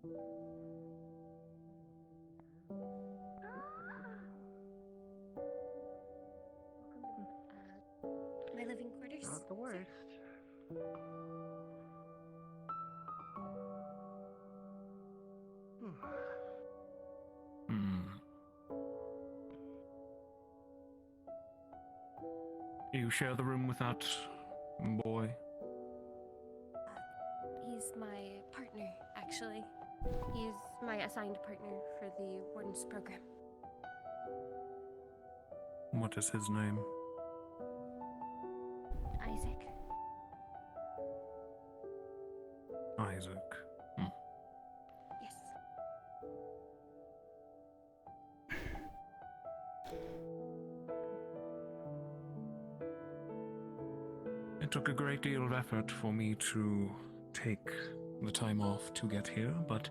My living quarters. Not the worst. You share the room with that boy? He's my partner, actually. He's my assigned partner for the Warden's program. What is his name? Isaac. Isaac. Yes. It took a great deal of effort for me to take the time off to get here, but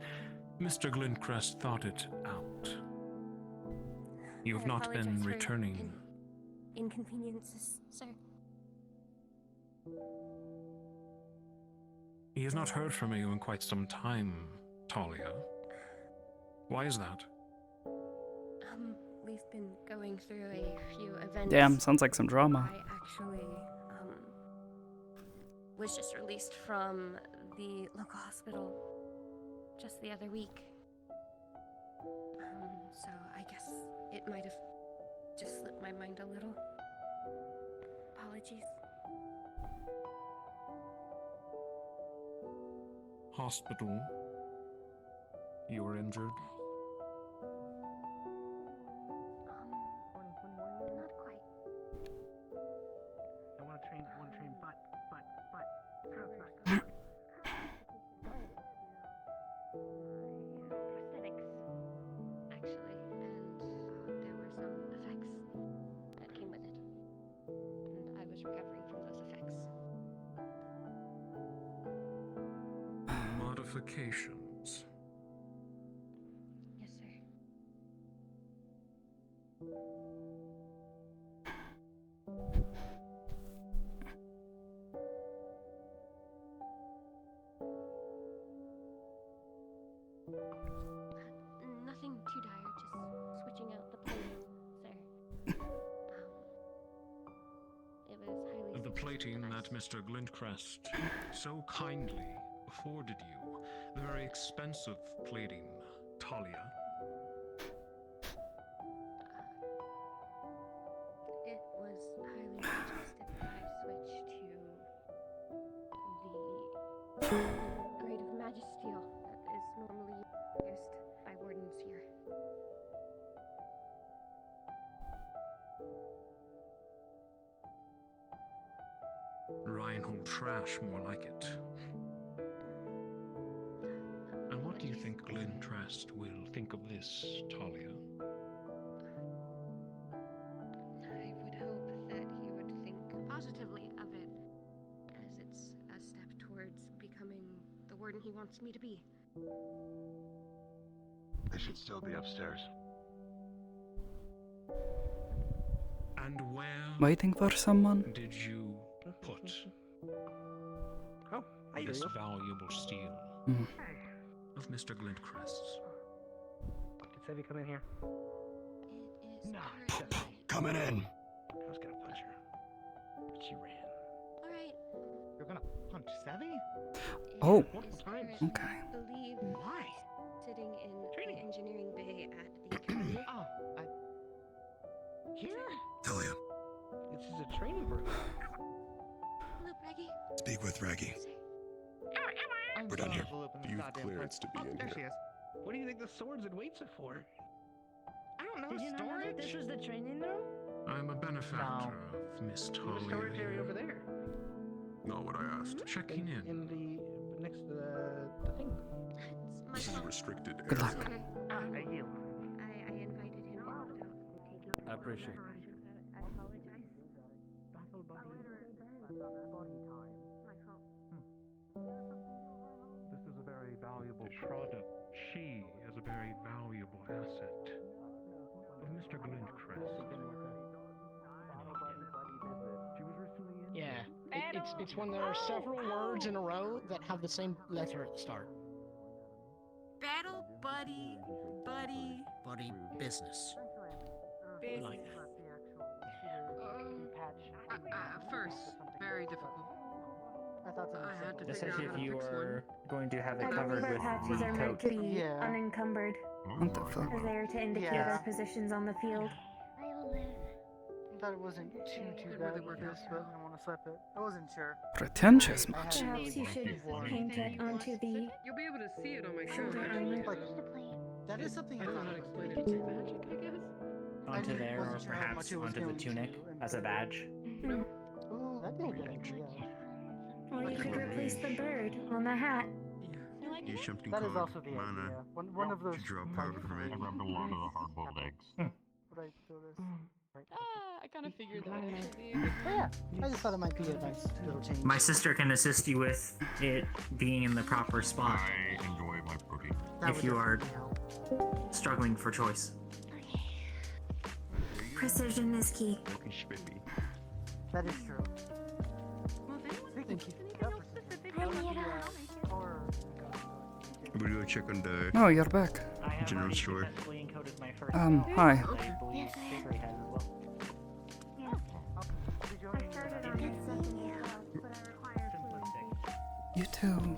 Mr. Glintcrest thought it out. You have I not been apologize for returning. Inconveniences, sir. He has not heard from you in quite some time, Talia. Why is that? We've been going through a few events. Damn, sounds like some drama. I actually, was just released from the local hospital just the other week. So I guess it might have just slipped my mind a little. Apologies. Hospital. You were injured? Not quite. I want to train, but. Prosthetics, actually, and there were some effects that came with it. And I was recovering from those effects. Modifications. Yes, sir. Nothing too dire, just switching out the plating, sir. It was highly The plating that specialized. Mr. Glintcrest so kindly afforded you, the very expensive plating, Talia. It was highly suggested that I switch to the grade of Magisteel that is normally used by wardens here. Rhinehole trash, more like it. And what do you think Glintcrest will think of this, Talia? I would hope that he would think positively of it, as it's a step towards becoming the warden he wants me to be. They should still be upstairs. And where Waiting for someone? did you put Oh, hi, this Ariel. valuable steel Mm. of Mr. Glintcrest's? Did Sevy come in here? It is Nah, currently... Coming in. I was gonna punch her, but she ran. Alright. You're gonna punch Sevy? Oh. It is Multiple times. currently, Okay. I believe, Why? sitting in Training. the engineering bay at the academy. Oh, Here? Talia, This is a training room. Hello, Braggy. speak with Reggie. I'm We're done so here. full up in Do this you have goddamn clearance place. to be in There here? she is. What do you think the swords and weights are for? I don't know. Did you not know that Storage? this was the training room? I'm a benefactor of Miss There's a Talia storage area here. over there. Not what I asked. Checking in. In the next to the thing. It's my This is a fault. restricted Good area. luck. I yield. I invited him in without taking I appreciate it. I apologize. My fault. This is a very valuable product. She is a very valuable asset of Mr. Glintcrest. She was recently in. Yeah, it's when there are several words in a row that have the same letter at the start. body business. Like, At first, very difficult. I had to figure Especially out how if to you fix are one. going to have it I covered believe our with patches the are meant coat. to be unencumbered. What the fuck? They're there to indicate our positions on the field. I thought it wasn't too bad with this, but I want to slap it. I wasn't sure. Pretentious much. Perhaps you should paint it onto the You'll be able to see it on my shoulder coat, armor. actually. That is something I I don't know thought how to about explain doing. it. It's magic, I guess? Onto there, or wasn't sure how much perhaps it was onto the going tunic to as a badge. Mhm. Ooh, that'd be a good idea. Or you could replace the bird on the hat. Use something That is called also the mana idea. One of those. to draw power from it. I grabbed a lot of the hard-boiled eggs. Would I throw this? Right. I kind of figured that would actually be a But yeah, I just thought it might be a nice little change. My sister can assist you with it being in the proper spot I enjoy my protein. That if would you are definitely help. struggling for choice. Precision is key. Looking spiffy. That is true. Well, if anyone's Speaking anything else specific, Hi, I'll let you Mira. know. Horror. We'll do a check on the No, you're back. I have General already store. successfully encoded my first Hi. spell. I believe Bakery has as well. I started on it, but I require fluency. You too.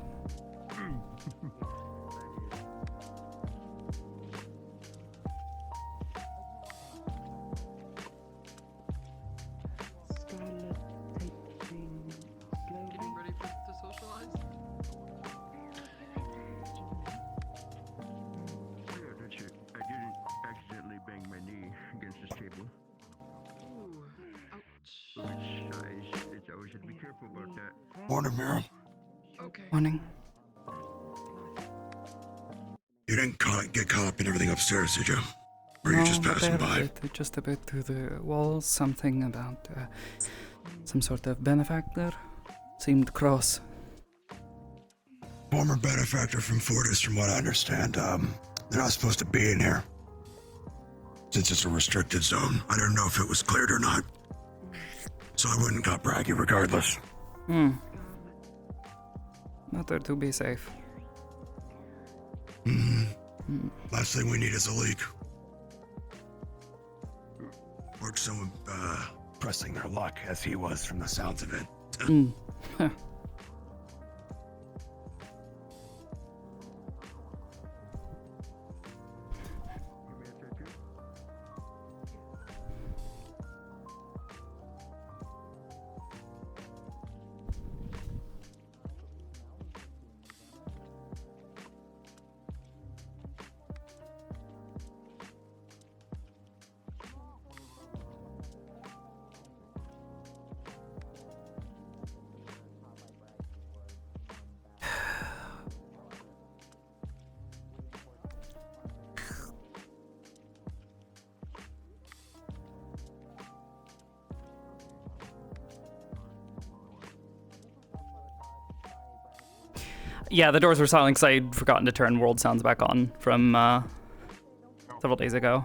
Getting ready to socialize? Yeah, that's it. I didn't accidentally bang my knee against this table. Ooh. Ouch. It's always have to be careful about that. Morning, Mira. Okay. Morning. You didn't get caught up in everything upstairs, did you? Or were No, you just passing by? just a bit through the walls. Something about some sort of benefactor. Seemed cross. Former benefactor from Fortis, from what I understand. They're not supposed to be in here. Since it's a restricted zone, I don't know if it was cleared or not. So I wouldn't got braggy regardless. Better to be safe. Last thing we need is a leak. Or someone, pressing their luck, as he was from the sounds of it. Yeah, the doors were silent because I'd forgotten to turn world sounds back on from several days ago.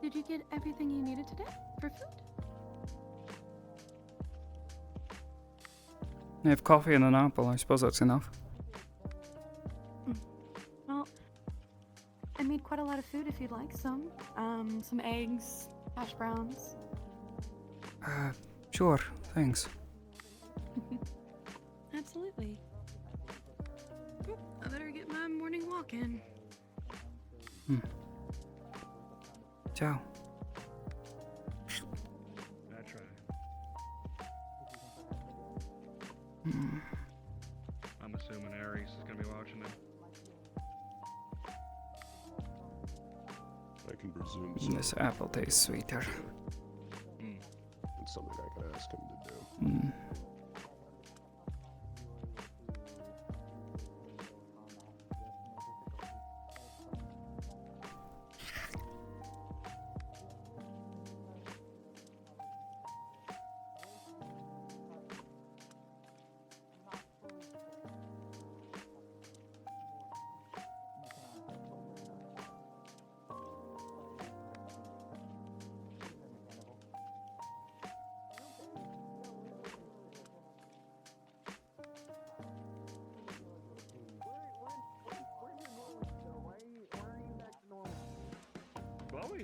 Did you get everything you needed today for food? I have coffee and an apple. I suppose that's enough. Well, I made quite a lot of food if you'd like some. Some eggs, hash browns. Sure. Thanks. Absolutely. I better get my morning walk in. Ciao. I try. I'm assuming Ares is gonna be watching them. I can presume so. This apple tastes sweeter. It's something I can ask him to do.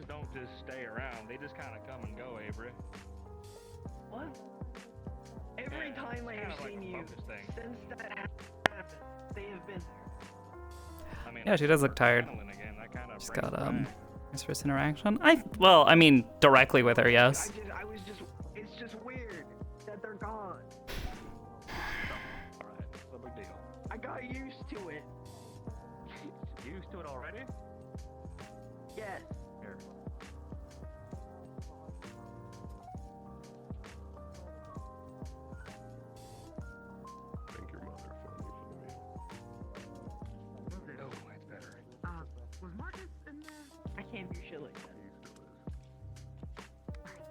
don't just stay around. They just kind of come and go, Avery. What? Every Yeah, time I it's have kinda like seen a you focus thing. since that happened, they have been there. I mean, Yeah, she does look tired. adrenaline again, that kind of She's brings got it back. his first interaction. I mean directly with her, yes. It's just weird that they're gone. Alright, no big deal. I got used to it. Used to it already? Yes. Here. Thank your mother for me for the meal. Oh, that's better. Was Marcus in there? I can't do shit like that. He still is.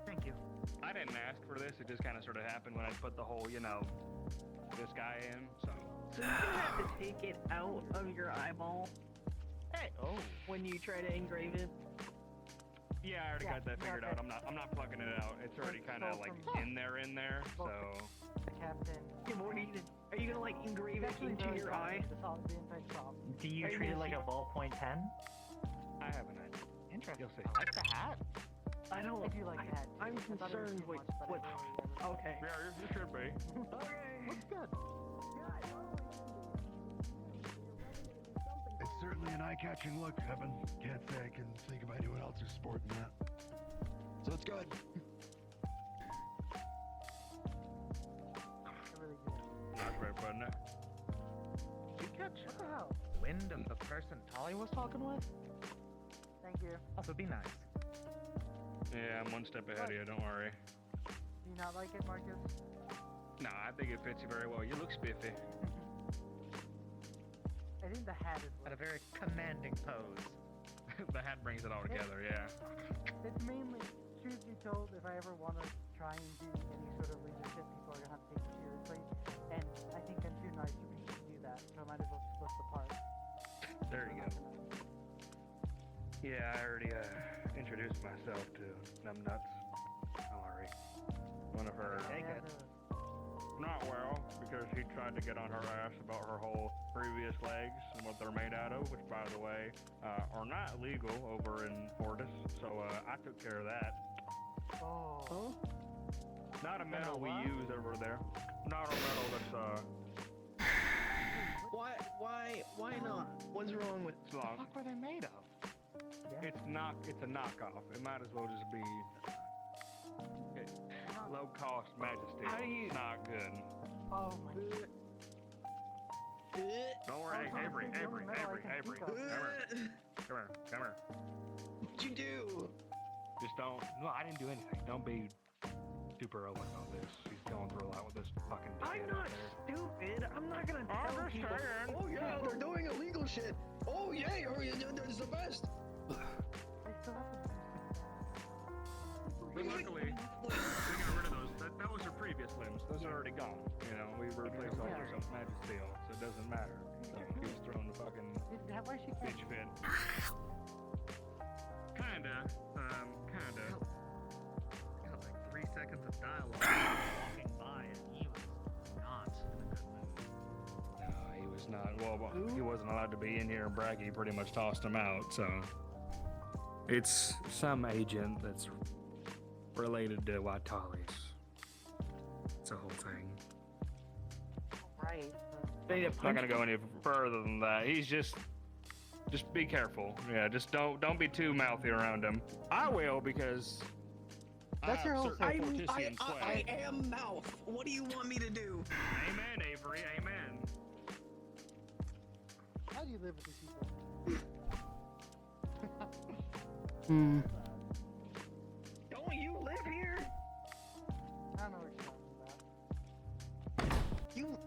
Thank you. I didn't ask for this. It just kind of sort of happened when I put the whole, this guy in. So So you have to take it out of your eyeball. Hey. Oh. When you try to engrave it. yeah, I already got that figured out. I'm not plugging it out. It's already kind of like in there. So The captain. Yeah, but what are you gonna like engrave it Actually, into very your solid. eye? The solid, the inside top. Do you treat it like a ballpoint pen? I have an idea. Interesting. You'll see. I like the hat. I don't. I do like that. I'm I thought it was concerned too with much, but I what. didn't really ever- Okay. Yeah, you should be. Okay. Looks good. It's certainly an eye-catching look, Evan. Can't say I can think of anyone else who's sporting that. So it's good. I really do. Not great, partner. Did you catch What the hell? wind of the person Tolly was talking with? Thank you. Also, be nice. Yeah, I'm one step ahead of you. Don't worry. Do you not like it, Marcus? No, I think it fits you very well. You look spiffy. I think the hat is At a what. very commanding pose. The hat brings it all together. Yeah. It's mainly, truth be told, if I ever want to try and do any sort of leadership, people are going to have to take me seriously. And I think I'm too nice for people to do that, so I might as well just split the part. There you go. Yeah, I already introduced myself to Numbnuts. Mallory. One of her. Take it. Not well, because he tried to get on her ass about her whole previous legs and what they're made out of, which, by the way, are not legal over in Fortis. So I took care of that. Oh. Not a metal we use over there. Not a metal that's Why not? What's wrong with? it's long. What were they made of? It's a knockoff. It might as well just be low cost majesty. How do you- It's not good. Oh my god. Don't worry, Oh, Avery, it's the only Avery, metal I Avery, can Avery. think of. Come here. What'd you do? Just don't. No, I didn't do anything. Don't be super open about this. He's going through a lot with this fucking I'm dickhead not out there. stupid. I'm not gonna tell just people. saying. Oh yeah, they're doing illegal shit. Oh yeah, it's the best. I still have to But luckily, we got rid of those. That was her previous limbs. Those are already gone. We replaced all those with magic steel, so it doesn't matter. So he was throwing the fucking why she bitch fit. Kinda. Got like 3 seconds of dialogue walking by, and he was not in a good mood. No, he was not. Well, he wasn't allowed to be in here, and Braggy pretty much tossed him out. So it's some agent that's related to Watali's. It's a whole thing. Right. They Not gonna go any further than that. He's just be careful. Yeah, just don't be too mouthy around him. I will because That's your whole certain thing. Fortisian sway. I am mouth. What do you want me to do? Amen, Avery. Amen. How do you live with these people? Hmm. Don't you live here? I don't know what you're talking about. You.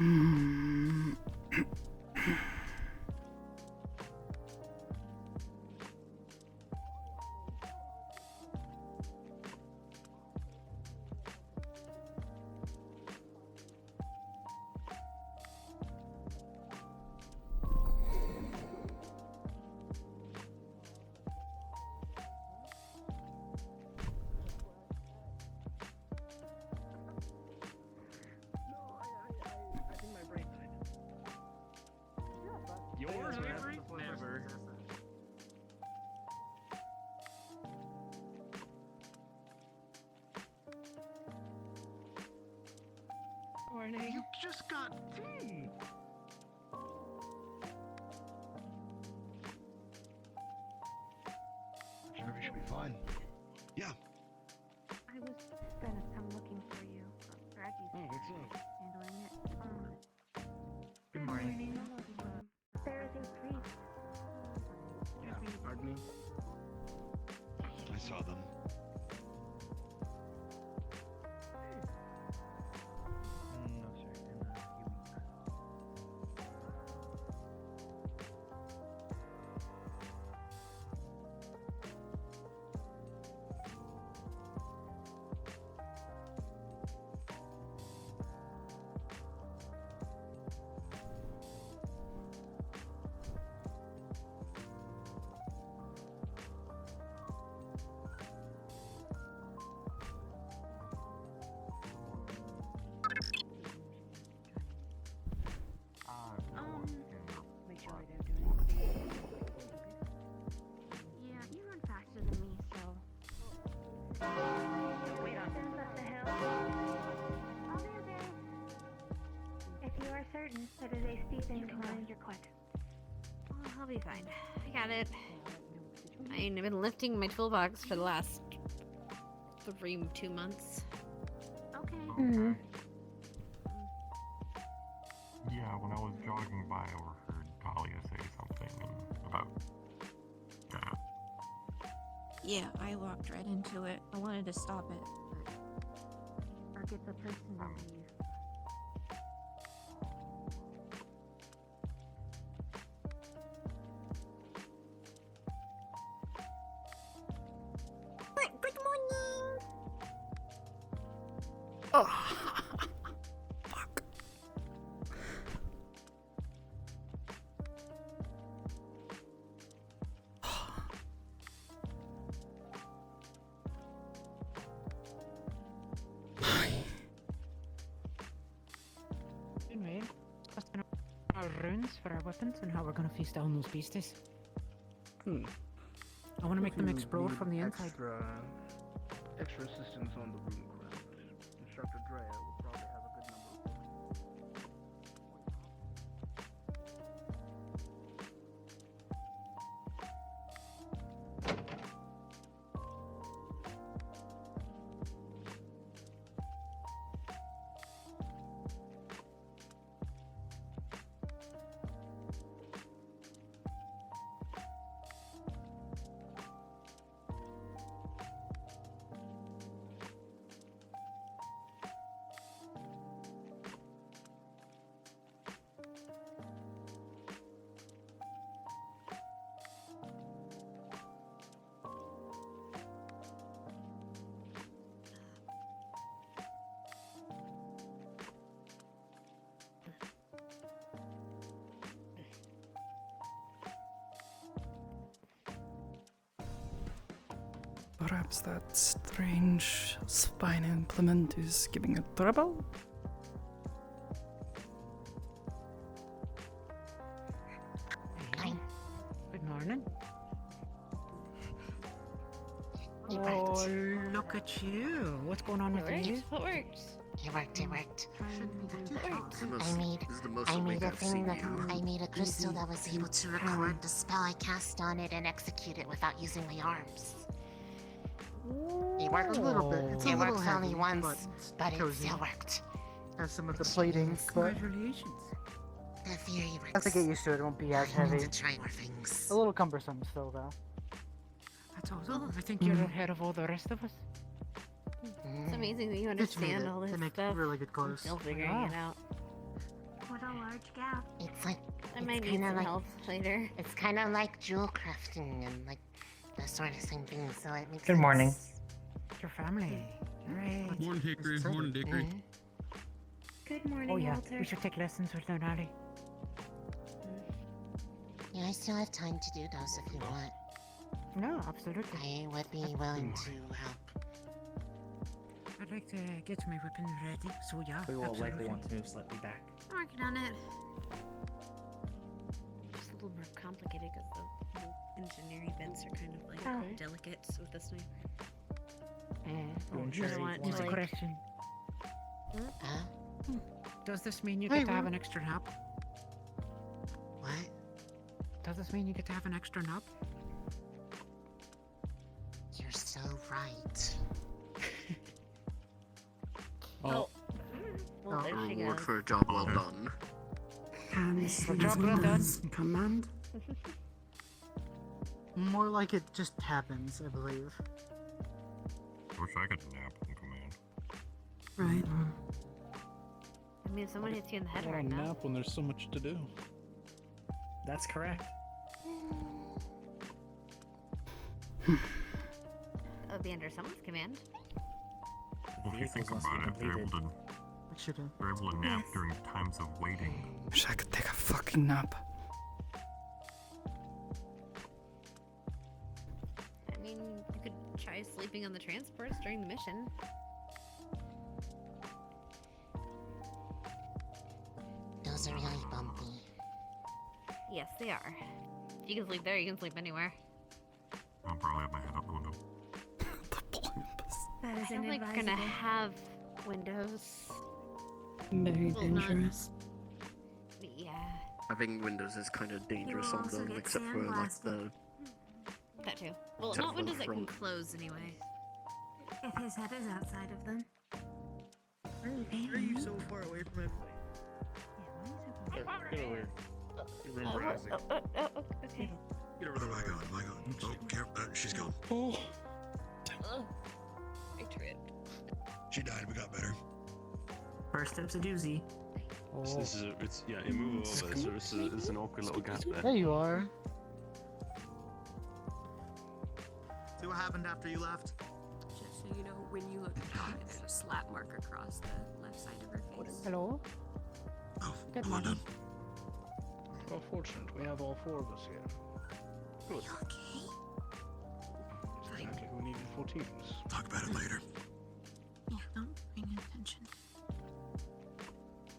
Hmm. I think my brain died. Yours, Avery? Never. Morning. You just got tea. Sure, should be fine. Yeah. I was gonna come looking for you. Braggie's what's up? handling it. Good morning. There is a priest. Yeah, pardon me? I saw them. No, sir. In a few weeks. Make sure I don't do anything. Yeah, you run faster than me, so. Wait on. What the hell? I'll be okay. If you are certain that it is a steep incline, you're quick. Oh, I'll be fine. I got it. I mean, I've been lifting my toolbox for the last 2 months. Okay. Yeah, when I was jogging by, I overheard Talia say something about that. Yeah, I walked right into it. I wanted to stop it, but Or get the person to leave. Good morning! Oh. Fuck. Anyway, discussing our runes for our weapons and how we're gonna face down those beasties. I want to make them explode from the inside. Extra assistance on the rune craft. Instructor Drea will probably have a good number of books. Perhaps that strange spine implement is giving it trouble? Good morning. Oh, look at you. What's going on with you? It works. It worked, it worked. It works. I made a thing that I made a crystal that was able to record the spell I cast on it and execute it without using my arms. It worked A little bit. It's a it little works heavy, only once, but it cozy. still worked. Has some of the plating, but Congratulations. The theory works. I have to get used to it. It won't be as I heavy. need to try more things. A little cumbersome still, though. That's awesome. I think you're ahead of all the rest of us. It's amazing that you Just made understand it. all this They make stuff. really good I'm clothes. still figuring Yeah. it out. a large gap. It's like I might need some help later. It's kind of like jewel crafting and like the sort of same thing. So it makes Good morning. sense. Your family. Great. Morning, Hickory. Morning, Dickory. Good morning, Oh yeah, Walter. we should take lessons with Lunali. Yeah, I still have time to do those if you want. No, absolutely. I would be willing to help. I'd like to get my weapon ready, so yeah. We will absolutely. likely want to move slightly back. I'm working on it. Just a little more complicated because the engineering bits are kind of like delicate with this one. Here's a question. Does this mean you get to have an extra nap? What? Does this mean you get to have an extra nap? You're so right. Well, there she Reward goes. for a job well done. Job well done. Command? More like it just happens, I believe. Wish I could nap in command. Right. I mean, if someone hits you in the head Why right now. nap when there's so much to do? That's correct. That would be under someone's command. Well, if you think about it, they're able to nap during times of waiting. Wish I could take a fucking nap. I mean, you could try sleeping on the transports during the mission. Those are really bumpy. Yes, they are. If you can sleep there, you can sleep anywhere. I'll probably have my head out the window. That is I don't think we're gonna have windows. Very Well, not- dangerous. Yeah. Having windows is kind of dangerous will on also them, get except for like the. That too. Well, Except not for windows the that can front. close anyway. If his head is outside of them. Why are you so far away from everybody? Get over here. You're improvising. Okay. Get over Where am I going? Am I going? Oh, she's gone. Oh. I tripped. She died. We got better. First step's a doozy. So this is it's immovable. So it's an awkward little gap there. There you are. See what happened after you left? Just so you know, when you look at Donna, there's a slap mark across the left side of her face. Hello? Oh, Good well morning. done. Well, fortunate we have all four of us here. Good. Exactly who we needed for teams. Talk about it later. Yeah, don't bring attention.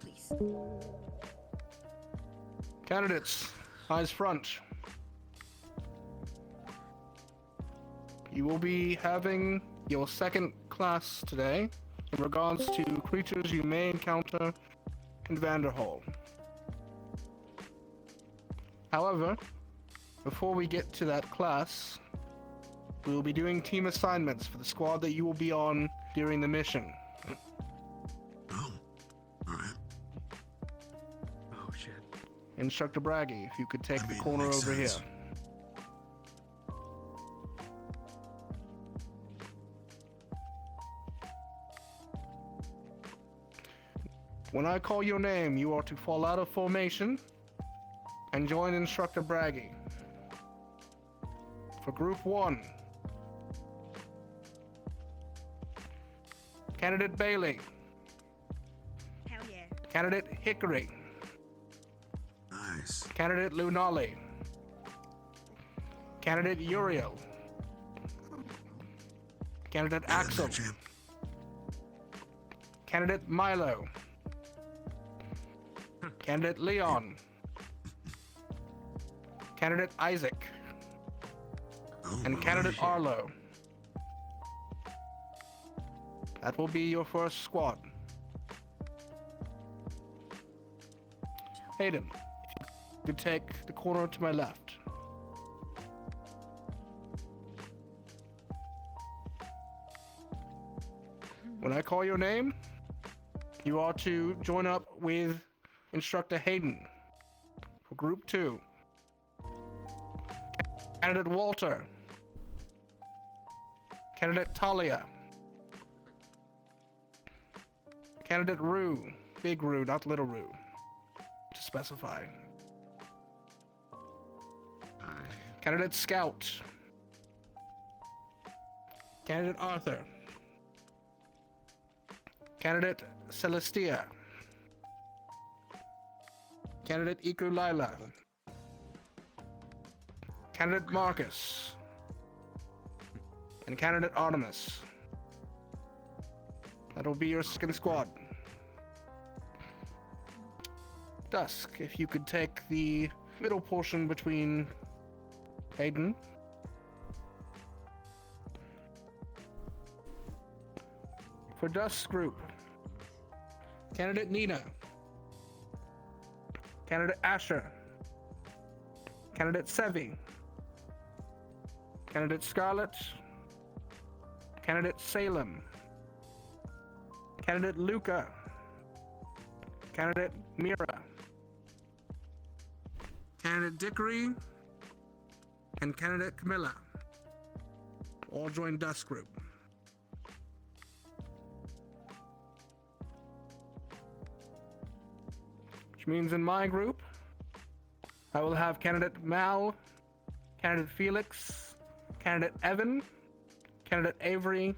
Please. Candidates, eyes front. You will be having your second class today in regards to creatures you may encounter in Vanderhall. However, before we get to that class, we will be doing team assignments for the squad that you will be on during the mission. Oh, alright. Oh shit. Instructor Braggy, if you could take the corner makes over sense. here. When I call your name, you are to fall out of formation and join Instructor Braggy. For Group 1, Candidate Bailey, Hell yeah. Candidate Hickory, Nice. Candidate Lunali, Candidate Uriel, Candidate Axel, Candidate Milo, Candidate Leon, Candidate Isaac, and Candidate Arlo. That will be your first squad. Hayden, if you could take the corner to my left. When I call your name, you are to join up with Instructor Hayden for Group 2. Candidate Walter. Candidate Talia. Candidate Rue. Big Rue, not Little Rue. specify. Candidate Scout. Candidate Arthur. Candidate Celestia. Candidate Ikulila. Candidate Marcus. And Candidate Artemis. That'll be your second squad. Dusk, if you could take the middle portion between Hayden. For Dusk's group, Candidate Nina. Candidate Asher. Candidate Sevi. Candidate Scarlet. Candidate Salem. Candidate Luca. Candidate Mira. Candidate Dickory. And Candidate Camilla. All join Dusk group. Which means in my group, I will have Candidate Mal, Candidate Felix, Candidate Evan, Candidate Avery,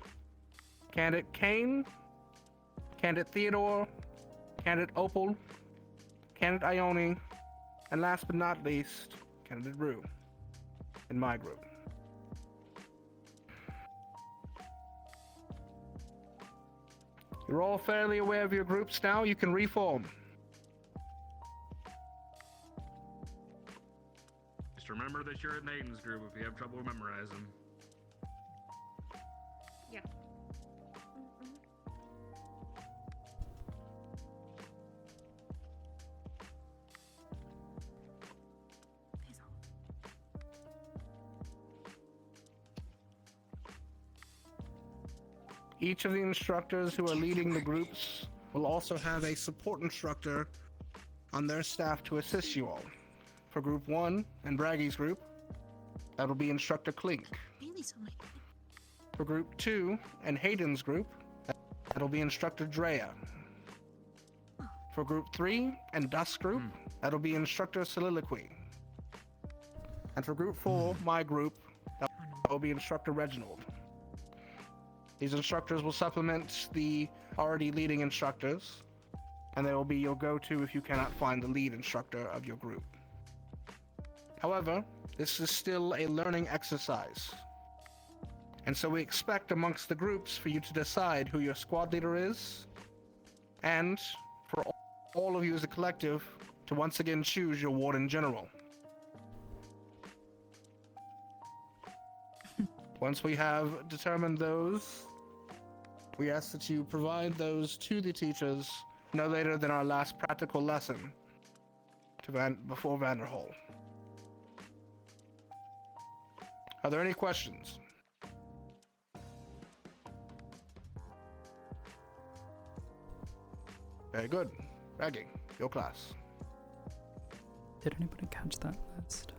Candidate Kane, Candidate Theodore, Candidate Opal, Candidate Ione, and last but not least, Candidate Rue in my group. You're all fairly aware of your groups now. You can reform. Just remember that you're in Aiden's group if you have trouble memorizing. Yeah. Each of the instructors who are leading the groups will also have a support instructor on their staff to assist you all. For Group 1 and Braggy's group, that'll be Instructor Clink. For Group 2 and Hayden's group, that'll be Instructor Drea. For Group 3 and Dusk group, that'll be Instructor Soliloquy. And for Group 4, my group, that'll be Instructor Reginald. These instructors will supplement the already leading instructors, and they will be your go-to if you cannot find the lead instructor of your group. However, this is still a learning exercise, and so we expect amongst the groups for you to decide who your squad leader is, and for all of you as a collective to once again choose your warden general. Once we have determined those, we ask that you provide those to the teachers no later than our last practical lesson before Vanderhall. Are there any questions? Very good. Ragging, your class. Did anybody catch that list?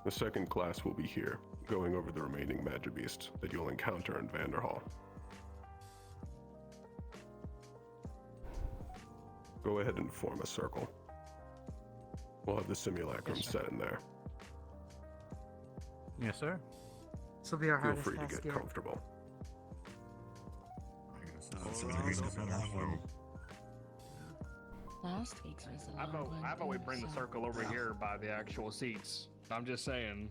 The second class will be here, going over the remaining Magibeasts that you'll encounter in Vanderhall. Go ahead and form a circle. We'll have the simulacrum set in there. Yes, sir. This will be our Feel hardest free to task get yet. comfortable. Last week's was a How about we bring the circle over here by the actual seats? I'm just saying.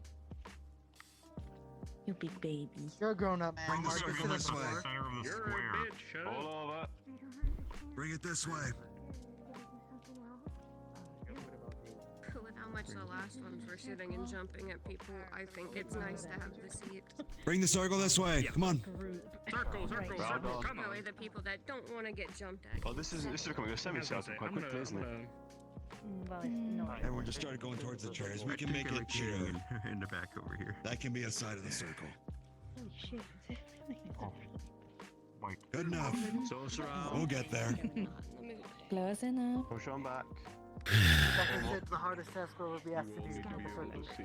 You big baby. You're a grown-up man. Bring the Marcus, circle sit this on the way. floor. Center of the You're square. a bitch, shut up. All over. Bring it this way. With how much the last ones were sitting and jumping at people, I think it's nice to have the seat. Bring the circle this way. Come on. Circle, circle, Well circle, done. come That on. way the people that don't want to get jumped at. Oh, this is becoming a semi-circle quite quickly, isn't it? Well, it's not. Everyone just started going towards the chairs. We can make it June. in the back over here. That can be a side of the circle. Holy shit. Like, Good enough. Sauce around. We'll get there. Close enough. Push on back. Like I said, the hardest task will be asked You to will do need to be circle. able to see,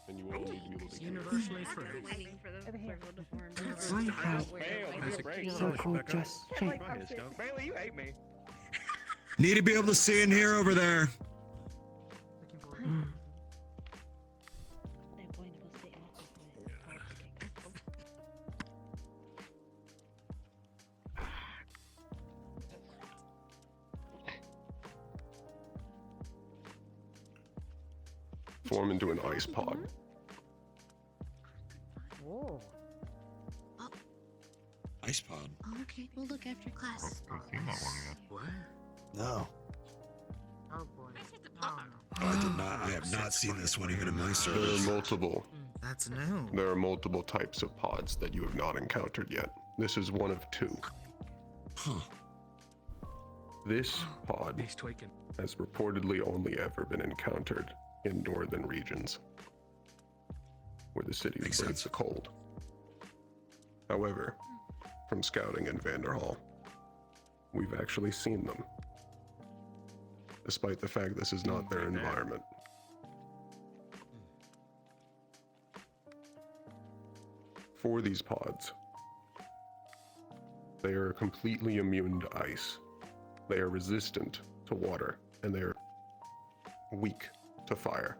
and you will need to be able to hear. Universally true. Waiting for the Over here. circle to form. Circle Bailey, just Bailey, shake. Bailey, you hate me. Need to be able to see and hear over there. Form into an ice pod. Whoa. Ice pod? Oh, okay. We'll look after class. I've seen that one yet. What? No. Oh boy. I have not seen this one even in my There service. are multiple. That's new. There are multiple types of pods that you have not encountered yet. This is one of two. Huh. This pod has reportedly only ever been encountered in northern regions, where the city is the cold. However, from scouting in Vanderhall, we've actually seen them, despite the fact this is not their environment. For these pods, they are completely immune to ice. They are resistant to water, and they are weak to fire.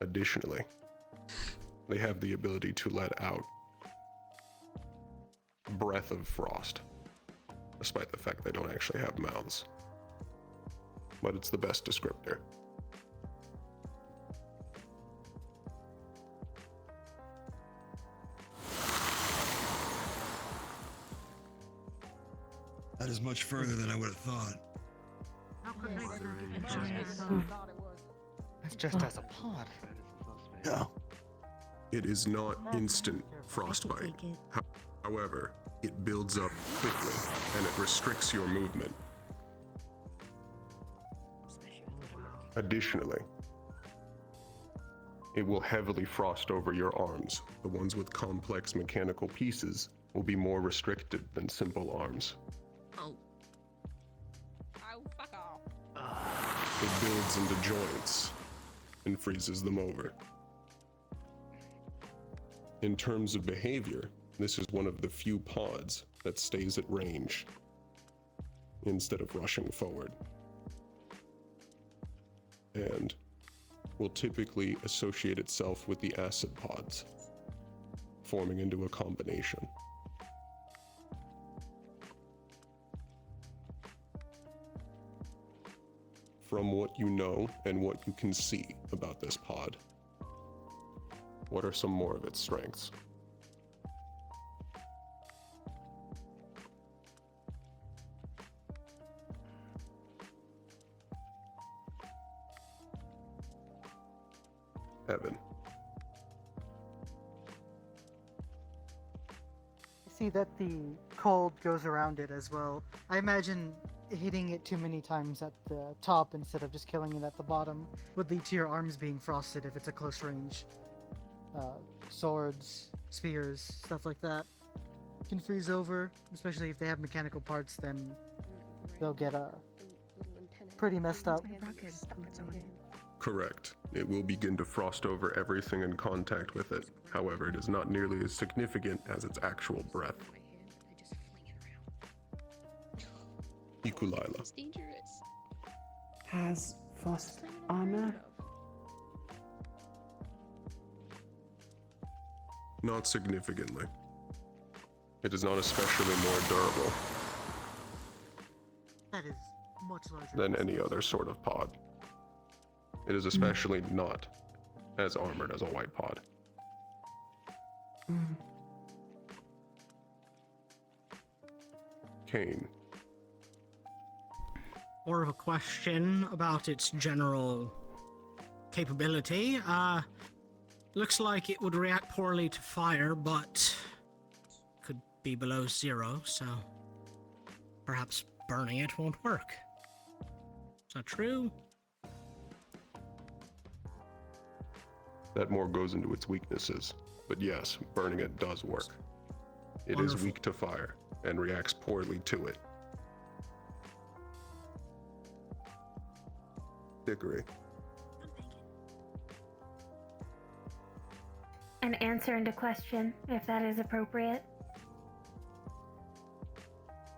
Additionally, they have the ability to let out breath of frost, despite the fact they don't actually have mouths. But it's the best descriptor. That is much further than I would have thought. It's just as a pod. Yeah. It is not instant frostbite. However, it builds up quickly and it restricts your movement. Additionally, it will heavily frost over your arms. The ones with complex mechanical pieces will be more restricted than simple arms. Oh. Oh, fuck off. It builds into joints and freezes them over. In terms of behavior, this is one of the few pods that stays at range instead of rushing forward, and will typically associate itself with the acid pods, forming into a combination. From what you know and what you can see about this pod, what are some more of its strengths? Evan. See that the cold goes around it as well. I imagine hitting it too many times at the top instead of just killing it at the bottom would lead to your arms being frosted if it's a close range. Swords, spears, stuff like that can freeze over, especially if they have mechanical parts, then they'll get pretty messed up. Correct. It will begin to frost over everything in contact with it. However, it is not nearly as significant as its actual breath. Ikulila. It's dangerous. Has frost armor? Not significantly. It is not especially more durable That is much larger than any other sort of pod. It is especially not as armored as a white pod. Kane. More of a question about its general capability. Looks like it would react poorly to fire, but could be below zero, so perhaps burning it won't work. Is that true? That more goes into its weaknesses. But yes, burning it does work. It is weak to fire and reacts poorly to it. Dickory. An answer and a question, if that is appropriate.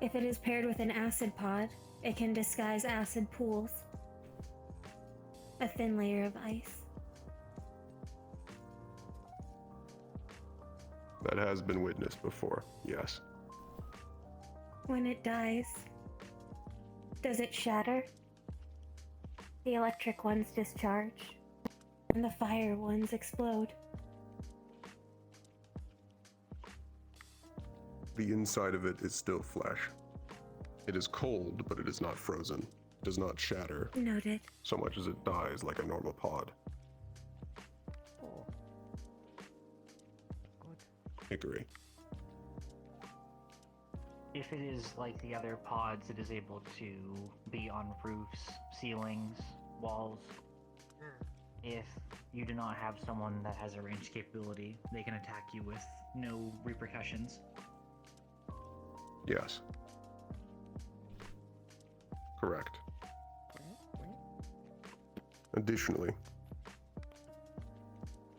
If it is paired with an acid pod, It can disguise acid pools. A thin layer of ice. That has been witnessed before, yes. When it dies, does it shatter? The electric ones discharge, and the fire ones explode. The inside of it is still flesh. It is cold, but it is not frozen. It does not shatter Noted. so much as it dies like a normal pod. Oh. Good. Hickory. If it is like the other pods, it is able to be on roofs, ceilings, walls. If you do not have someone that has a ranged capability, they can attack you with no repercussions. Yes. Correct. Additionally,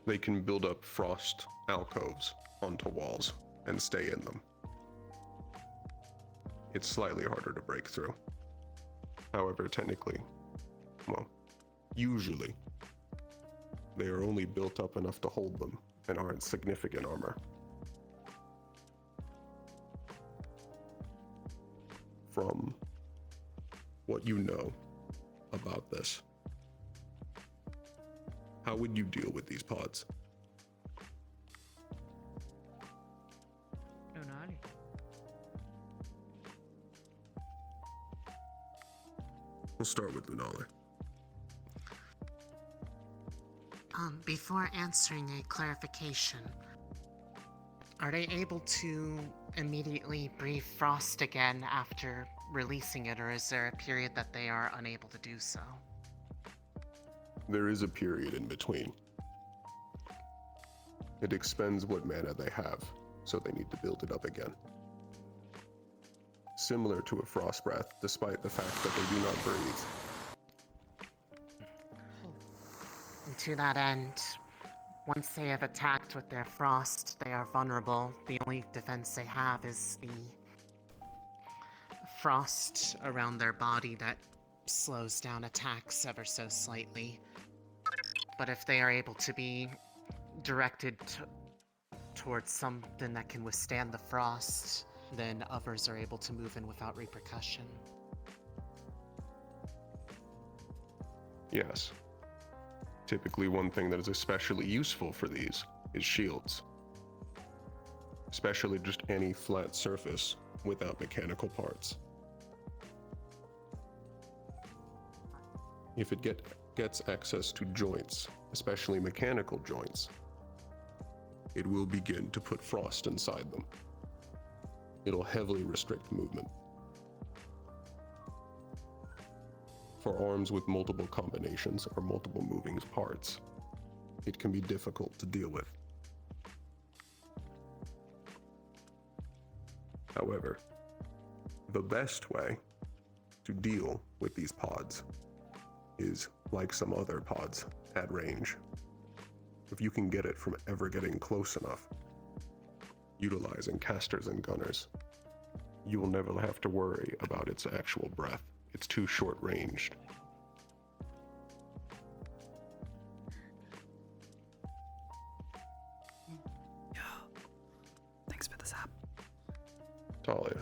they can build up frost alcoves onto walls and stay in them. It's slightly harder to break through. However, technically, well, usually, they are only built up enough to hold them and aren't significant armor. From what you know about this, how would you deal with these pods? We'll start with Lunala. Before answering a clarification, are they able to immediately breathe frost again after releasing it, or is there a period that they are unable to do so? There is a period in between. It expends what mana they have, so they need to build it up again. Similar to a frost breath, despite the fact that they do not breathe. And to that end, once they have attacked with their frost, they are vulnerable. The only defense they have is the frost around their body that slows down attacks ever so slightly. But if they are able to be directed towards something that can withstand the frost, then others are able to move in without repercussion. Yes. Typically, one thing that is especially useful for these is shields. Especially just any flat surface without mechanical parts. If it gets access to joints, especially mechanical joints, it will begin to put frost inside them. It'll heavily restrict movement. For arms with multiple combinations or multiple moving parts, it can be difficult to deal with. However, the best way to deal with these pods is like some other pods at range. If you can get it from ever getting close enough, utilizing casters and gunners, you will never have to worry about its actual breath. It's too short-ranged. Thanks for this app. Talia.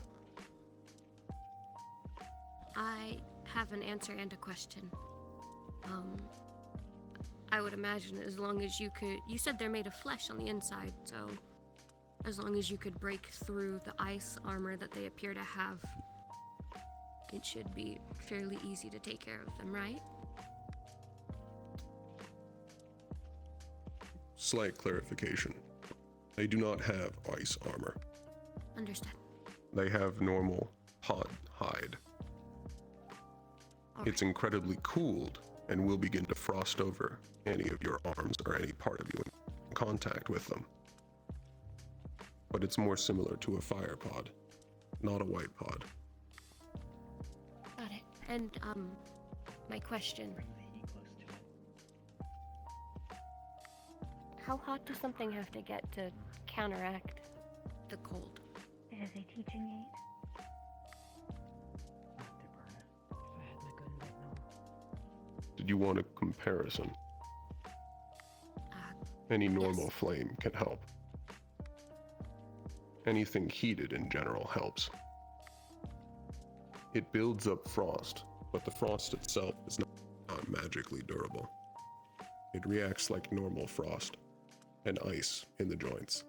I have an answer and a question. I would imagine as long as you said they're made of flesh on the inside, so as long as you could break through the ice armor that they appear to have, it should be fairly easy to take care of them, right? Slight clarification. They do not have ice armor. Understood. They have normal pod hide. It's incredibly cooled and will begin to frost over any of your arms or any part of you in contact with them. But it's more similar to a fire pod, not a white pod. Got it. And, my question. How hot does something have to get to counteract the cold? It is a teaching aid. Did you want a comparison? Any normal flame can help. Anything heated in general helps. It builds up frost, but the frost itself is not magically durable. It reacts like normal frost and ice in the joints.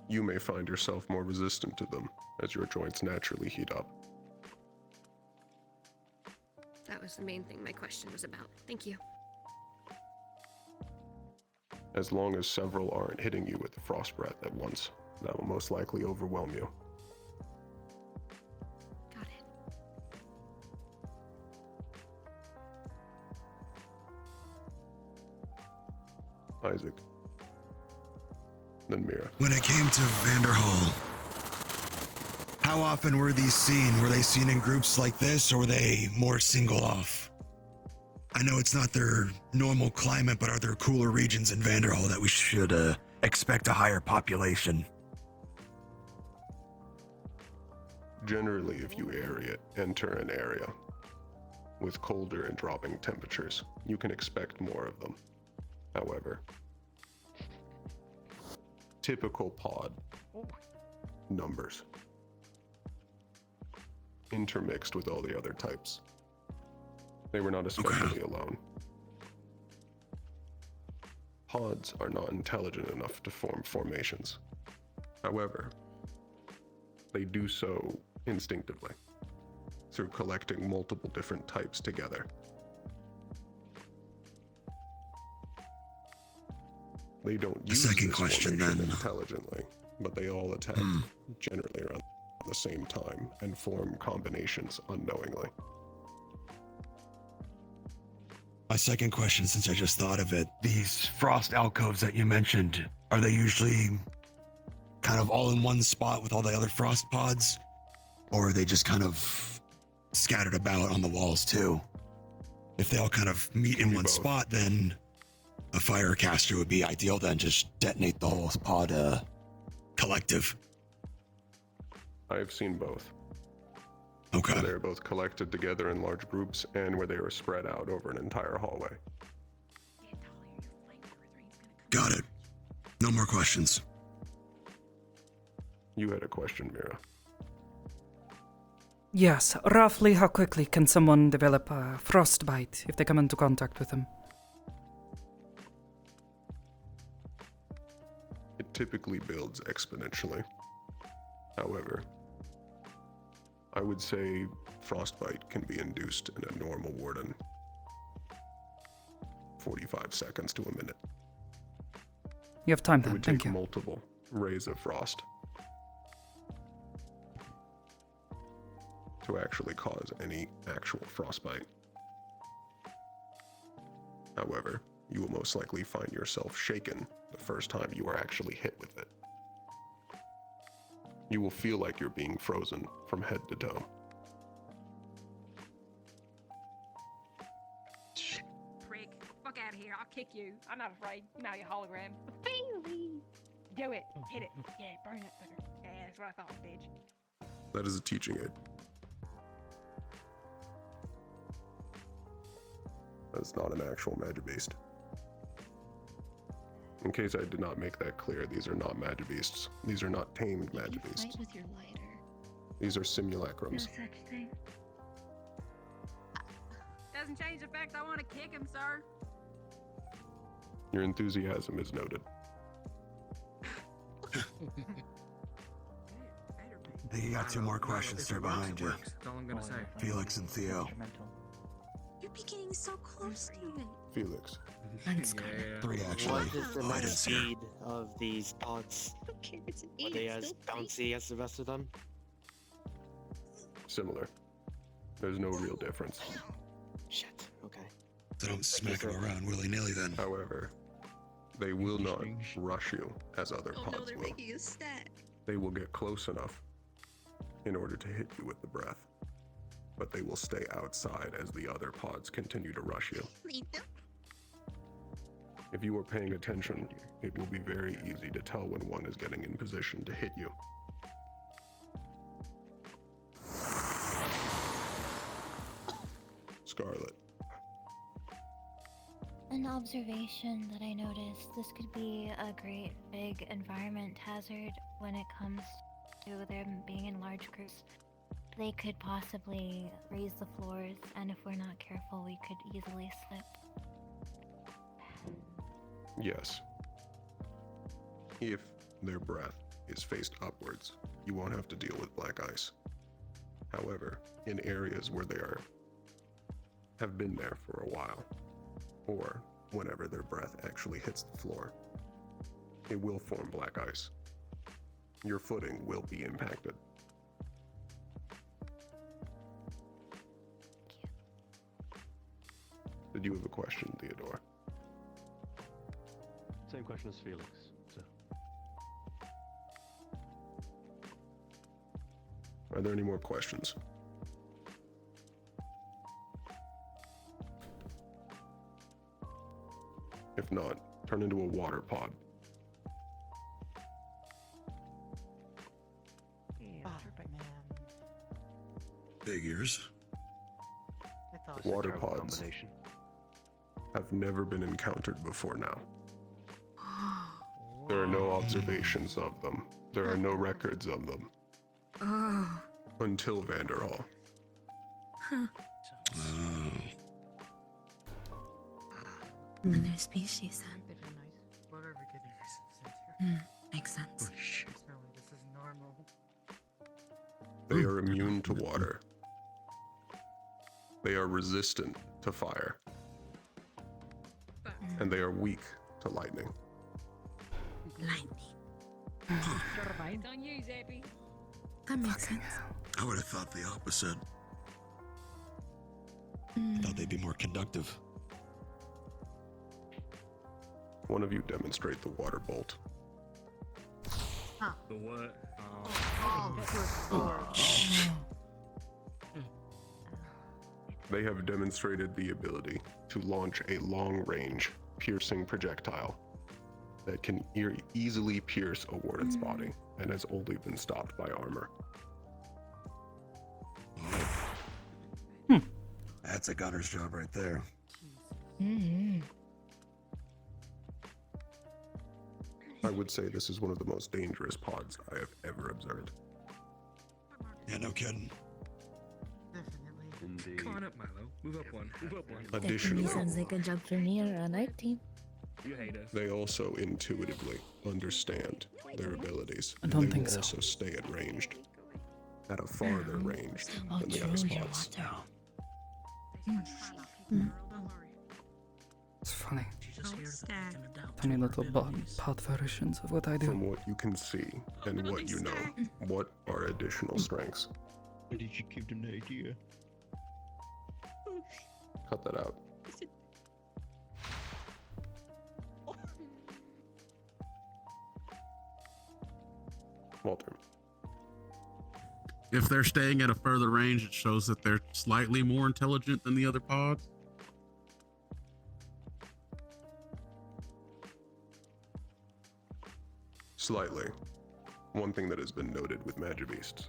You may find yourself more resistant to them as your joints naturally heat up. That was the main thing my question was about. Thank you. As long as several aren't hitting you with the frost breath at once, that will most likely overwhelm you. Got it. Isaac. Then Mira. When it came to Vanderhall, how often were these seen? Were they seen in groups like this, or were they more single off? I know it's not their normal climate, but are there cooler regions in Vanderhall that we should expect a higher population? Generally, if you enter an area with colder and dropping temperatures, you can expect more of them. However, typical pod numbers intermixed with all the other types. They were not especially alone. Pods are not intelligent enough to form formations. However, they do so instinctively through collecting multiple different types together. They don't use Second this question, formation then. intelligently, but they all attack generally around the same time and form combinations unknowingly. My second question, since I just thought of it, these frost alcoves that you mentioned, are they usually kind of all in one spot with all the other frost pods? Or are they just kind of scattered about on the walls too? If they all kind of meet in one spot, then a fire caster would be ideal, then just detonate the whole pod collective. I have seen both. Okay. Where they're both collected together in large groups and where they are spread out over an entire hallway. Got it. No more questions. You had a question, Mira. Yes, roughly how quickly can someone develop a frostbite if they come into contact with them? It typically builds exponentially. However, I would say frostbite can be induced in a normal warden 45 seconds to a minute. You have time It then, would thank take you. multiple rays of frost to actually cause any actual frostbite. However, you will most likely find yourself shaken the first time you are actually hit with it. You will feel like you're being frozen from head to toe. Prick. Fuck out of here. I'll kick you. I'm not afraid. You know, you hologram. Bailey! Do it. Hit it. Yeah, burn that sucker. Yeah, that's what I thought, bitch. That is a teaching aid. That's not an actual magic beast. In case I did not make that clear, these are not magic beasts. These are not tamed magic beasts. Fight with your lighter. These are simulacrums. No such thing. Doesn't change the fact I want to kick him, sir. Your enthusiasm is noted. You got two more questions there behind you. That's all I'm gonna say. Felix and Theo. You're be getting so close to it. Felix. Thanks, Three, actually. What is the Oh, I max didn't see her. speed of these pods? Okay, it's an Are eight. they It's as still pretty. bouncy as the rest of them? Similar. There's no real difference. Shit, okay. They don't smack them around willy-nilly then. However, they will not rush you as other Oh no, pods they're will. making a stack. They will get close enough in order to hit you with the breath, but they will stay outside as the other pods continue to rush you. If you are paying attention, it will be very easy to tell when one is getting in position to hit you. Scarlet. An observation that I noticed, this could be a great big environment hazard when it comes to them being in large groups. They could possibly raise the floors, and if we're not careful, we could easily slip. Yes. If their breath is faced upwards, you won't have to deal with black ice. However, in areas where they have been there for a while, or whenever their breath actually hits the floor, it will form black ice. Your footing will be impacted. Did you have a question, Theodore? Same question as Felix. So. Are there any more questions? If not, turn into a water pod. Big ears. Water pods have never been encountered before now. There are no observations of them. There are no records of them. Oh. Until Vanderhall. Huh. A new species then. Whatever getting ourselves into. Makes sense. This is normal. They are immune to water. They are resistant to fire. And they are weak to lightning. It's on you, Zappy. That makes sense. I would have thought the opposite. I thought they'd be more conductive. One of you demonstrate the water bolt. The what? They have demonstrated the ability to launch a long-range, piercing projectile that can easily pierce a warded's body and has only been stopped by armor. That's a gunner's job right there. I would say this is one of the most dangerous pods I have ever observed. Yeah, no kidding. Indeed. Come on up, Milo. Move up one. Move up one. Additionally, Sounds like a job for me or on our team. You hate us. they also intuitively understand their abilities. I don't they think will so. also stay at ranged, at a farther range Oh, than the true, other you're spots. water. It's funny. Stack. Tiny little pod versions of what I do. From what you can see and what you know, what are additional strengths? Why did you give them the idea? Cut that out. Walter. If they're staying at a further range, it shows that they're slightly more intelligent than the other pods. Slightly. One thing that has been noted with Magibeasts.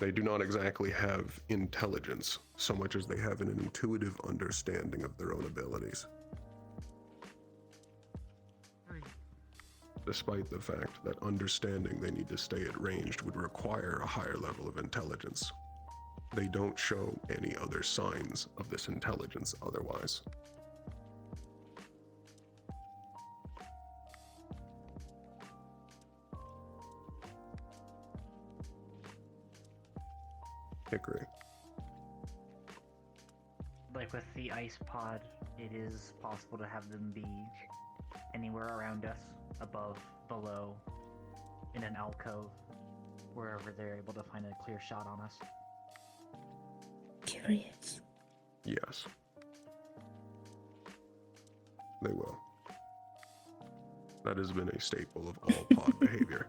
They do not exactly have intelligence so much as they have an intuitive understanding of their own abilities. Despite the fact that understanding they need to stay at ranged would require a higher level of intelligence. They don't show any other signs of this intelligence otherwise. Hickory. Like with the ice pod, it is possible to have them be anywhere around us, above, below, in an alcove, wherever they're able to find a clear shot on us. Curious. Yes. They will. That has been a staple of all pod behavior.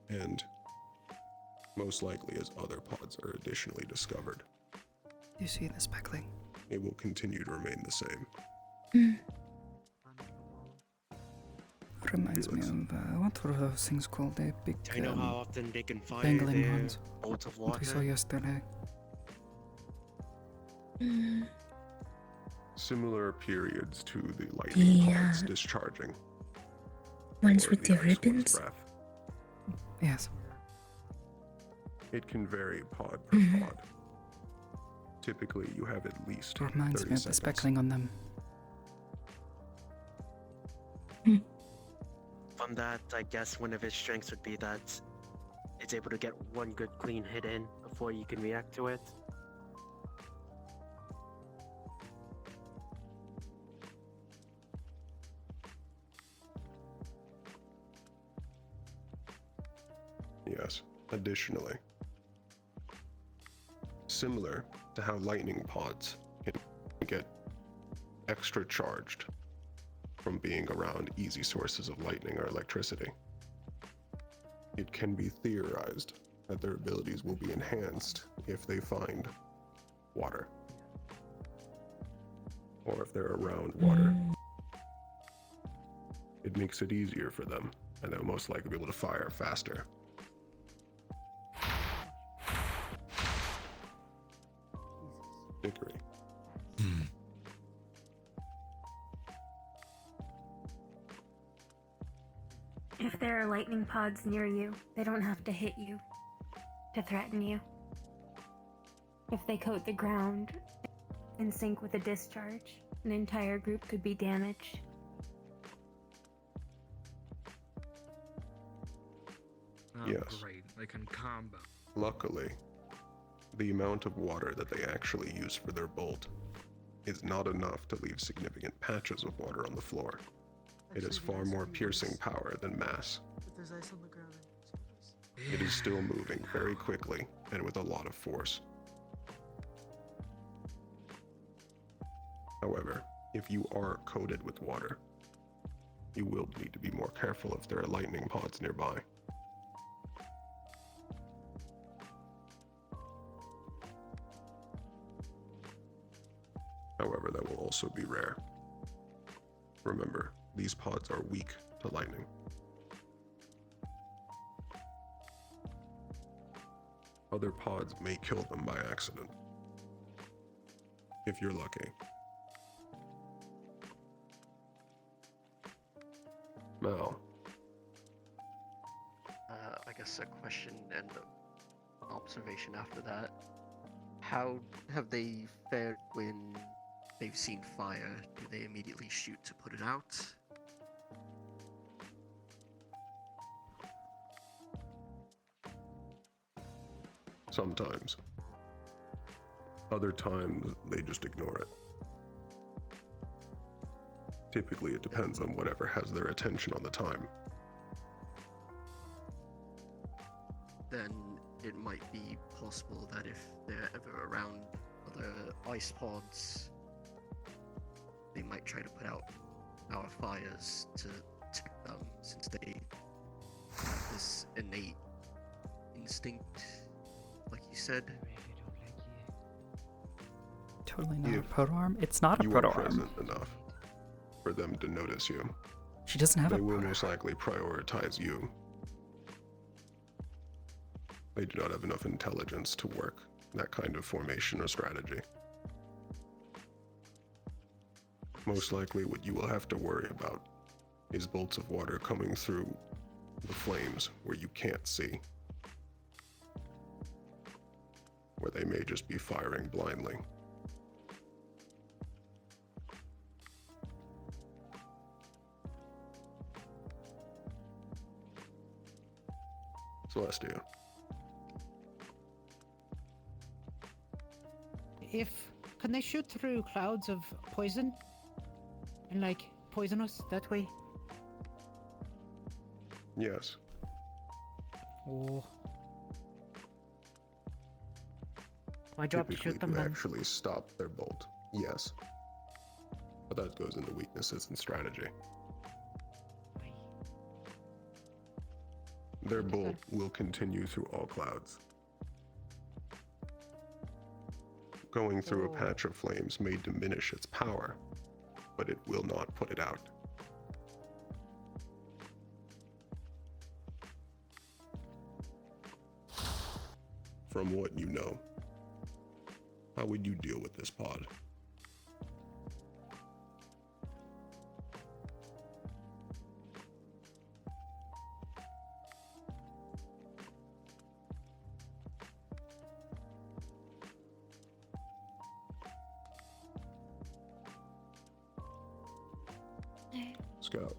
And most likely as other pods are additionally discovered, You see the speckling? it will continue to remain the same. Reminds me of what were those things called? The big Do you know how often they can fire dangling their ones bolts of that we saw water? yesterday. Similar periods to the lightning pods discharging. Ones or with the ice one's ribbons? breath. Yes. It can vary pod per pod. Typically, you have at least Reminds 30 me of the seconds. speckling on them. From that, I guess one of its strengths would be that it's able to get one good clean hit in before you can react to it. Yes, additionally. Similar to how lightning pods can get extra charged from being around easy sources of lightning or electricity. It can be theorized that their abilities will be enhanced if they find water, or if they're around water. It makes it easier for them, and they'll most likely be able to fire faster. Hickory. If there are lightning pods near you, they don't have to hit you to threaten you. If they coat the ground in sync with a discharge, an entire group could be damaged. Oh, Yes. great. They can combo. Luckily, the amount of water that they actually use for their bolt is not enough to leave significant patches of water on the floor. It is far more piercing power than mass. If there's ice on the ground. It is still moving very quickly and with a lot of force. However, if you are coated with water, you will need to be more careful if there are lightning pods nearby. However, that will also be rare. Remember, these pods are weak to lightning. Other pods may kill them by accident, if you're lucky. Mal, I guess a question and an observation after that. How have they fared when they've seen fire? Do they immediately shoot to put it out? sometimes. Other times, they just ignore it. Typically, it depends on whatever has their attention on the time. Then it might be possible that if they're ever around other ice pods, they might try to put out our fires to protect them, since they have this innate instinct, like you said. Totally not a If proto arm. It's not a you proto are arm. present enough for them to notice you, She doesn't have they a will proto most likely prioritize you. They do not have enough intelligence to work that kind of formation or strategy. Most likely what you will have to worry about is bolts of water coming through the flames where you can't see, where they may just be firing blindly. Celestia. Can they shoot through clouds of poison? And like poison us that way? Yes. Oh. My job to Typically shoot them to then. actually stop their bolt. Yes. But that goes into weaknesses and strategy. Their bolt will continue through all clouds. Going through a patch of flames may diminish its power, but it will not put it out. From what you know. how would you deal with this pod? Scout.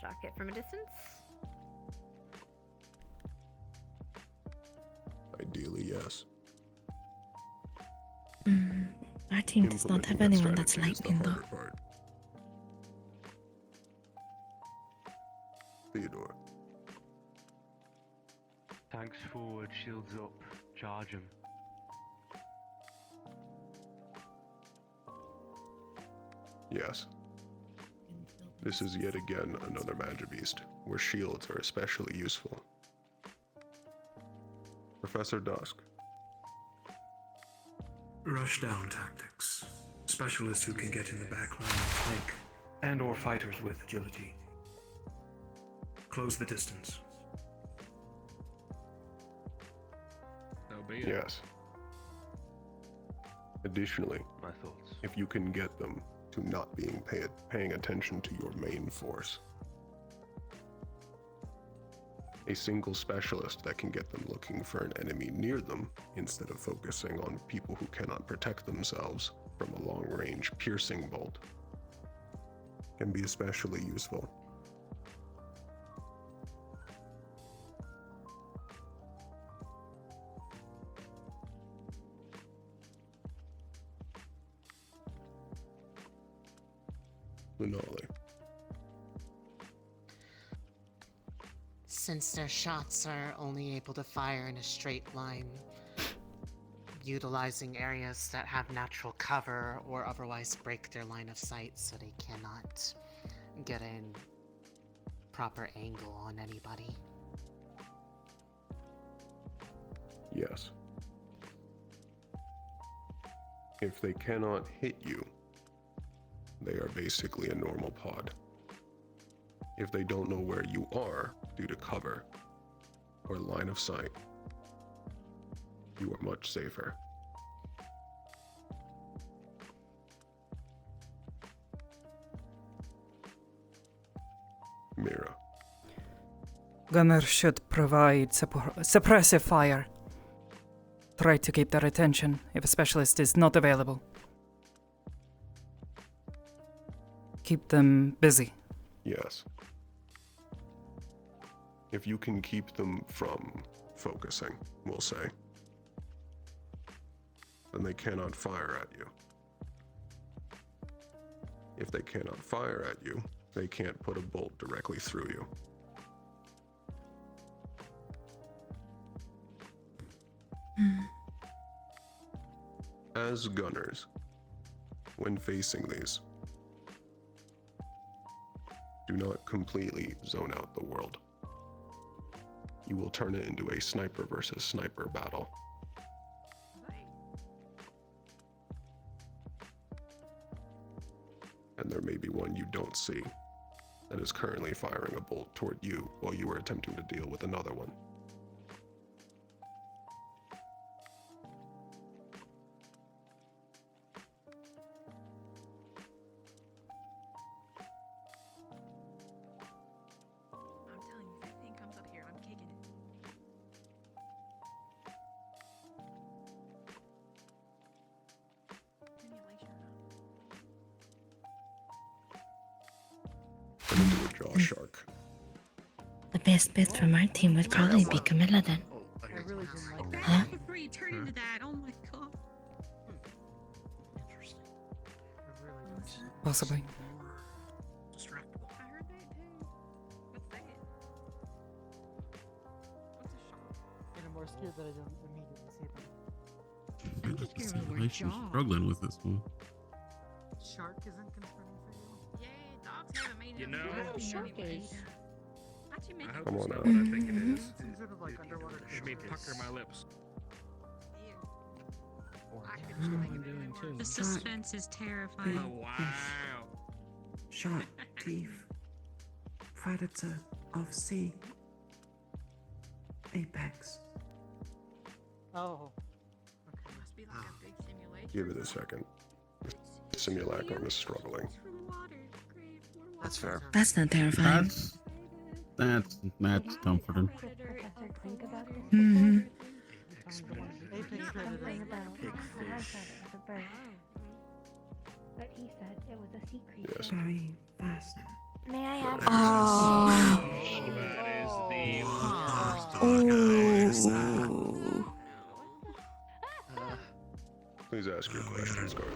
Shock it from a distance. Ideally, yes. Our team does not have anyone that's lightning though. Part. Theodore. Tanks forward, shields up, charge him. Yes. This is yet again another Magibeast, where shields are especially useful. Professor Dusk. Rushdown tactics. Specialists who can get in the back line and flank, and or fighters with agility. Close the distance. So be it. Yes. Additionally, My thoughts. if you can get them to not being paying attention to your main force. A single specialist that can get them looking for an enemy near them instead of focusing on people who cannot protect themselves from a long-range piercing bolt can be especially useful. Lunali. Since their shots are only able to fire in a straight line, utilizing areas that have natural cover or otherwise break their line of sight so they cannot get a proper angle on anybody. Yes. If they cannot hit you, they are basically a normal pod. If they don't know where you are due to cover or line of sight, you are much safer. Mira. Gunner should provide suppressive fire. Try to keep their attention if a specialist is not available. Keep them busy. Yes. If you can keep them from focusing, we'll say, then they cannot fire at you. If they cannot fire at you, they can't put a bolt directly through you. As gunners, when facing these, do not completely zone out the world. You will turn it into a sniper versus sniper battle. And there may be one you don't see that is currently firing a bolt toward you while you are attempting to deal with another one. I'm telling you, if that thing comes up here, I'm kicking it. Simulation Turn into a jaw shark. The best bet from our team would probably be Camilla then. I really didn't like Huh? before you turn into that. Oh my god. Possibly. I heard that too. What's that? What's a shark? And I'm more scared that I don't immediately see them. Simulation's struggling with this one. Shark isn't concerning for you? Yeah, dogs haven't made You it. know, up I here hope anyways. so. How'd you make I it? hope Come it's on not out. what I think it is. Some sort of like underwater Let me creature. pucker my lips. The suspense is terrifying. Oh, wow. Shark teeth. Predator of sea. Apex. Oh. Must be Give it a second. The simulacrum is struggling. That's fair. That's not terrifying. That's comforting. Mm-hmm. But he said it was a sea creature. Yes. Very fast. May I have Please ask your questions, Garth.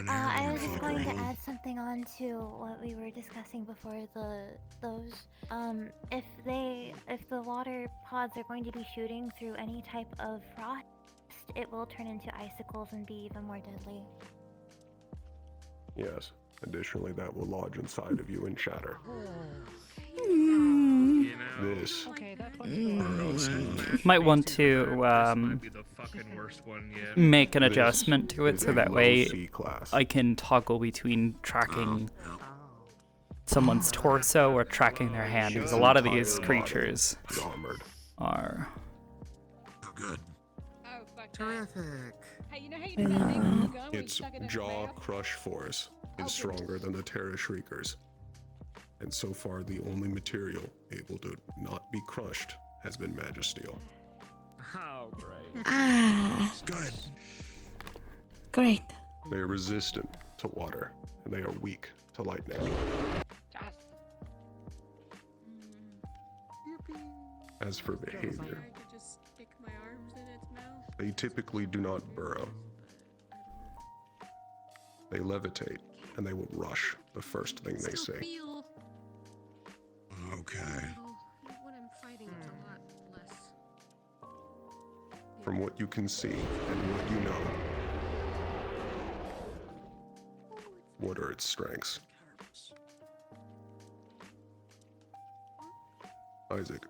I was just going to add something on to what we were discussing before those. If the water pods are going to be shooting through any type of frost, it will turn into icicles and be even more deadly. Yes. Additionally, that will lodge inside of you and shatter. This. Might want to make an adjustment to it so that way I can toggle between tracking someone's torso or tracking their hand, because a lot of these creatures are. Oh, good. Terrific. Hey, you know how you do that thing with the gun when you Its stuck it in its jaw mouth? crush force is stronger than the Terra Shriekers. And so far, the only material able to not be crushed has been Magisteel. Oh, great. Ah. Good. Great. They are resistant to water, and they are weak to lightning. As for behavior, I could just stick my arms in its mouth. they typically do not burrow. They levitate, and they will rush the first thing they see. Okay. When I'm fighting, it's a lot less. From what you can see and what you know, what are its strengths? Isaac.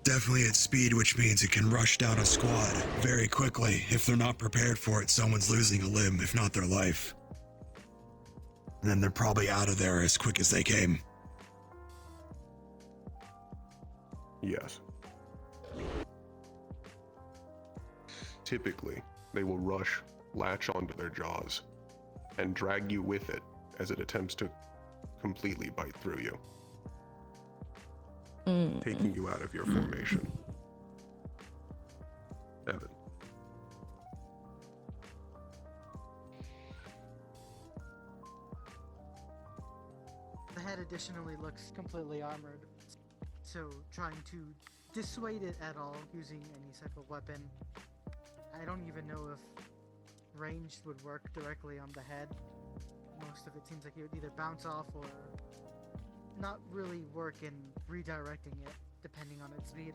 Definitely at speed, which means it can rush down a squad very quickly. If they're not prepared for it, someone's losing a limb, if not their life. And then they're probably out of there as quick as they came. Yes. Typically, they will rush, latch onto their jaws, and drag you with it as it attempts to completely bite through you, taking you out of your formation. Evan. The head additionally looks completely armored, so trying to dissuade it at all using any type of weapon, I don't even know if ranged would work directly on the head. Most of it seems like it would either bounce off or not really work in redirecting it, depending on its speed.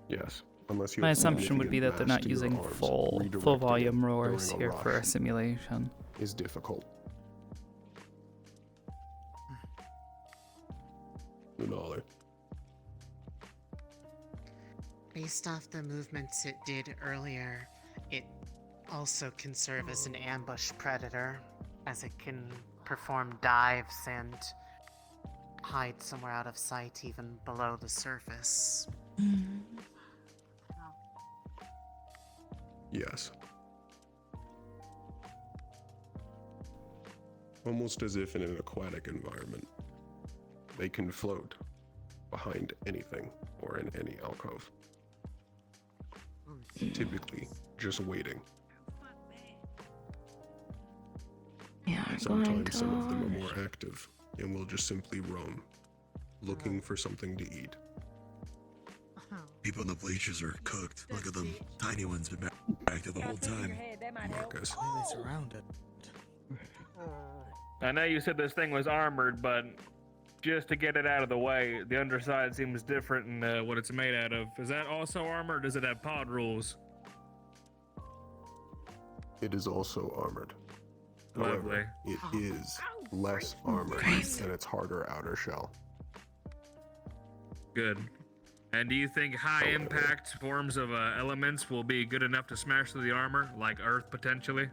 Yes, unless you. My have assumption would be that they're mass not to your using arms, full redirecting volume it roars during a here for rush our simulation. is difficult. Lunala. Based off the movements it did earlier, it also can serve as an ambush predator, as it can perform dives and hide somewhere out of sight even below the surface. Yes. Almost as if in an aquatic environment. They can float behind anything or in any alcove. Typically, just waiting. Yeah, going Sometimes some of them are to. more active and will just simply roam, looking for something to eat. People in the bleachers are cooked. Look at them. Tiny ones been back there the whole time. Marcus. They surrounded. I know you said this thing was armored, but just to get it out of the way, the underside seems different in what it's made out of. Is that also armored, or does it have pod rules? It is also armored. Lovely. However, it is less armored than its harder outer shell. Good. And do you think high impact forms of elements will be good enough to smash through the armor, like Earth potentially?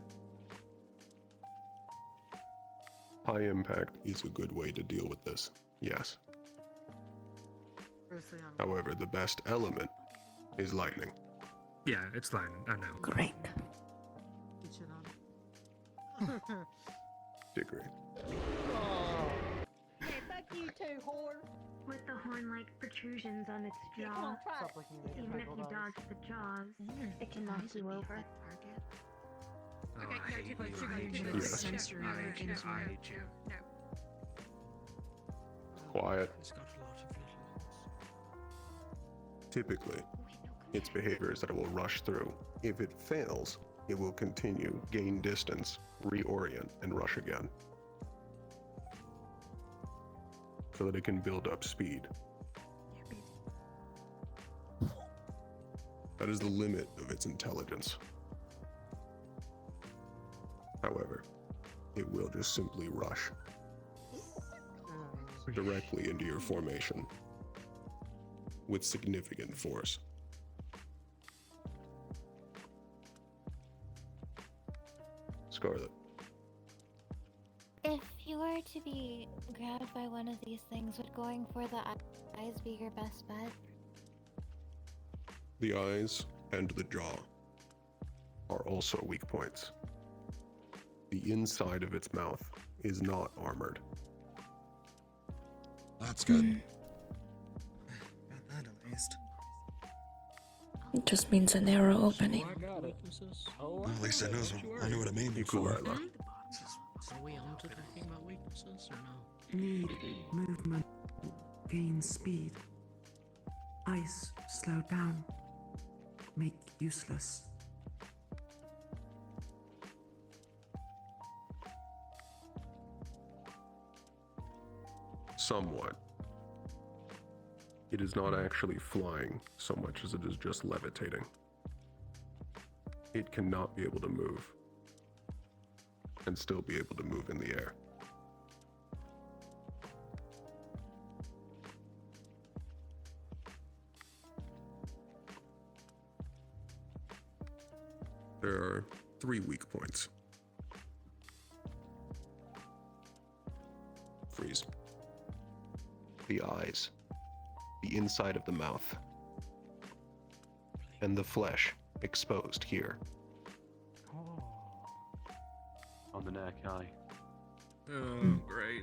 High impact is a good way to deal with this. Yes. Firstly, on However, the best element is lightning. Yeah, it's lightning. I know. Great. get shit on. Degree. Hey, fuck you too, whore. With the horn-like protrusions on its Yeah, come jaw, on, try Stop it. looking at me. even if you dodge the jaws, it can knock you over. Oh, Okay, I no, hate too close, you. too I close, hate too you. close. Yes. No, no, no, I hate you. no, I no, hate you. no. Quiet. It's got a lot of little. Typically, its behavior is that it will rush through. If it fails, it will continue, gain distance, reorient, and rush again. So that it can build up speed. That is the limit of its intelligence. However, it will just simply rush directly into your formation with significant force. Scarlet. If you were to be grabbed by one of these things, would going for the eyes be your best bet? The eyes and the jaw are also weak points. The inside of its mouth is not armored. That's good. Got that at least. It just means a narrow opening. Weaknesses. Well, at least I know what I'm aiming for. Equalizer. Are we on to talking about weaknesses or no? Need movement. Gain speed. Ice slow down. Make useless. Somewhat. It is not actually flying so much as it is just levitating. It cannot be able to move and still be able to move in the air. There are 3 weak points. Freeze. The eyes, the inside of the mouth, and the flesh exposed here. On the neck, aye. Oh, great.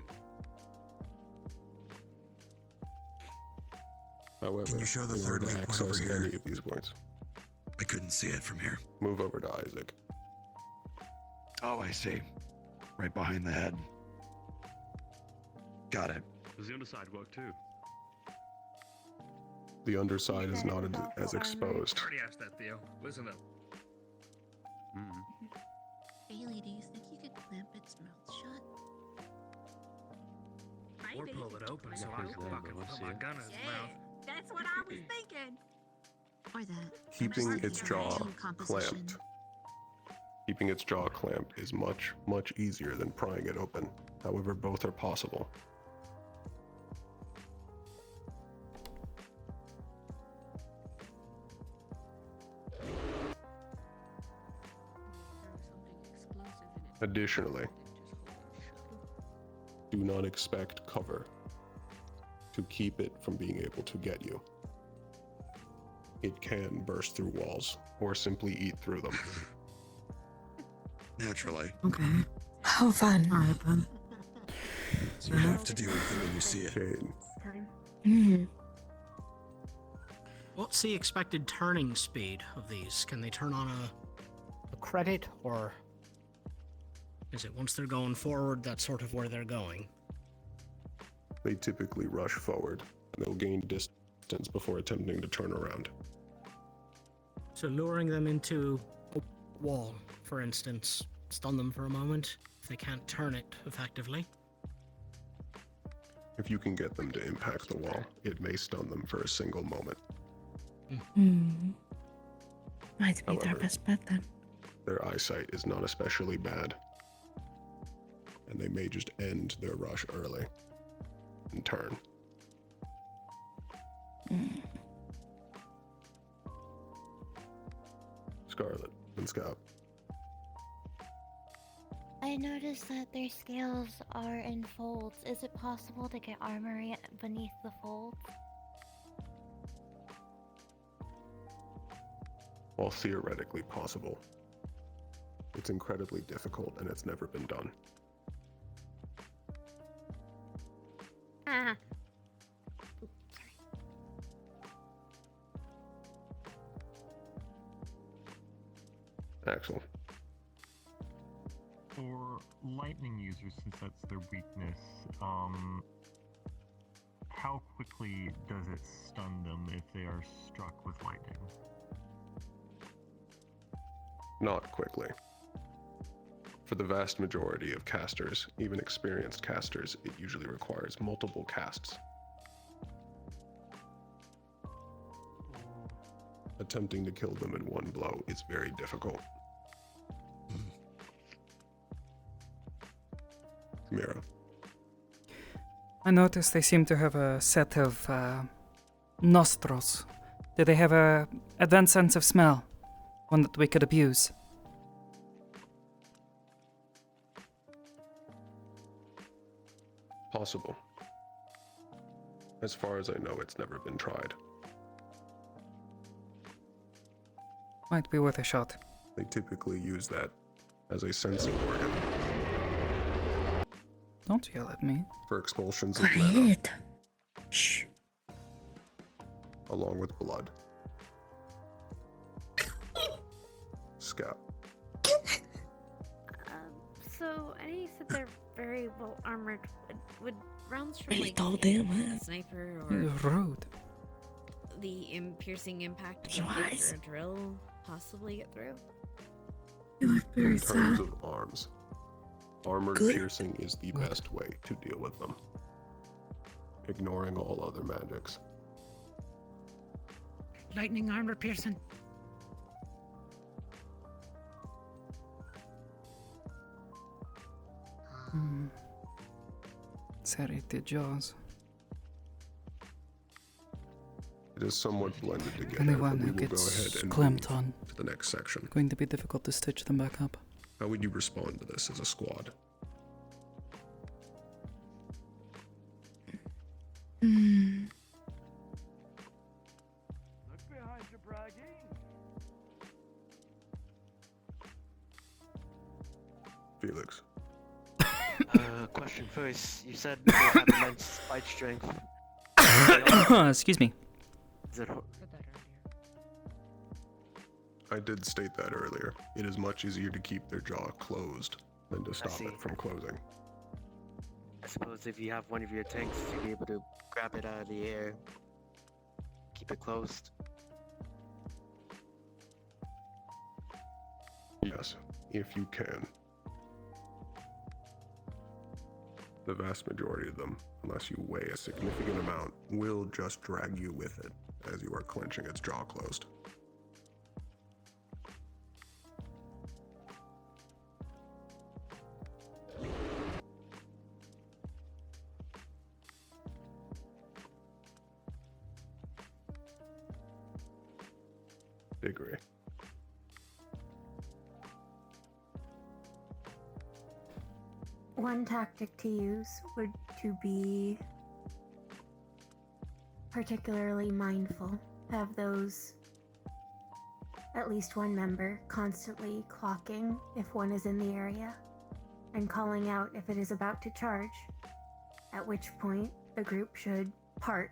However, Can you show the in third order to weak point over access here? any of these points, I couldn't see it from here. move over to Isaac. Oh, I see. Right behind the head. Got it. Does the underside work too? The underside is not as exposed. I already asked that, Theo. Listen up. Bailey, do you think you could clamp its mouth shut? Or Maybe. pull it open so I can fucking put my gun in its Yeah, mouth. that's what I was thinking. Or that. Keeping Underside its of jaw vacuum composition. clamped. Keeping its jaw clamped is much, much easier than prying it open. However, both are possible. Additionally, do not expect cover to keep it from being able to get you. It can burst through walls or simply eat through them. Naturally. Okay. How fun. Alright then. So you have to deal with it when you see it. Jane, Mm. What's the expected turning speed of these? Can they turn on a credit, or is it once they're going forward, that's sort of where they're going? they typically rush forward, and they'll gain distance before attempting to turn around. So luring them into a wall, for instance, stun them for a moment if they can't turn it effectively. If you can get them to impact the wall, it may stun them for a single moment. Might be their However, best bet then. Their eyesight is not especially bad, and they may just end their rush early and turn. Scarlet and Scout. I noticed that their scales are in folds. Is it possible to get armory beneath the folds? While theoretically possible, it's incredibly difficult and it's never been done. Ah. Axel. For lightning users, since that's their weakness, how quickly does it stun them if they are struck with lightning? Not quickly. For the vast majority of casters, even experienced casters, it usually requires multiple casts. Attempting to kill them in one blow is very difficult. Mira. I noticed they seem to have a set of nostrils. Do they have a advanced sense of smell? One that we could abuse? Possible. As far as I know, it's never been tried. Might be worth a shot. They typically use that as a sensing organ. Don't yell at me. For expulsions of mana. Shh. Along with blood. Scout. So, I know you said they're very well armored. Would rounds from Really like told them, a huh? sniper You're or rude. the piercing impact of You a laser eyes. or drill possibly get through? You look very In terms sad. of arms, armored Good. piercing is the best way to deal with them. Ignoring all other magics. Lightning armor piercing. Serrated jaws. It is somewhat blended together, Anyone but we who will go gets ahead and clamped move on. to the next section. Going to be difficult to stitch them back up. How would you respond to this as a squad? Look behind you, bragging. Felix. Question first. You said they have immense fight strength. Excuse me. Is it I did state that earlier. It is much easier to keep their jaw closed than to stop see. it from closing. I suppose if you have one of your tanks, you'll be able to grab it out of the air, keep it closed. Yes, if you can. The vast majority of them, unless you weigh a significant amount, will just drag you with it as you are clenching its jaw closed. Agree. One tactic to use would to be particularly mindful. Have those, at least one member, constantly clocking if one is in the area and calling out if it is about to charge, at which point the group should part,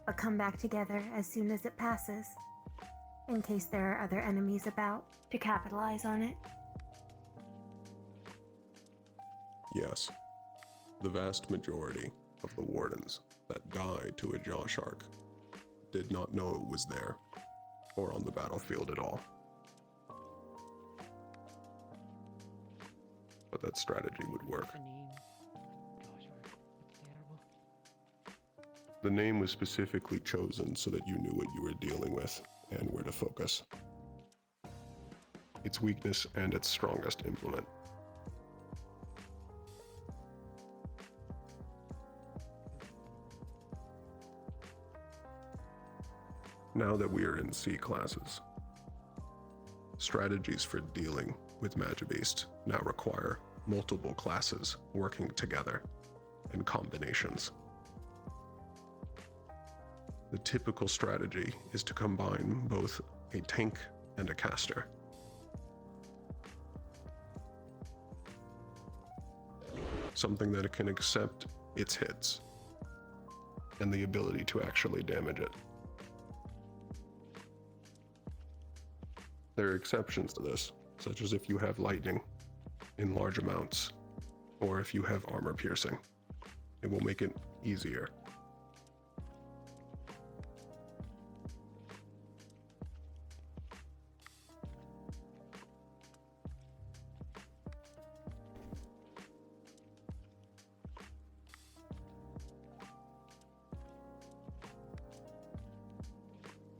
but come back together as soon as it passes, in case there are other enemies about to capitalize on it. Yes, the vast majority of the wardens that died to a jaw shark did not know it was there or on the battlefield at all. But that strategy would work. The name was specifically chosen so that you knew what you were dealing with and where to focus. Its weakness and its strongest implement. Now that we are in C classes, strategies for dealing with Magibeast now require multiple classes working together in combinations. The typical strategy is to combine both a tank and a caster. Something that can accept its hits and the ability to actually damage it. There are exceptions to this, such as if you have lightning in large amounts, or if you have armor piercing. It will make it easier.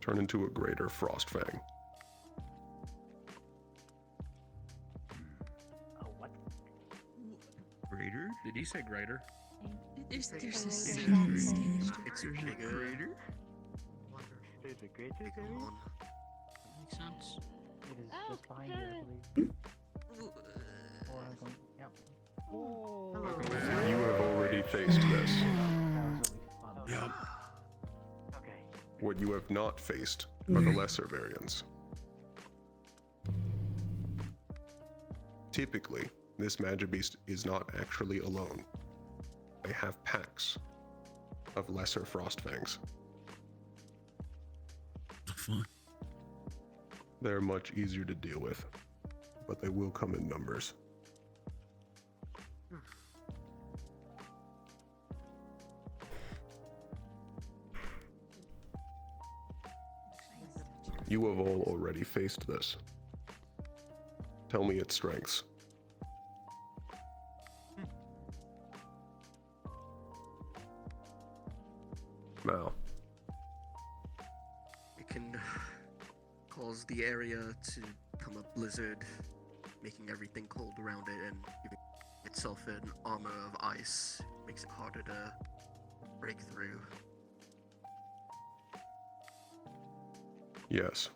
Turn into a greater Frost Fang. Greater? Did he say greater? There's a It's stage. bigger. There's a greater Big there is? one. Makes sense. It is just behind you, I believe. Or I'm going, yep. Oh. You have already faced this. Yep. Okay. What you have not faced are the lesser variants. Typically, this Magibeast is not actually alone. They have packs of lesser Frostfangs. Fun. They're much easier to deal with, but they will come in numbers. You have all already faced this. Tell me its strengths. Now, It can cause the area to become a blizzard, making everything cold around it and giving itself an armor of ice. Makes it harder to break through. yes,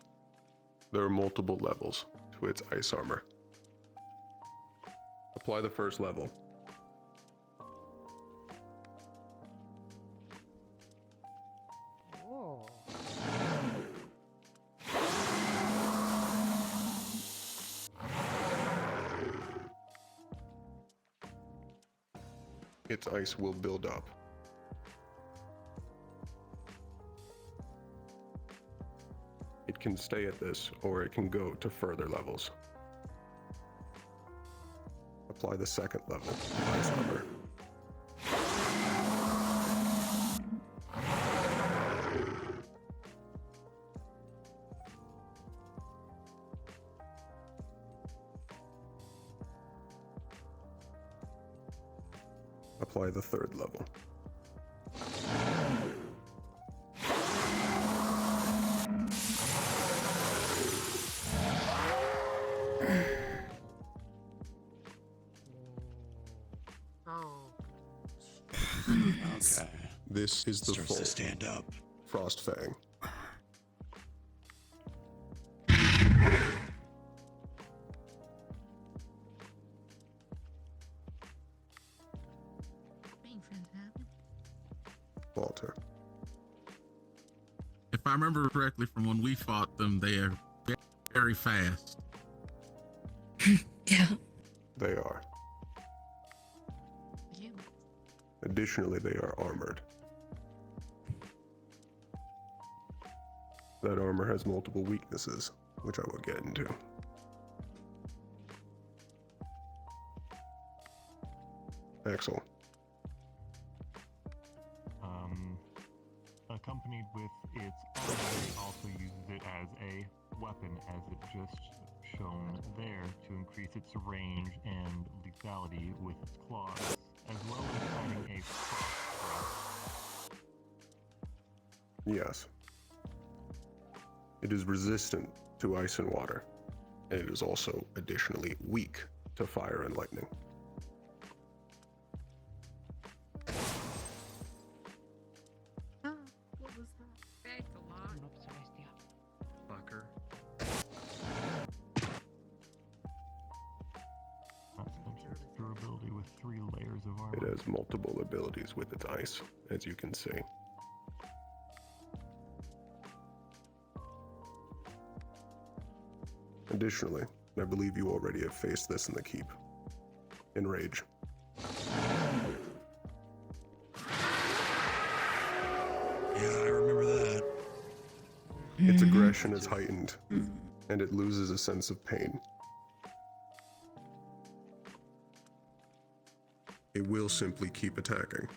there are multiple levels to its ice armor. Apply the first level. Oh. Its ice will build up. It can stay at this, or it can go to further levels. Apply the second level, ice armor. Apply the third level. Okay. This is the Starts full to stand up. Frost Fang. Walter. If I remember correctly from when we fought them, they are very fast. Yeah. They are. Additionally, they are armored. That armor has multiple weaknesses, which I will get into. Axel. Accompanied with its armor, it also uses it as a weapon, as it just shown there, to increase its range and lethality with its claws, as well as having a frost breath. Yes. It is resistant to ice and water, and it is also additionally weak to fire and lightning. What was that? Thanks a lot. Fucker. That's its durability with 3 layers of armor. It has multiple abilities with its ice, as you can see. Additionally, and I believe you already have faced this in the keep. Enrage. Yeah, I remember that. Its aggression is heightened, and it loses a sense of pain. It will simply keep attacking.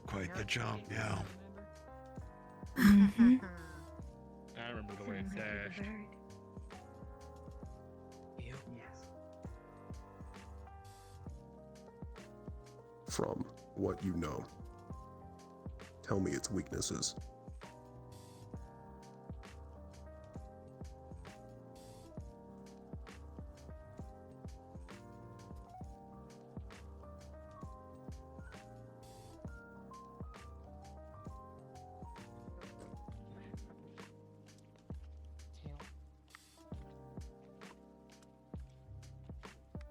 Quite the jump, yeah. Mm-hmm. I remember the way it dashed. From what you know, tell me its weaknesses.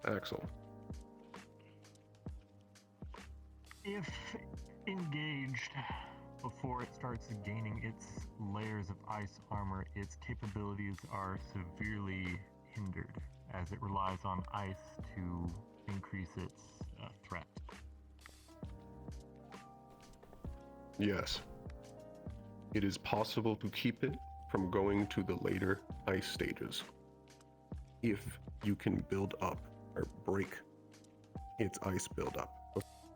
Axel. If engaged before it starts gaining its layers of ice armor, its capabilities are severely hindered as it relies on ice to increase its threat. Yes. It is possible to keep it from going to the later ice stages if you can build up or break its ice buildup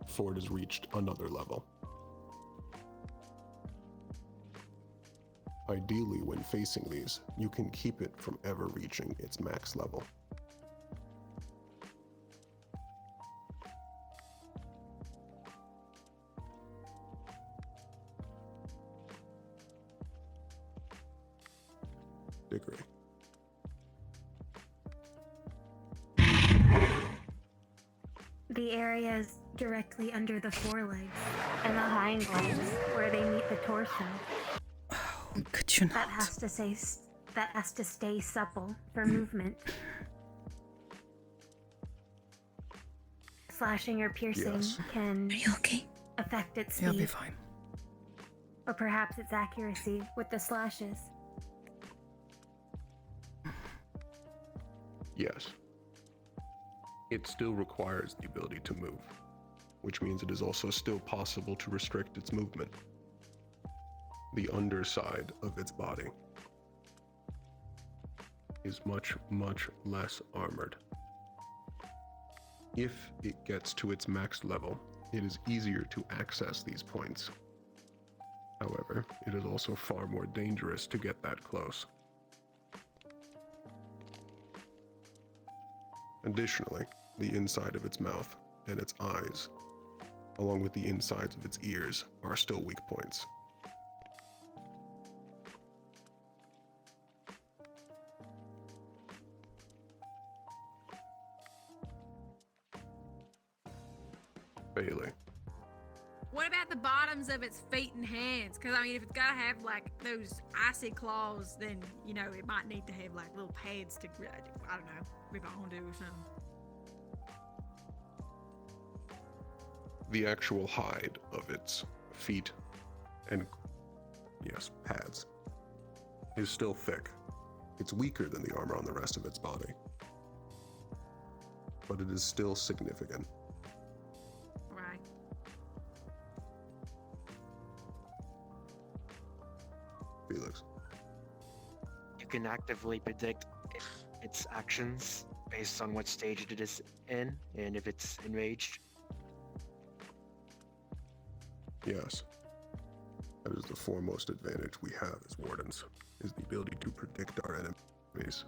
before it has reached another level. Ideally, when facing these, you can keep it from ever reaching its max level. Degree. The areas directly under the forelegs and the hind legs where they meet the torso. Could you not? That has to stay supple for movement. Slashing or piercing can affect its speed. You'll be fine. Or perhaps its accuracy with the slashes. Yes. It still requires the ability to move, which means it is also still possible to restrict its movement. The underside of its body is much, much less armored. If it gets to its max level, it is easier to access these points. However, it is also far more dangerous to get that close. Additionally, the inside of its mouth and its eyes, along with the insides of its ears, are still weak points. Bailey. What about the bottoms of its feet and hands? Because, I mean, if it's got to have, like, those icy claws, then, you know, it might need to have, like, little pads to, I don't know, rip onto or something. The actual hide of its feet and, yes, pads is still thick. It's weaker than the armor on the rest of its body, but it is still significant. Right. Felix. You can actively predict its actions based on what stage it is in and if it's enraged. Yes. That is the foremost advantage we have as wardens, is the ability to predict our enemies.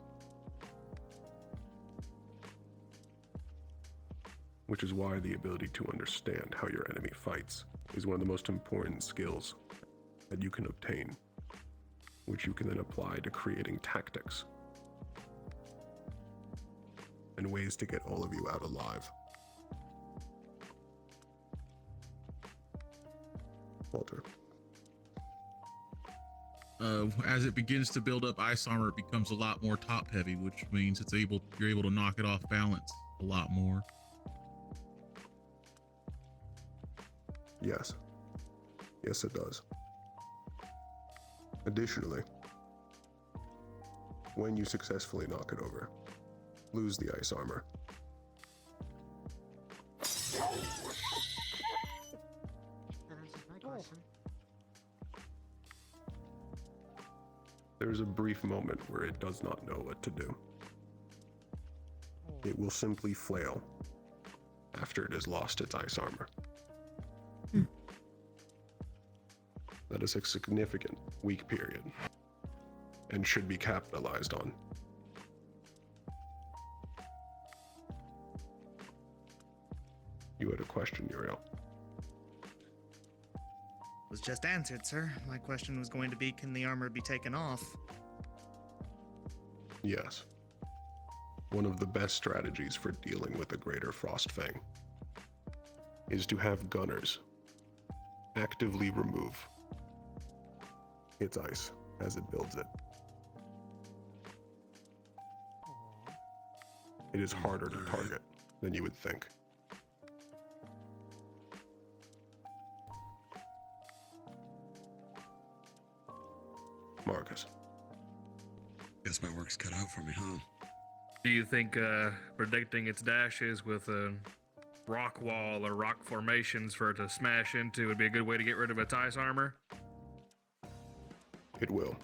Which is why the ability to understand how your enemy fights is one of the most important skills that you can obtain, which you can then apply to creating tactics. and ways to get all of you out alive. Walter. As it begins to build up ice armor, it becomes a lot more top heavy, which means you're able to knock it off balance a lot more. Yes. Yes, it does. Additionally, when you successfully knock it over, lose the ice armor. That answers my question. There's a brief moment where it does not know what to do. It will simply flail after it has lost its ice armor. That is a significant weak period and should be capitalized on. You had a question, Uriel. Was just answered, sir. My question was going to be, can the armor be taken off? Yes. One of the best strategies for dealing with the Greater Frostfang is to have gunners actively remove its ice as it builds it. It is harder to target than you would think. Marcus. Guess my work's cut out for me, huh? Do you think predicting its dashes with a rock wall or rock formations for it to smash into would be a good way to get rid of its ice armor? It will.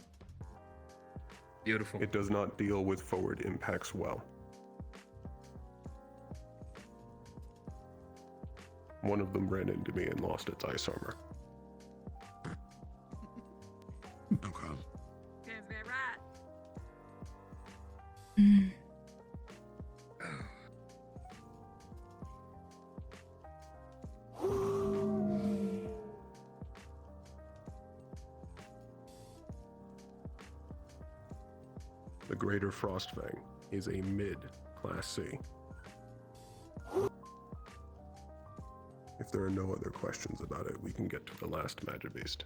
Beautiful. It does not deal with forward impacts well. One of them ran into me and lost its ice armor. Okay. Sounds about right. The Greater Frostfang is a mid-Class C. If there are no other questions about it, we can get to the last Magibeast.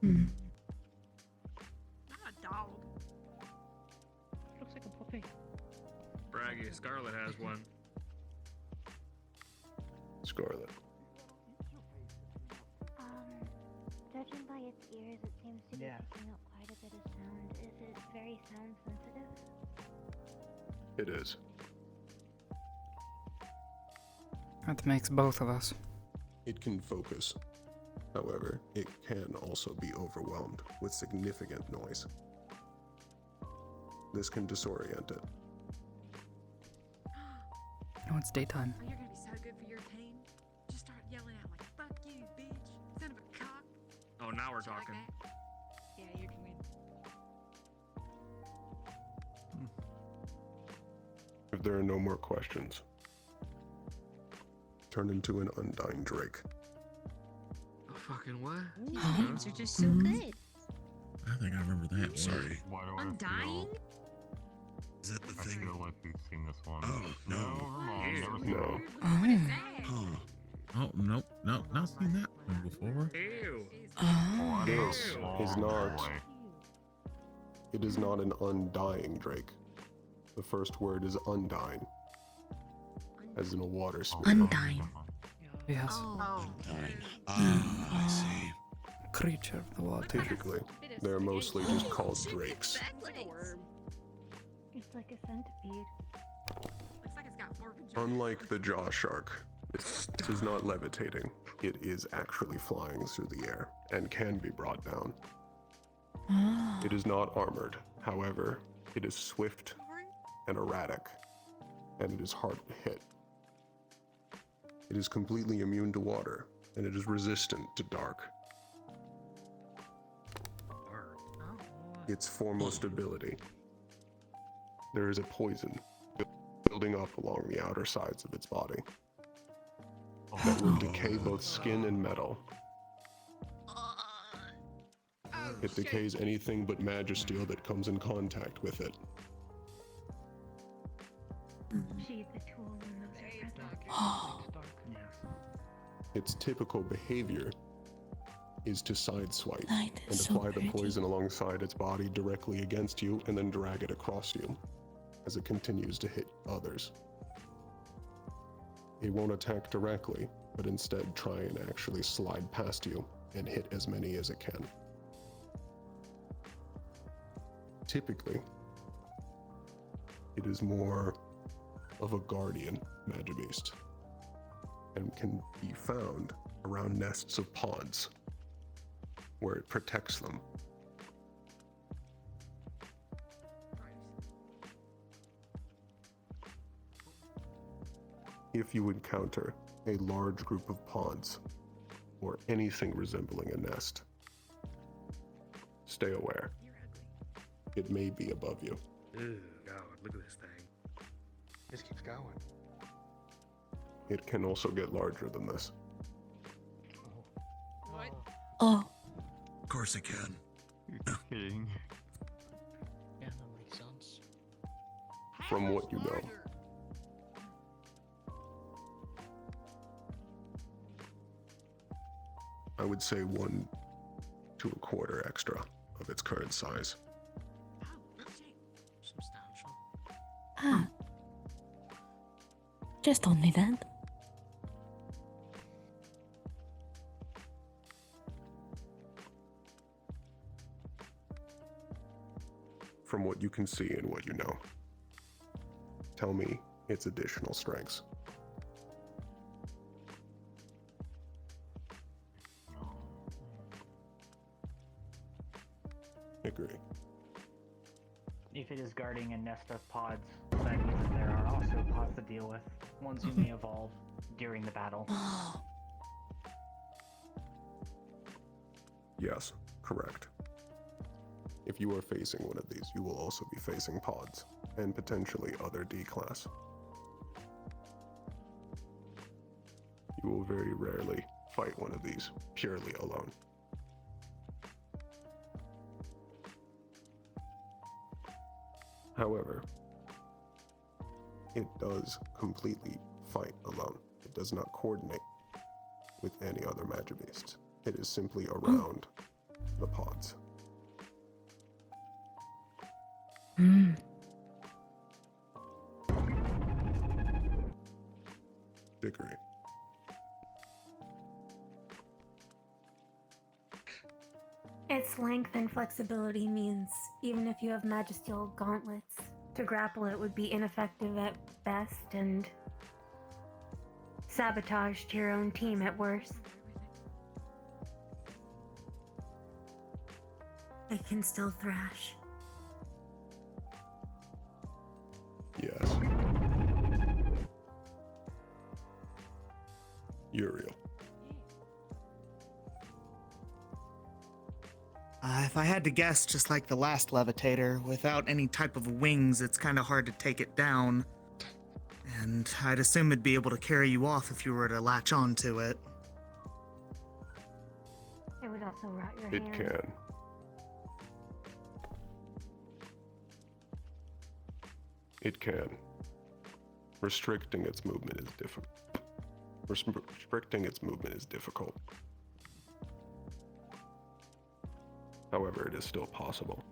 Not a dog. Looks like a puppy. Braggy, Scarlet has one. Scarlet. Judging by its ears, it seems to be picking up quite a bit of sound. Is it very sound sensitive? It is. That makes both of us. It can focus. However, it can also be overwhelmed with significant noise. This can disorient it. No, it's daytime. Oh, you're gonna be so good for your team. Just start yelling out like, "Fuck you, bitch! Son of a cock!" Oh, now we're Shit like talking. that. Yeah, you can win. If there are no more questions, turn into an undying drake. A fucking what? These names are just so good. I think I remember that. Sorry. Why do I Undying? Is that the I thing? feel like we've seen this one. Oh, no. Never seen No. it. What is that? Oh, nope, not seen that one before. Ew. This is not. It is not an undying drake. The first word is undying, as in a water spirit. Undying. Yes. Oh. I see. Creature of the water. Typically, they're mostly just called drakes. It's like a worm. It's like a centipede. Looks like it's got 4 vaginas. Unlike the jaw shark, this is not levitating. It is actually flying through the air and can be brought down. It is not armored. However, it is swift and erratic, and it is hard to hit. It is completely immune to water, and it is resistant to dark. Its foremost ability. There is a poison building up along the outer sides of its body that will decay both skin and metal. Oh It decays anything but magisteel that comes in contact with it. Sheath the tool when those are present. Its typical behavior is to sideswipe Night and is so apply the pretty. poison alongside its body directly against you and then drag it across you as it continues to hit others. It won't attack directly, but instead try and actually slide past you and hit as many as it can. Typically, it is more of a guardian magibeast and can be found around nests of pods where it protects them. If you encounter a large group of pods or anything resembling a nest, stay aware. It may be above you. Ew, God, look at this thing. This keeps going. It can also get larger than this. Oh. Of course it can. You're kidding. Yeah, that makes sense. From what you know, I would say 1 to a quarter extra of its current size. Substantial. Ah. Just only that. From what you can see and what you know, tell me its additional strengths. Agree. If it is guarding a nest of pods, that means that there are also pods to deal with, ones you may evolve during the battle. Yes, correct. If you are facing one of these, you will also be facing pods, and potentially other D-class. You will very rarely fight one of these purely alone. However, it does completely fight alone. It does not coordinate with any other magibeasts. It is simply around the pods. Dickory. Its length and flexibility means even if you have magisteel gauntlets, to grapple it would be ineffective at best and sabotage to your own team at worst. It can still thrash. Yes. Uriel. If I had to guess, just like the last levitator, without any type of wings, it's kind of hard to take it down. And I'd assume it'd be able to carry you off if you were to latch onto it. It would also rot your It hand. can. It can. Restricting its movement is difficult. Restricting its movement is difficult. However, it is still possible.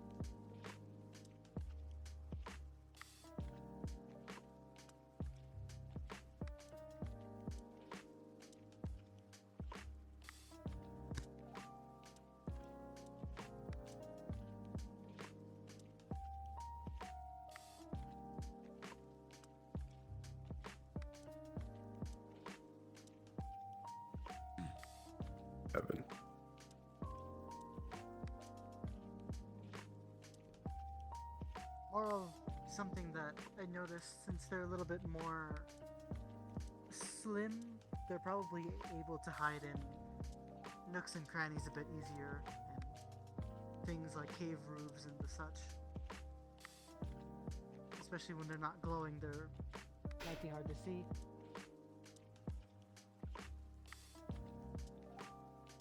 Evan. More of something that I noticed, since they're a little bit more slim, they're probably able to hide in nooks and crannies a bit easier, and things like cave roofs and the such. Especially when they're not glowing, they're might be hard to see.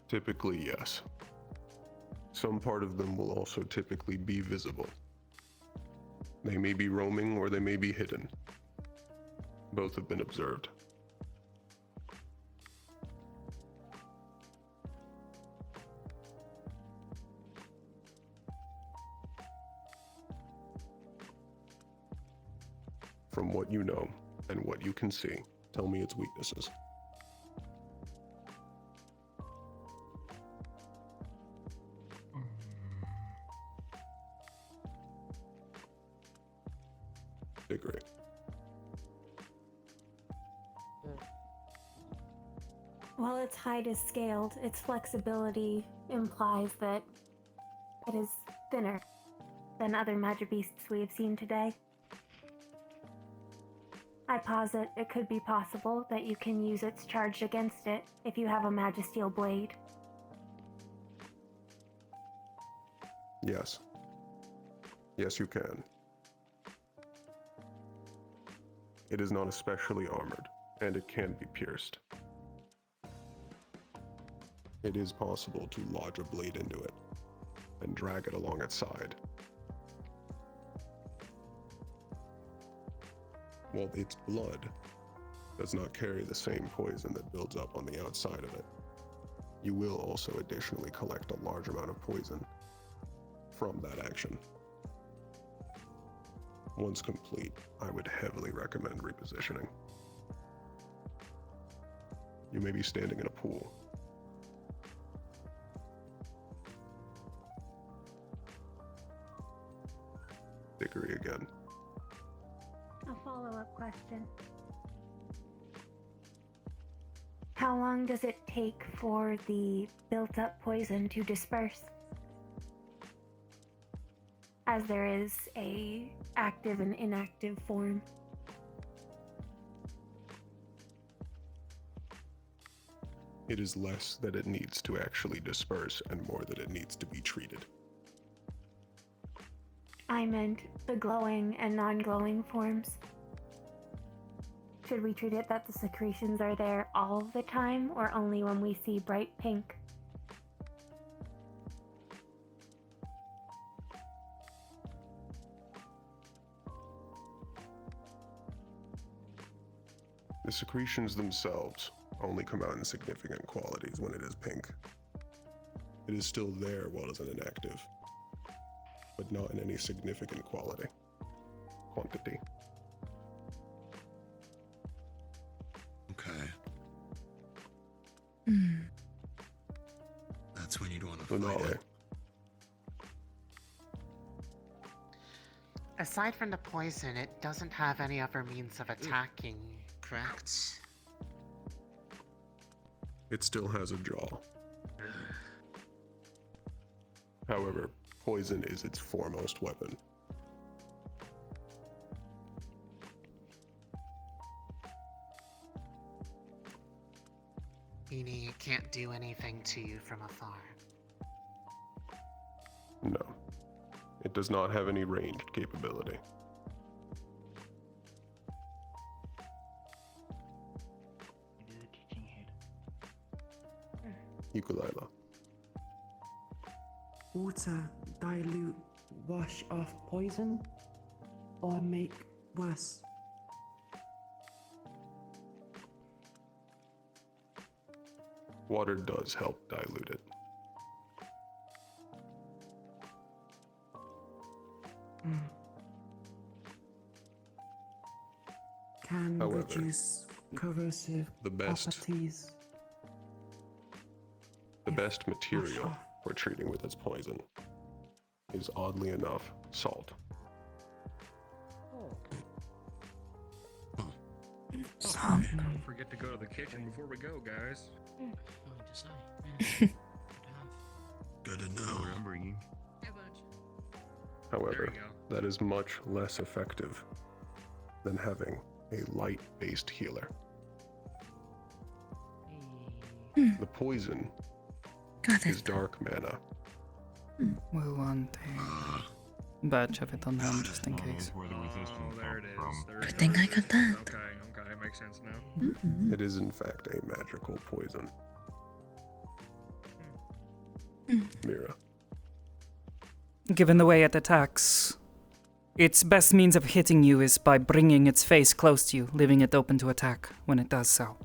Typically, yes. Some part of them will also typically be visible. They may be roaming or they may be hidden. Both have been observed. From what you know and what you can see, tell me its weaknesses. Agree. While its height is scaled, its flexibility implies that it is thinner than other magic beasts we have seen today. I posit it could be possible that you can use its charge against it if you have a magisteel blade. Yes. Yes, you can. It is not especially armored, and it can be pierced. It is possible to lodge a blade into it and drag it along its side. While its blood does not carry the same poison that builds up on the outside of it, you will also additionally collect a large amount of poison from that action. Once complete, I would heavily recommend repositioning. You may be standing in a pool. Dickory again. A follow-up question. How long does it take for the built-up poison to disperse? As there is a active and inactive form. It is less that it needs to actually disperse and more that it needs to be treated. I meant the glowing and non-glowing forms. Should we treat it that the secretions are there all the time or only when we see bright pink? The secretions themselves only come out in significant qualities when it is pink. It is still there while it is inactive, but not in any significant quantity. Okay. That's when you'd want to fight it. Aside from the poison, it doesn't have any other means of attacking, correct? It still has a jaw. However, poison is its foremost weapon. Meaning it can't do anything to you from afar. No. It does not have any ranged capability. Ukulele. Water dilute wash off poison or make worse? Water does help dilute it. Can However, reduce corrosive the best properties. The best material for treating with its poison is, oddly enough, salt. Don't forget to go to the kitchen before we go, guys. Good to know. Remembering. However, that is much less effective than having a light-based healer. The poison is dark mana. We'll want a batch of it on hand just in case. Oh, there it is. I think I got that. Okay, makes sense now. It is in fact a magical poison. Mira. given the way it attacks, its best means of hitting you is by bringing its face close to you, leaving it open to attack when it does so.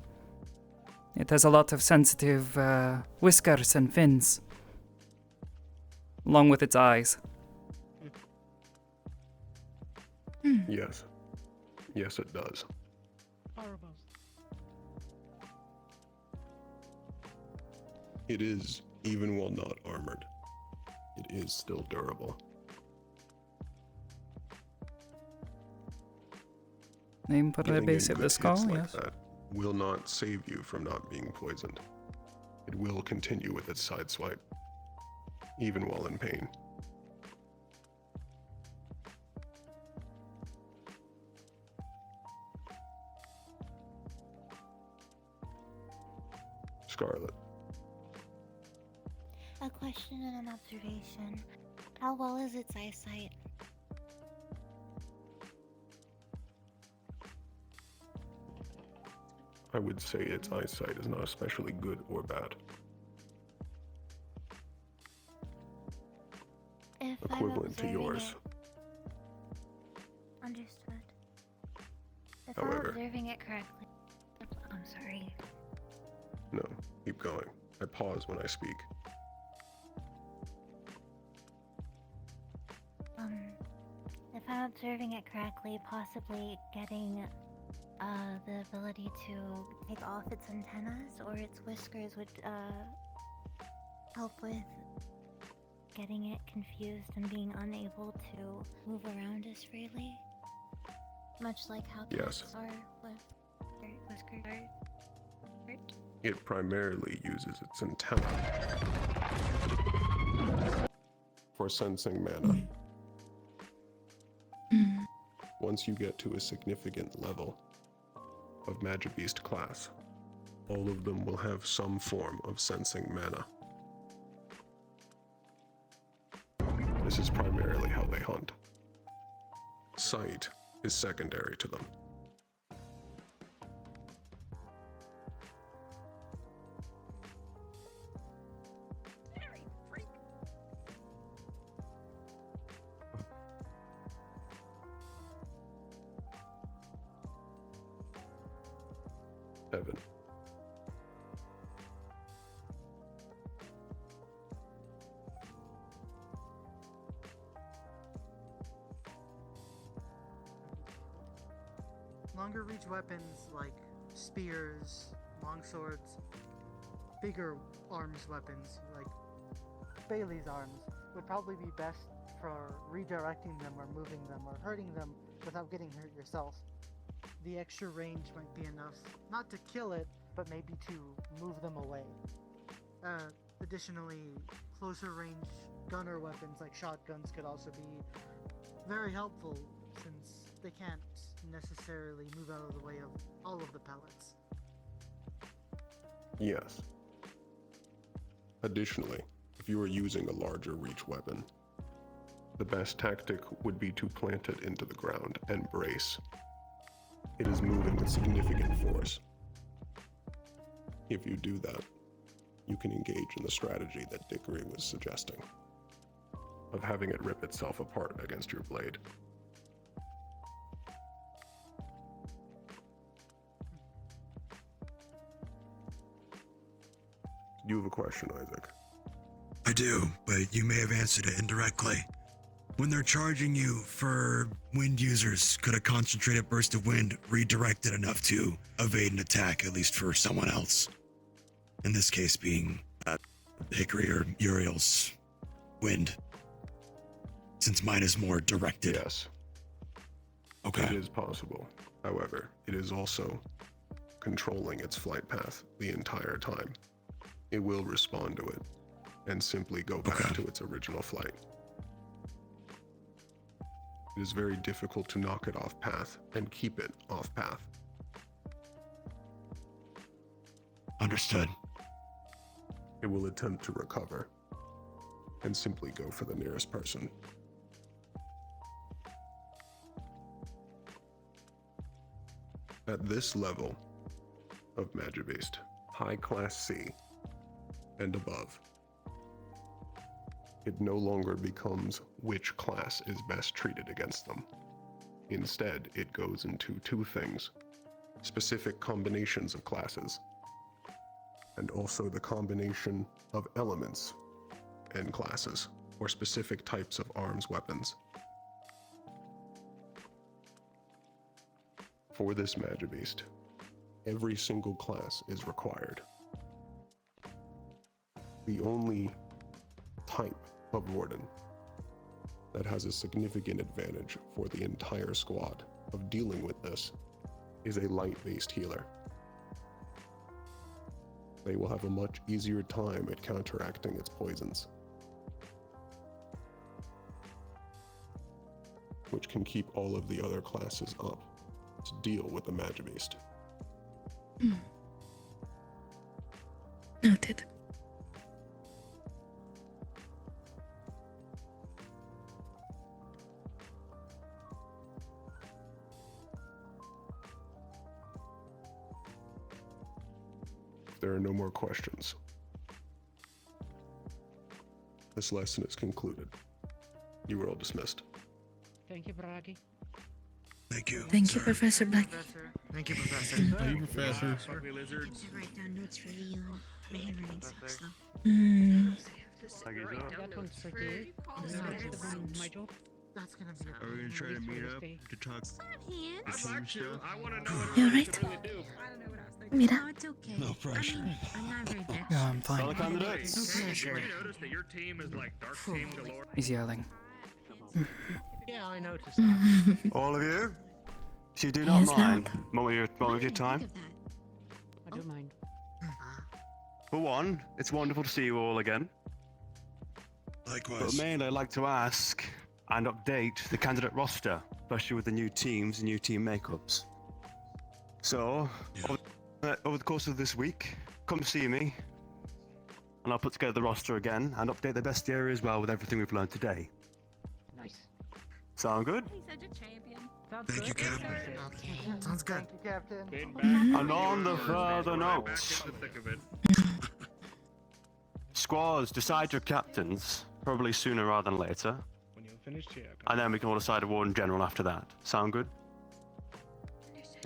It has a lot of sensitive whiskers and fins, along with its eyes. Yes. Yes, it does. It is, even while not armored, it is still durable. Name for the Getting base in of the good skull, hits like yes. that will not save you from not being poisoned. It will continue with its side swipe, even while in pain. Scarlet. A question and an observation. How well is its eyesight? I would say its eyesight is not especially good or bad. If I'm Equivalent to observing yours. it- Understood. If However- I'm observing it correctly. I'm sorry. No, keep going. I pause when I speak. If I'm observing it correctly, possibly getting the ability to take off its antennas or its whiskers would help with getting it confused and being unable to move around as freely. Much like how Yes. cats are with their whiskers. It primarily uses its antenna for sensing mana. Once you get to a significant level of Magibeast class, all of them will have some form of sensing mana. This is primarily how they hunt. Sight is secondary to them. Evan. Longer reach weapons like spears, long swords, bigger arms weapons like Bailey's arms would probably be best for redirecting them or moving them or hurting them without getting hurt yourself. The extra range might be enough, not to kill it, but maybe to move them away. Additionally, closer range gunner weapons like shotguns could also be very helpful since they can't necessarily move out of the way of all of the pellets. Yes. Additionally, if you are using a larger reach weapon, the best tactic would be to plant it into the ground and brace. It is moving with significant force. If you do that, you can engage in the strategy that Dickory was suggesting, of having it rip itself apart against your blade. You have a question, Isaac? I do, but you may have answered it indirectly. When they're charging you for wind users, could a concentrated burst of wind redirect it enough to evade an attack, at least for someone else? In this case being Hickory or Uriel's wind, since mine is more directed. Yes. Okay. It is possible. However, it is also controlling its flight path the entire time. It will respond to it and simply go back to its original flight. It is very difficult to knock it off path and keep it off path. Understood. It will attempt to recover and simply go for the nearest person. At this level of Magibeast, high class C and above, it no longer becomes which class is best treated against them. Instead, it goes into two things: specific combinations of classes, and also the combination of elements and classes, or specific types of arms weapons. For this Magibeast, every single class is required. The only type of Warden that has a significant advantage for the entire squad of dealing with this is a light-based healer. They will have a much easier time at counteracting its poisons, which can keep all of the other classes up to deal with the Magibeast. Noted. If there are no more questions, this lesson is concluded. You are all dismissed. Thank you, Bragi. Thank you. Thank you, Professor Black. Thank you, Professor. Thank you, Professor. I have to write down notes for the my handwriting sucks though. That one's for Dave. My job. That's gonna be Are we gonna try to meet up to talk Hands. the team stuff? I want to know what You you're alright? going to do. I don't know what I was thinking. Mira. No, it's okay. No pressure. I'm not very bad. Yeah, I'm fine. Other candidates? No Hey, pressure. did you notice that your team is like dark team galore? He's yelling. Yeah, I noticed. All of you? If you do not Yes, mind, moment of your time. I don't mind. For one, it's wonderful to see you all again. But Likewise. mainly, I'd like to ask and update the candidate roster, especially with the new teams and new team makeups. So, over the course of this week, come see me, and I'll put together the roster again and update the bestiary as well with everything we've learned today. Nice. Sound good? He's such a champion. Thank you, Captain. Okay. Sounds good. Thank you, Captain. Been back. And on the further Right back notes, in the thick of it. squads, decide your captains, probably sooner rather than later, When you're finished here, and then we can all decide a warden general after that. Sound good?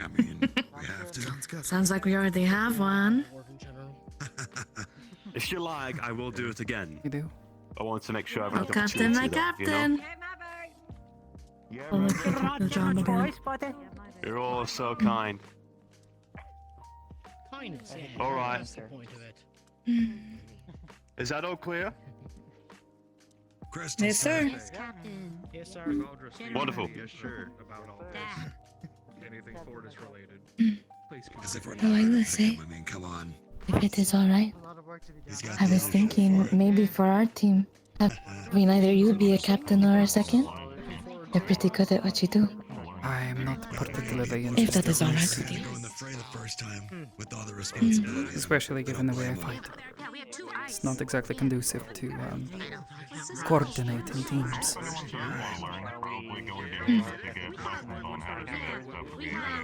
I mean, we have to. Sounds good. Sounds like we already have one. Warden General. If you like, I will do it again. You do? I want to make sure Oh, everyone has Captain, my opportunity, though, Captain. Get my vote. Yeah, Oh, man. good job again. Boys, buddy. You're all so kind. Kindness, yeah. All right. That's the point of it. Is that all clear? Crystal, Yes, sir. Yes, Captain. Yes, sir. Wonderful. Yes, sure. About all Yeah. this. Anything Fortis related. Please As if we're Oh, I not will say, I mean, come on. if it is alright, A lot of work to be He's done. got I was the- thinking maybe for our team, having either you be a captain or a second. You're pretty good at what you do. I'm not particularly If interested. that is alright with To you. go in the fray the first time with all the responsibilities. Especially given the way I Don't blame fight. Yeah, we have two ice. It's not exactly conducive to coordinating teams.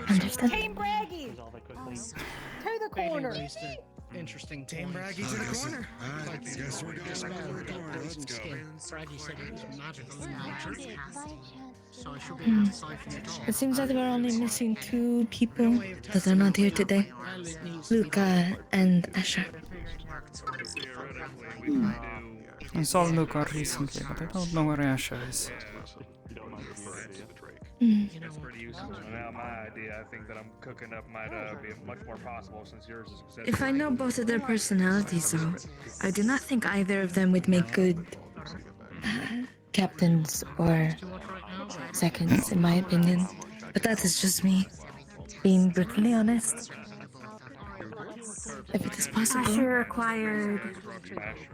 Understood. Team Braggy! To the corner! Anyways, the interesting Team point. Braggy to the corner. All right, guess we're going to the corner. Let's go. Braggy said it was magical in nature, so I should be Hmm. able to siphon it off. It seems that we're only missing two people that are not here today. Well, it needs Luca and Asher. Theoretically, we can do. I saw Luca recently, but I don't know where Asha is. It's pretty useful. Now, my idea, I think that I'm cooking up might be much more possible since yours is successful. If I know both of their personalities, though, I do not think either of them would make good captains or seconds, in my opinion. But that is just me, being brutally honest. If it is possible. Asher required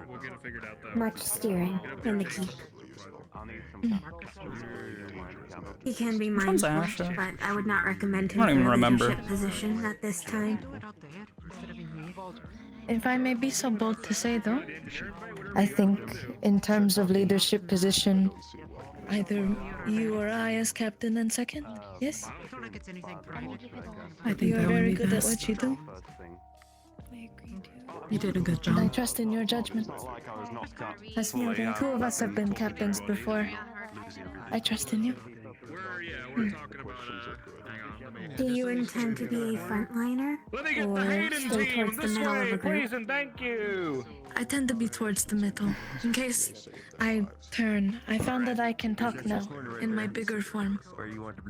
We'll get it figured out though. much steering in the keep. He can be Sounds mindful, Asher. but I would not recommend him I don't even for a remember. leadership position at this time. If I may be so bold to say, though, I think in terms of leadership position, either you or I as captain and second, yes? I don't think it's anything private. I think you are very good at what you do. You did a good And I job. trust in your judgment. As two of us have been captains before, I trust in you. We're talking about, hang on, let me... Do you intend to be a frontliner? Let me get the or Hayden stay team towards the this middle of way, a group? please and thank you. I tend to be towards the middle, in case I turn. I found that I can talk now. in my bigger form.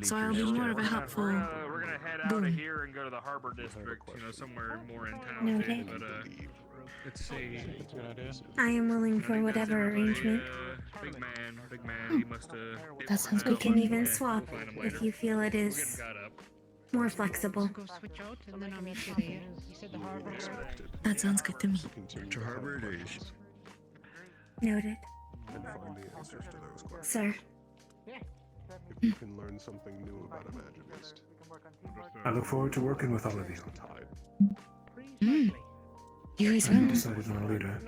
So I'll be more of a helpful. We're gonna head out boom. of here and go to the harbor district, somewhere more in town. Noted. But let's see. I am willing for whatever arrangement. Big man, he must That sounds We good to can me. even swap if you feel it is more flexible. Go switch out and then I'll meet you there. You said the harbor. That sounds good to me. To harbor it is. Noted. And find the answers to those questions. Sir. If you can learn something new about a magicist. I look forward to working with all of you. You as I haven't well. decided on a leader.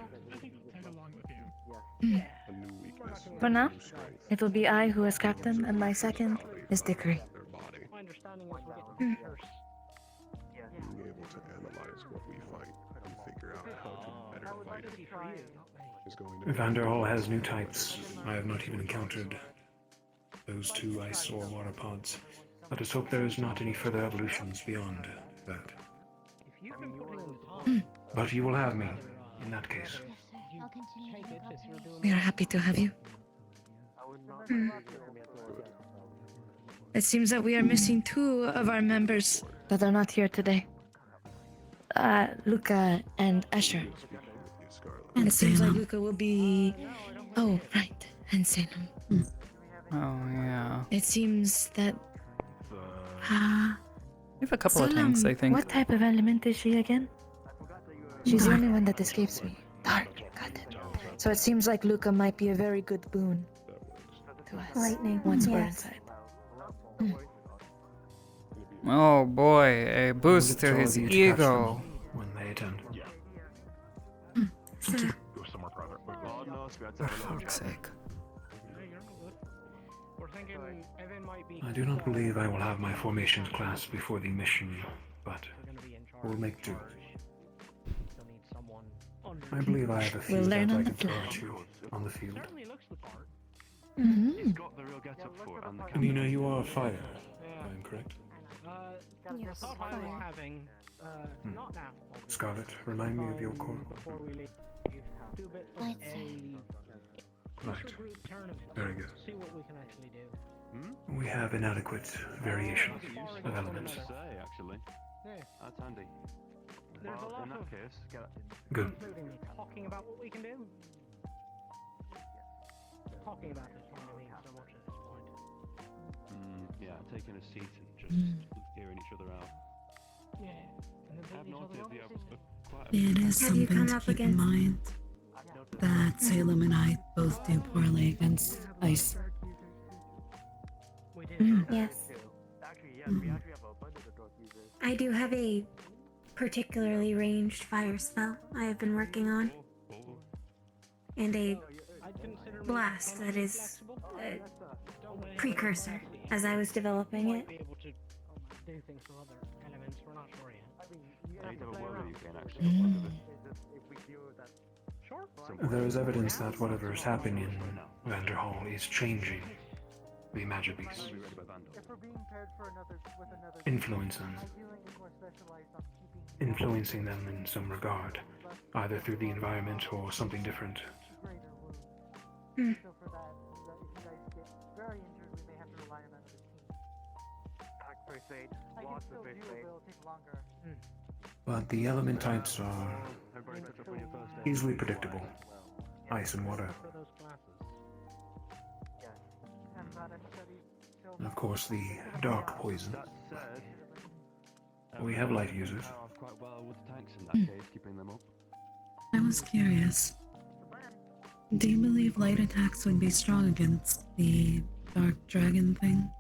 A new weakness. For now, it will be I who is captain, and my second is Dickory. My understanding is we're Hmm. getting first. Being able to analyze what we fight and figure out how to better fight it is going to be Vanderhall has new types. I have not even encountered those two ice or water pods. Let us hope there is not any further evolutions beyond that. But you will have me, in that case. We are happy to have you. It seems that we are missing two of our members that are not here today. Luca and Asher. And it seems like Salem. Luca will be... Oh, right. And Salem. Oh, yeah. It seems that... We have a couple of tanks, I think. What type of element is she again? She's the only one that escapes me. Dark. Got it. So it seems like Luca might be a very good boon to us. Lightning. Once we're Yes. inside. Oh boy, a boost to all his of you to catch them ego. when they attend. Thank you. For fuck's sake. We're thinking Evan might be. I do not believe I will have my formations class before the mission, but we'll make do. Still need someone. I believe I have a few We'll learn that I on can the throw fly. at you on the field. Certainly looks the part. Mm-hmm. Nina, you are a fighter. I am correct. Yes, I thought I was having. Not now. Scarlet, remind me of your core. Before we leave, do a bit of a Right. group tournament. Very good. See what we can actually do. We have inadequate variations of elements. Yeah. That's handy. There's a lot In that of case, Good. including talking about what we can do. Talking about this one means so much at this point. yeah, taking a seat and just hearing each other out. Yeah. And then I've building each other noticed up. you have quite a It is Have you something come to up keep in against- mind that Salem and I both do poorly against ice. Yes. I do have a particularly ranged fire spell I have been working on. And a blast that is a precursor as I was developing it. Be able to do things with other elements. We're not sure yet. I need to have a word with you again, actually. Sure. There is evidence that whatever is happening in Vanderhall is changing the magic beasts, influencing them in some regard, either through the environment or something different. But the element types are easily predictable. Ice and water. And of course, the dark poison. We have light users. Quite well with the tanks in that case, keeping them up. I was curious. Do you believe light attacks would be strong against the dark dragon thing?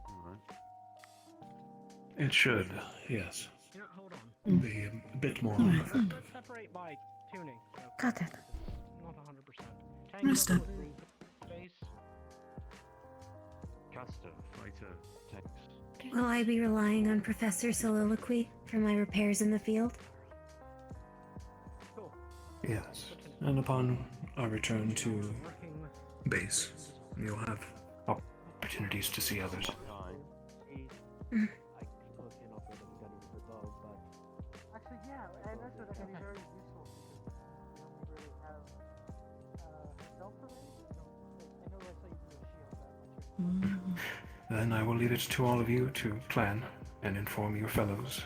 It should, yes. Be a bit more Alright. effective. Separate by tuning. So Got it. not 100%. Understood. Space. Caster, fighter, tanks. Will I be relying on Professor Soliloquy for my repairs in the field? Yes, and upon our return to base, you'll have opportunities to see others. Actually, yeah, and that's what can be very useful because you don't really have stealth for it. I know I saw you do a shield that much. Then I will leave it to all of you to plan and inform your fellows.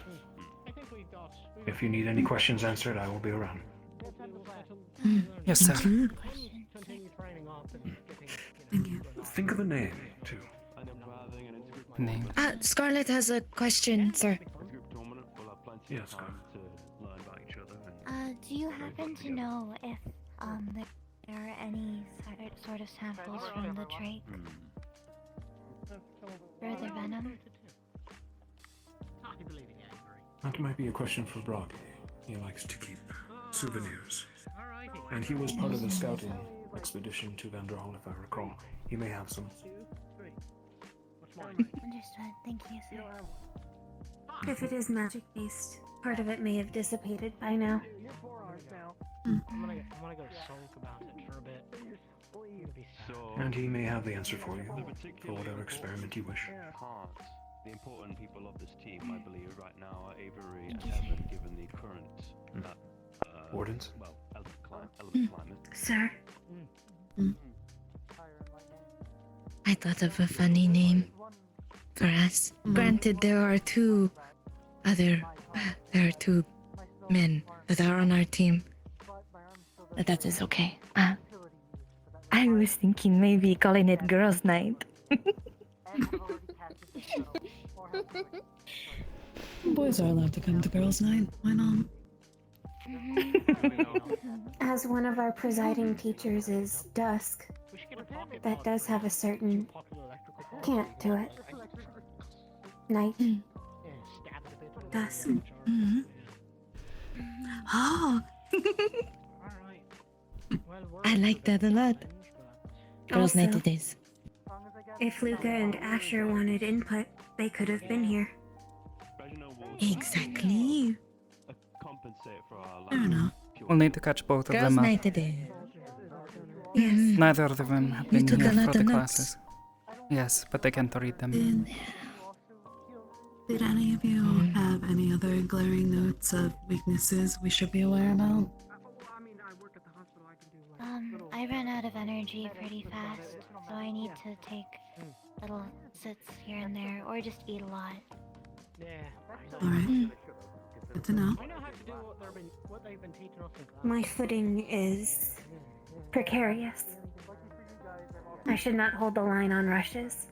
If you need any questions answered, I will be around. Yes, sir. Thank you. Think of a name, too. Name. Scarlett has a question, sir. Yes, Scarlett. Do you happen to know if there are any sort of samples from the Drake for the venom? That might be a question for Brock. He likes to keep souvenirs. And he was part of the scouting expedition to Vanderhall, if I recall. He may have some. Understood. Thank you, sir. If it is magic-based, part of it may have dissipated by now. I'm gonna go sulk about it for a bit. And he may have the answer for you, for whatever experiment you wish. The important people of this team, I believe, right now are Avery and Evan, given the current Wardens? Well, element climate. Sir? I thought of a funny name for us. Granted, there are two men that are on our team. But that is okay. I was thinking maybe calling it Girls' Night. Boys are allowed to come to girls' night. Why not? As one of our presiding teachers is Dusk, that does have a certain cant to it. Night. Dusk. Mm-hmm. Oh. I like that a lot. Girls' Night Also, it is. if Luca and Asher wanted input, they could have been here. Exactly. Fair enough. We'll need to catch both of Girls' them up. Night it is. Yes. Neither of them have You been took a here lot for the of notes. classes. Yes, but they can't read them. Did any of you have any other glaring notes of weaknesses we should be aware about? I ran out of energy pretty fast, so I need to take little sits here and there, or just eat a lot. Alright. Good to know. I know how to do what they've been teaching us in class. My footing is precarious. I should not hold the line on rushes,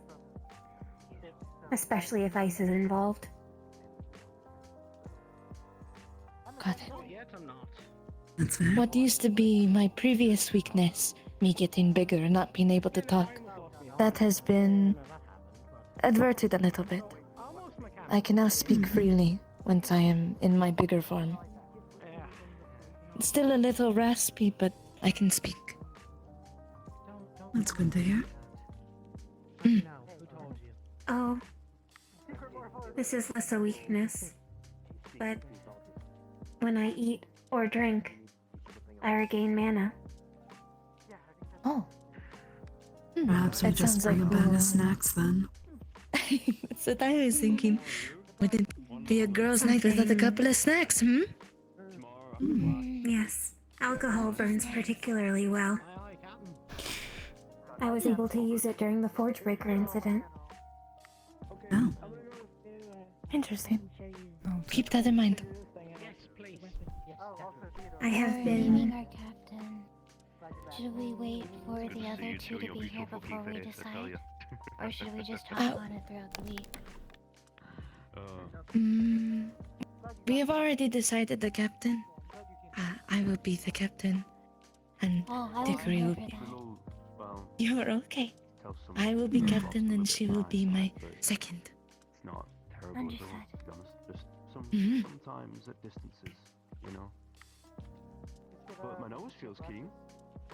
especially if ice is involved. Got it. Yet I'm not. That's fair. What used to be my previous weakness, me getting bigger and not being able to talk, that has been adverted a little bit. I can now speak freely once I am in my bigger form. It's still a little raspy, but I can speak. That's good to hear. Oh, this is less a weakness, but when I eat or drink, I regain mana. Oh. Perhaps we That just sounds bring like a bag we'll- of snacks then. That's what I was thinking. Would it be a girls' night without a couple of snacks, hmm? Yes, alcohol burns particularly well. I was able to use it during the Forge Breaker incident. Oh. Interesting. Keep that in mind. I have Naming been. our captain. Should we wait for the other two to be here before we decide? Or should we just talk on it throughout the week? We have already decided the captain. I will be the captain. And Oh, I Dickory will wasn't here be. for that. You're okay. I will be captain and she will be my second. It's not terrible Understood. at all, to be honest. Just Mhm. sometimes at distances, you know. But my nose feels keen.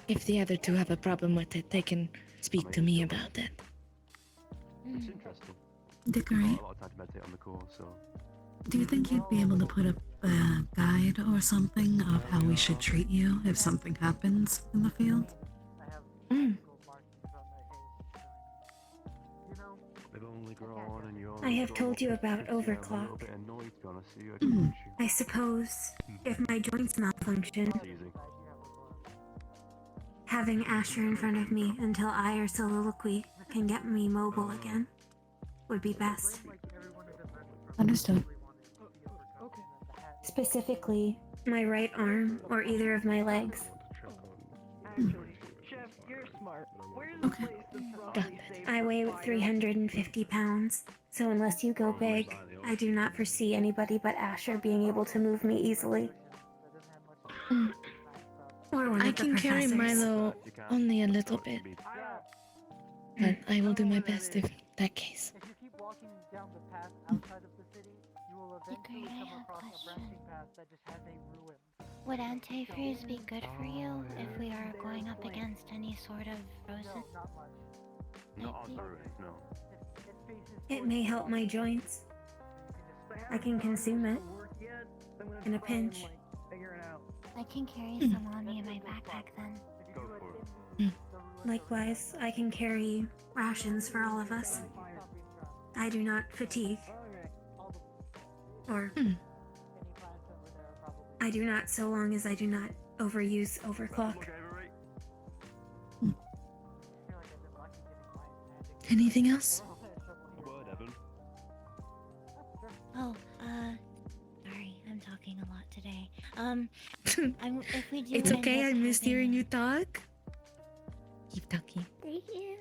If the other two have a problem with it, they can speak to me about it. It's interesting. Dickory, Got a lot of time to meditate on the course, so do you think you'd be able to put a a guide or something of how we should treat you if something happens in the field? I have told you about overclock. I suppose if my joints malfunction, having Asher in front of me until I or soliloquy can get me mobile again would be best. Understood. Specifically, my right arm or either of my legs. Chef, you're smart. Where's Okay. I weigh 350 pounds, so unless you go big, I do not foresee anybody but Asher being able to move me easily. Or one I of the can carry professors. Milo only a little bit. But I will do my best if that case. If you keep walking down the path outside of the city, you will eventually I come have a across a question. branching path that just has a ruin. Would antifreeze be good for you if we are going up against any sort of frozen? Not on the roof, no. It may help my joints. I can consume it in a pinch. I can carry some on me in my backpack then. Go for it. Likewise, I can carry rations for all of us. I do not fatigue. Or I do not so long as I do not overuse overclock. Anything else? Oh, sorry, I'm talking a lot today. If we do It's end okay, up I missed having- hearing you talk. Keep talking. Thank you.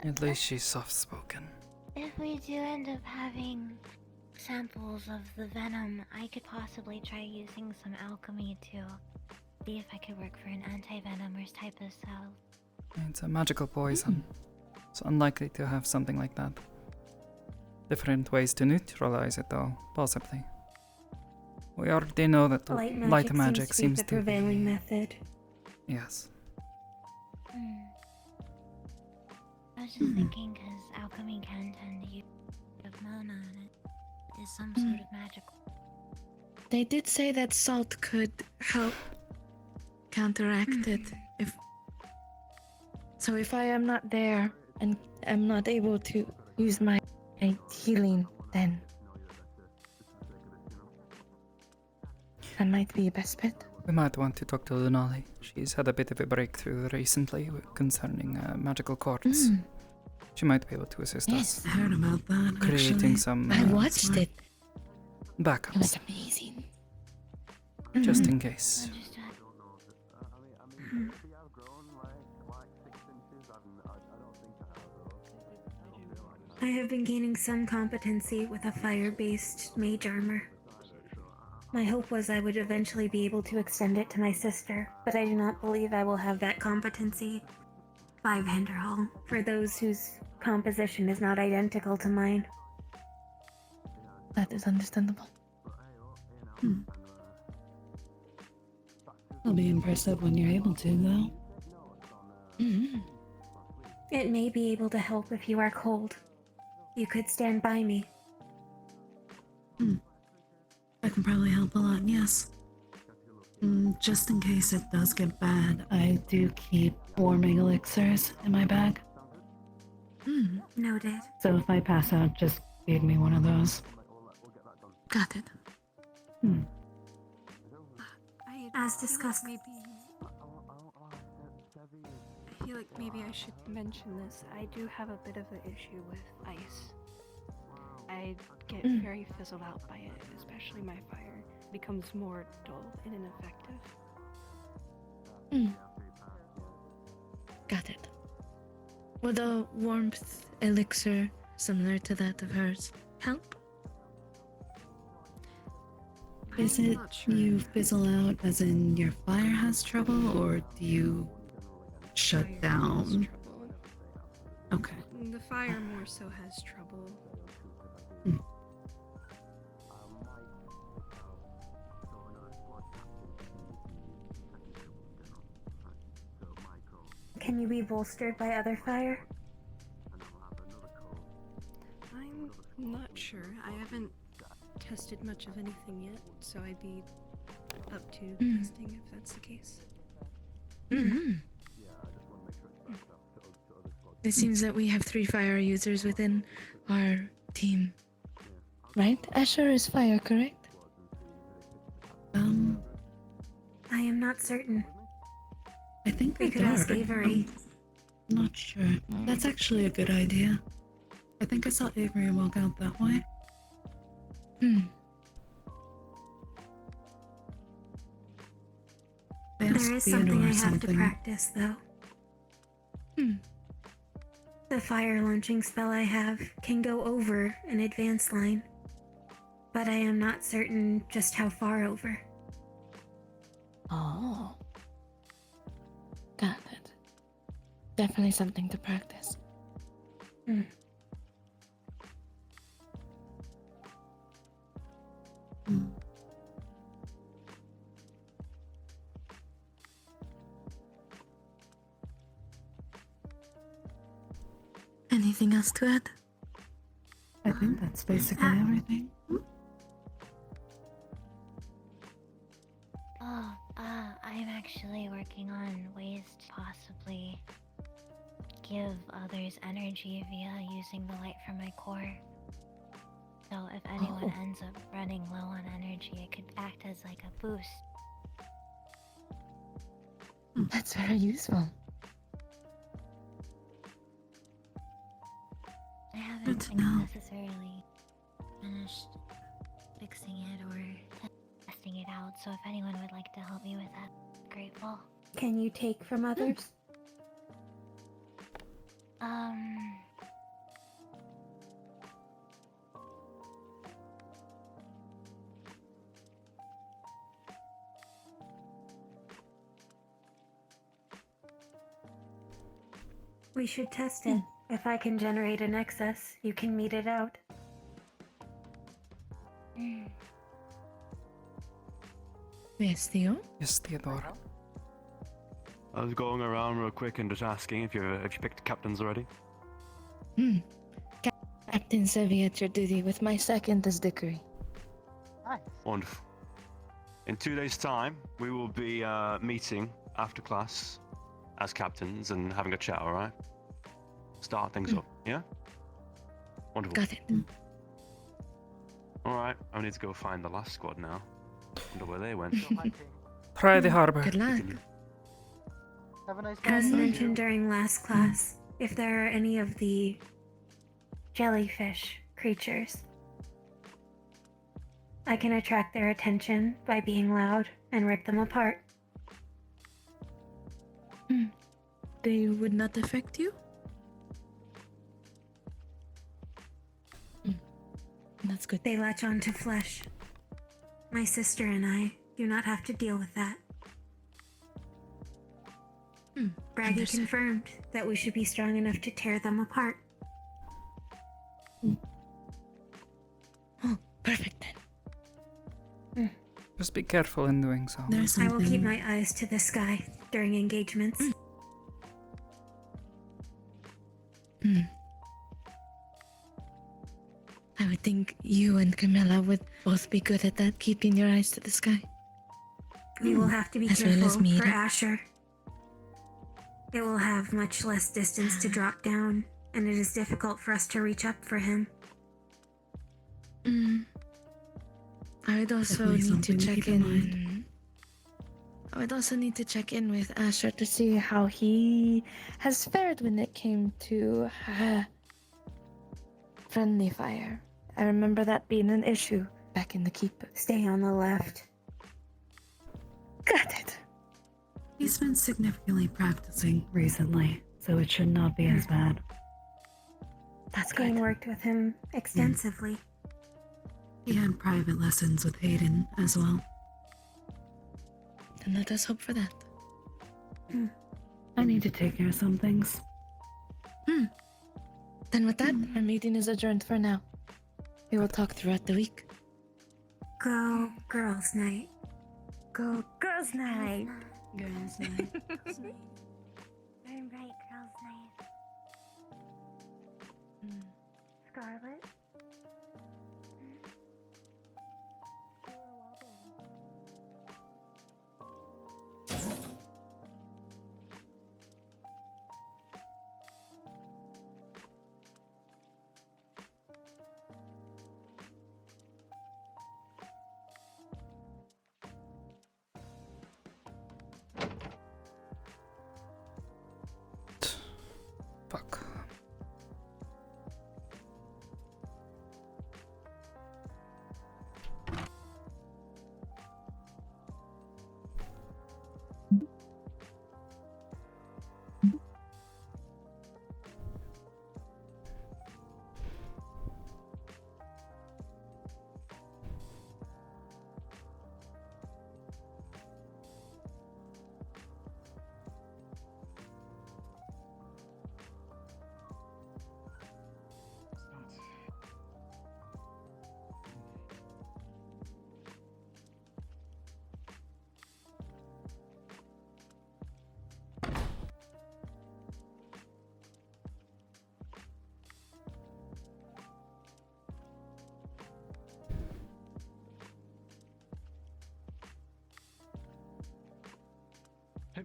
At least she's soft-spoken. If we do end up having samples of the venom, I could possibly try using some alchemy to see if I could work for an anti-venomous type of cell. It's a magical poison. It's unlikely to have something like that. Different ways to neutralize it, though, possibly. We already know that light magic seems the to prevailing be... method. Yes. I was just thinking, because alchemy can tend to use of mana, and it is some sort of magical. They did say that salt could help counteract it if I am not there and am not able to use my healing, then that might be a best bet. We might want to talk to Lunali. She's had a bit of a breakthrough recently concerning magical quartz. She might be able to assist us. I heard about that. Creating actually. some... I watched it. Backups. It was amazing. Just in case. I have been gaining some competency with a fire-based mage armor. My hope was I would eventually be able to extend it to my sister, but I do not believe I will have that competency by Vanderhall for those whose composition is not identical to mine. That is understandable. It'll be impressive when you're able to, though. It may be able to help if you are cold. You could stand by me. That can probably help a lot, yes. Just in case it does get bad, I do keep warming elixirs in my bag. Noted. So if I pass out, just feed me one of those. Got it. As discussed, I feel like maybe I should mention this. I do have a bit of an issue with ice. I get very fizzled out by it, especially my fire becomes more dull and ineffective. Got it. Would a warmth elixir similar to that of hers help? Is it you fizzle out as in your fire has trouble, or do you shut down? Okay. The fire more so has trouble. can you be bolstered by other fire? I'm not sure. I haven't tested much of anything yet, so I'd be up to testing if that's the case. Mm-hmm. It seems that we have 3 fire users within our team. Right? Asher is fire, correct? I am not certain. I think We could ask Avery. Not sure. That's actually a good idea. I think I saw Avery walk out that way. There is something I have to practice, though. The fire launching spell I have can go over an advanced line, but I am not certain just how far over. Oh. Got it. Definitely something to practice. Anything else to add? I think that's basically everything. I'm actually working on ways to possibly give others energy via using the light from my core. So if anyone ends up running low on energy, it could act as like a boost. That's very useful. I haven't necessarily finished fixing it or testing it out, so if anyone would like to help me with that, grateful. Can you take from others? We should test it. If I can generate an excess, you can meet it out. Yes, Theo? Yes, Theodora. I was going around real quick and just asking if you picked captains already. Captain Sevi at your duty with my second as Dickory. Wonderful. In 2 days' time, we will be meeting after class as captains and having a chat, alright? Start things up, yeah? Wonderful. Got it. Alright, I need to go find the last squad now. Wonder where they went. Try the harbor. Good luck. Have a nice As day. mentioned during last class, if there are any of the jellyfish creatures, I can attract their attention by being loud and rip them apart. They would not affect you? That's good. They latch onto flesh. My sister and I do not have to deal with that. Braggy Understood. confirmed that we should be strong enough to tear them apart. Oh, perfect then. Just be careful in doing so. There's I something. will keep my eyes to the sky during engagements. I would think you and Camilla would both be good at that, keeping your eyes to the sky. We will have to be As well careful as for Mira. Asher. It will have much less distance to drop down, and it is difficult for us to reach up for him. I would also Definitely need to something to check keep in mind. in. I would also need to check in with Asher To see how he has fared when it came to friendly fire. I remember that being an issue back in the keep. Stay on the left. Got it. He's been significantly practicing recently, so it should not be as bad. That's Kane good. worked with him extensively. He had private lessons with Hayden as well. And let us hope for that. I need to take care of some things. Then with that, our meeting is adjourned for now. We will talk throughout the week. Go girls' night. Go girls' night. Girls' night. Darn right, girls' night. Scarlet?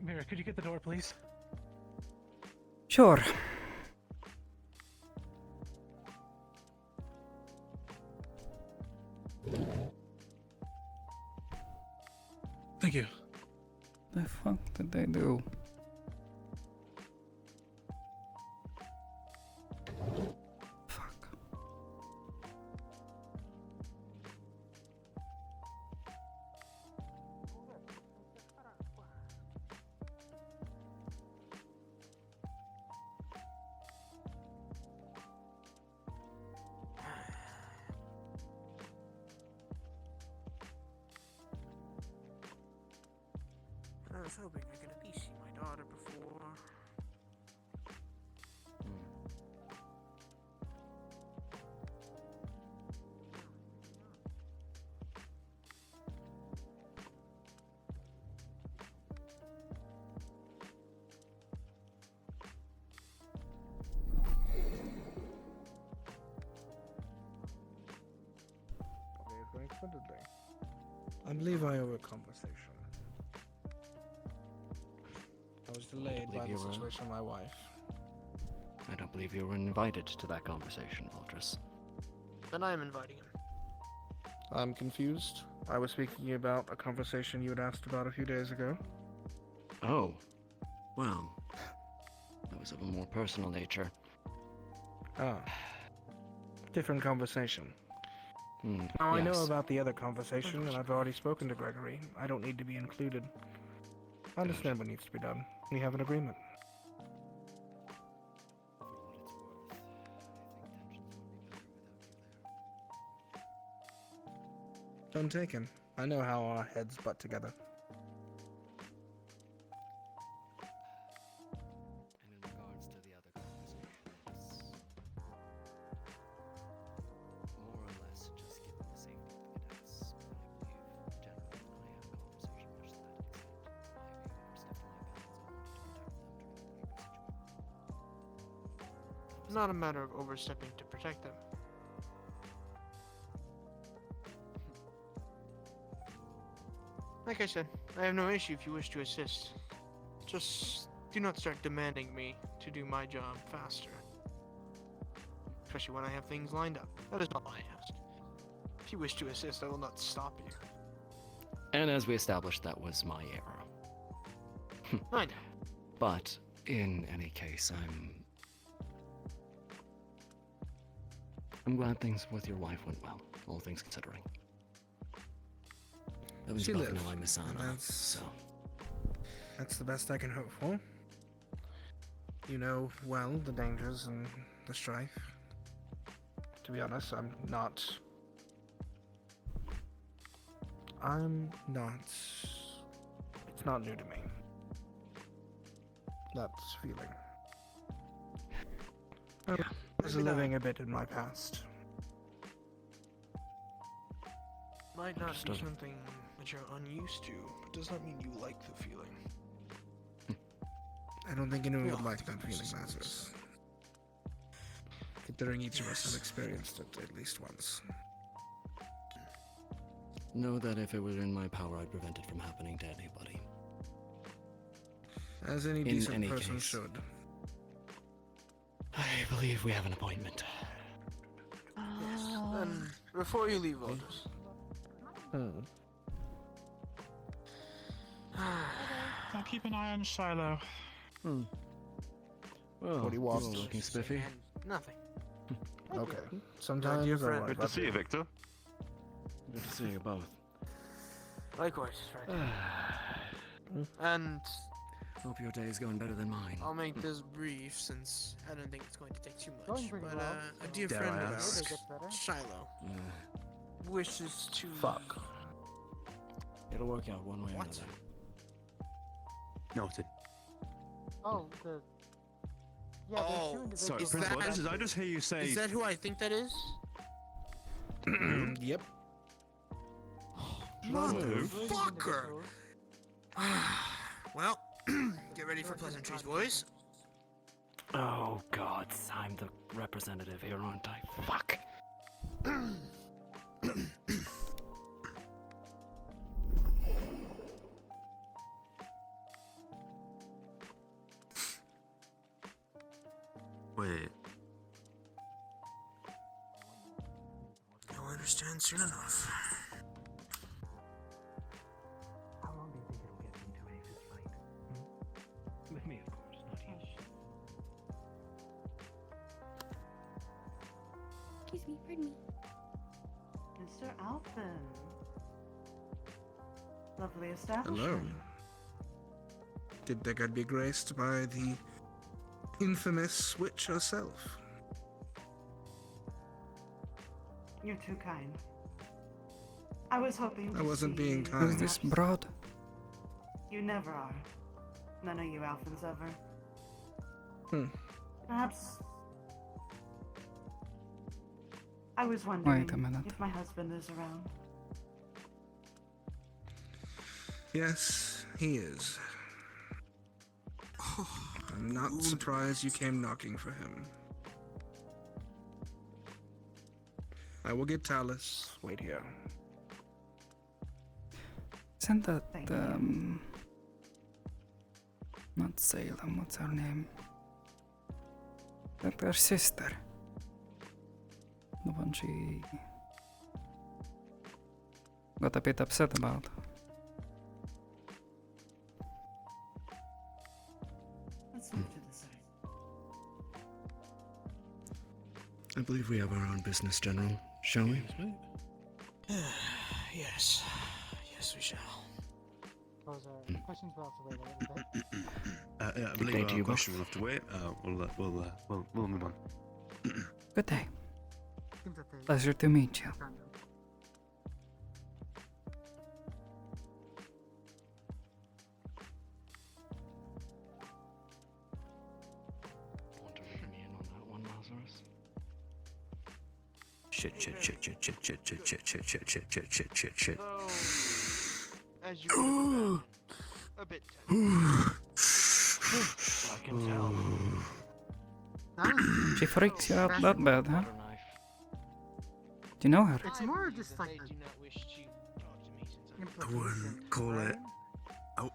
Mira, could you get the door, please? Sure. Thank you. The fuck did they do? Fuck. I was hoping I could at least see my daughter before. I believe I owe a conversation. I was delayed by the situation with my wife. I don't believe you were invited to that conversation, Aldris. Then I am inviting him. I'm confused. I was speaking about a conversation you had asked about a few days ago. Oh. Well, that was of a more personal nature. Ah. Different conversation. Now, I know about the other conversation, and I've already spoken to Gregory. I don't need to be included. I understand what needs to be done. We have an agreement. Done taken. I know how our heads butt together. And in regards to the other conversations, more or less just given the safety of the cadets, I believe General and I had a conversation much to that extent. It's not a matter of overstepping to protect them. Like I said, I have no issue if you wish to assist. Just do not start demanding me to do my job faster. Especially when I have things lined up. That is all I ask. If you wish to assist, I will not stop you. And as we established, that was my error. I know. But in any case, I'm glad things with your wife went well, all things considering. That was She both lived, now I miss and Anna, so that's the best I can hope for. You know well the dangers and the strife. To be honest, I'm not. It's not new to me. That feeling. I was living a bit in my past. Might not be Understood. something that you're unused to, but does not mean you like the feeling. I don't think anyone We would all like have that to feeling, Lazarus. Considering each of us has experienced it at least once. know that if it were in my power, I'd prevent it from happening to anybody. As any In decent any person case. should. I believe we have an appointment. Yes. And before you leave, Aldous, I'll keep an eye on Shiloh. Well, What do you want? you're looking spiffy. nothing. Okay. Sometimes dear I friend. like Good to that. see you, Victor. Good to see you both. Likewise, friend. And Hope your day is going better than mine. I'll make this brief since I don't think it's going to take too much. Going pretty But well, a so- dear Dare friend I of ask? ours, Gets better. Shiloh, wishes to. Fuck. It'll work out one way or What? another. Noted. Oh, the. Yeah, there's two individuals. Sorry, Is Principal, that- did I just hear you say... Is that who I think that is? Yep. Motherfucker! Well, get ready for pleasantries, boys. Oh God, I'm the representative here, aren't I? Fuck. Wait. You'll understand soon enough. How long do you think it'll get into a fist fight? With me, of course, not you. Excuse me, pardon me. Mr. Alphen. Lovely establishment. Hello. Did think I'd be graced by the infamous witch herself. You're too kind. I was hoping to I wasn't see being you. kind. Who's this broad? You never are. None of you Alphans ever. Perhaps... I was wondering Wait a minute. if my husband is around. Yes, he is. I'm not surprised you came knocking for him. I will get Talus. Wait here. Isn't that, not Salem, what's her name? That her sister. The one she got a bit upset about. Let's move to the side. I believe we have our own business, General. Shall we? Yes. Yes, we shall. Questions will have to wait a little bit. I believe our question will have to wait. We'll move on. Good day. Pleasure to meet you. Want to ring me in on that one, Lazarus? Shit. Though, as you a bit I can tell. She freaks you out that bad, huh? Do you know her? It's more just like do not wish to talk to me since I'm I wouldn't call it. Oh,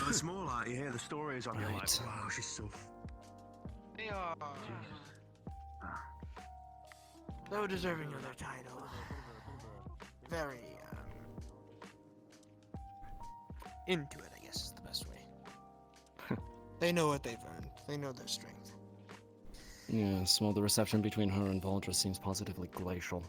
it's more like you hear the stories on your like, wow, she's so. They are though deserving of their title. Very into it, I guess is the best way. They know what they've earned. They know their strength. Yes, well, the reception between her and Valdra seems positively glacial.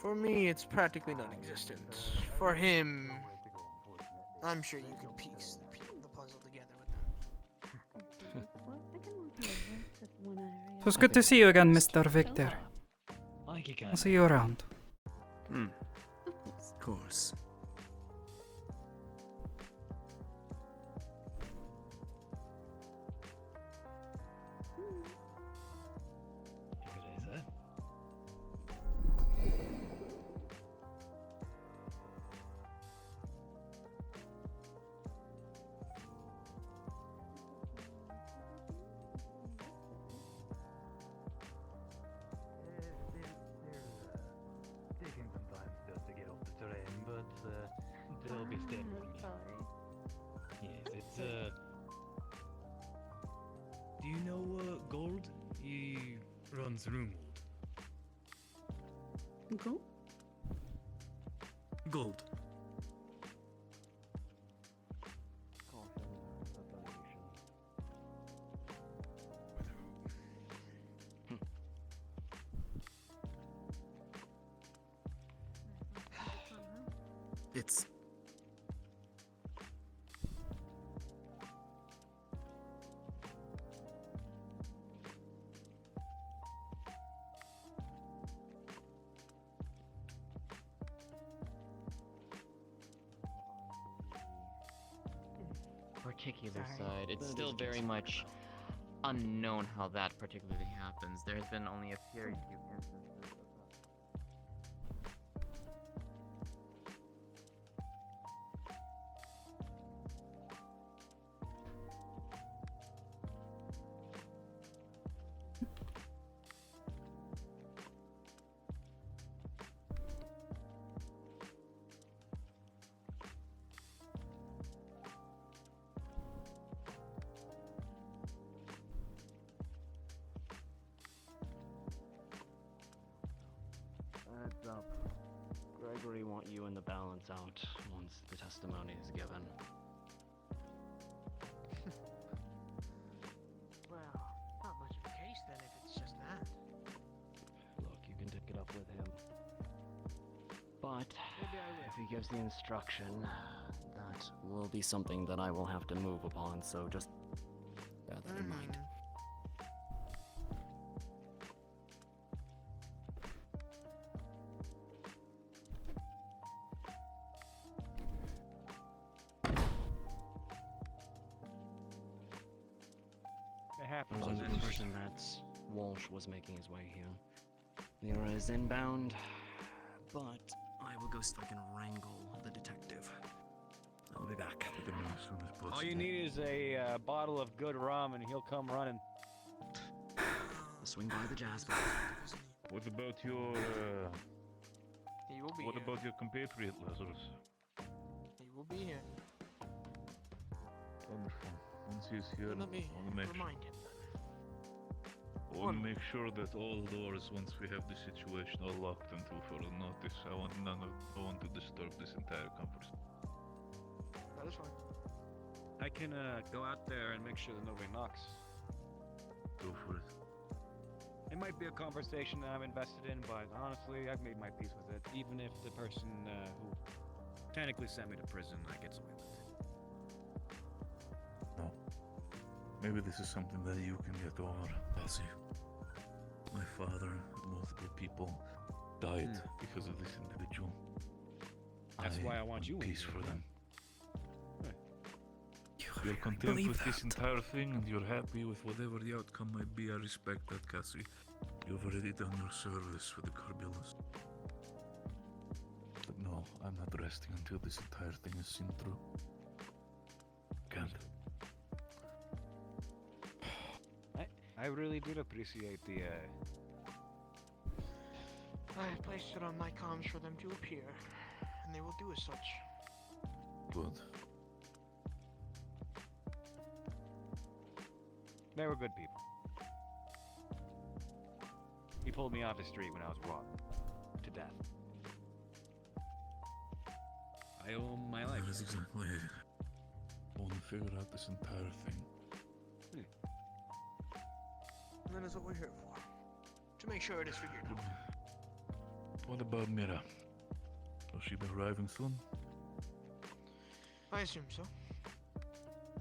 For me, it's practically non-existent. For him, I'm sure you could piece the puzzle together with So it's good to see you again, Mr. Victor. I'll see you around. Of course. Taking some time just to get off the terrain, but they'll be staying with me. Yes, it's Do you know Gold? He runs Roomwood. Go? Gold. It's particular side. It's still very much unknown how that particularly happens. There's been only a very few instances of agree want you and the balance out once the testimony is given. Well, not much of a case then if it's just that. Look, you can take it up with him. But if he gives the instruction, that will be something that I will have to move upon, so just bear that in mind. It happens. I was under the impression that Walsh was making his way here. Mira is inbound, but I will go see if I can wrangle the detective. I'll be back. All you need is a bottle of good rum, and he'll come running. I'll swing by the jazz bar. What about your He will be what here. about your compatriot Lazarus? He will be here. Wonderful. Once he's here, Let me I'll make remind him then. We'll make sure that all doors, once we have the situation, are locked until further notice. I want no one to disturb this entire conversation. That is fine. I can go out there and make sure that nobody knocks. Go for it. It might be a conversation that I'm invested in, but honestly, I've made my peace with it. Even if the person who technically sent me to prison, gets away with it. No. Maybe this is something that you can get over, Elsie. My father and multiple people died because of this individual. That's why I want you in peace here, for yeah. them. You're content with this entire thing and you're happy with whatever the outcome might be. I respect that, Cassie. You've already done your service for the Carbillas. But no, I'm not resting until this entire thing is seen through. Can't. I really did appreciate the I have placed it on my comms for them to appear, and they will do as such. Good. They were good people. He pulled me off the street when I was robbed to death. I owe him my life. That is exactly it. I want to figure out this entire thing. And that is what we're here for. To make sure it is figured out. What about Mira? Will she be arriving soon? I assume so.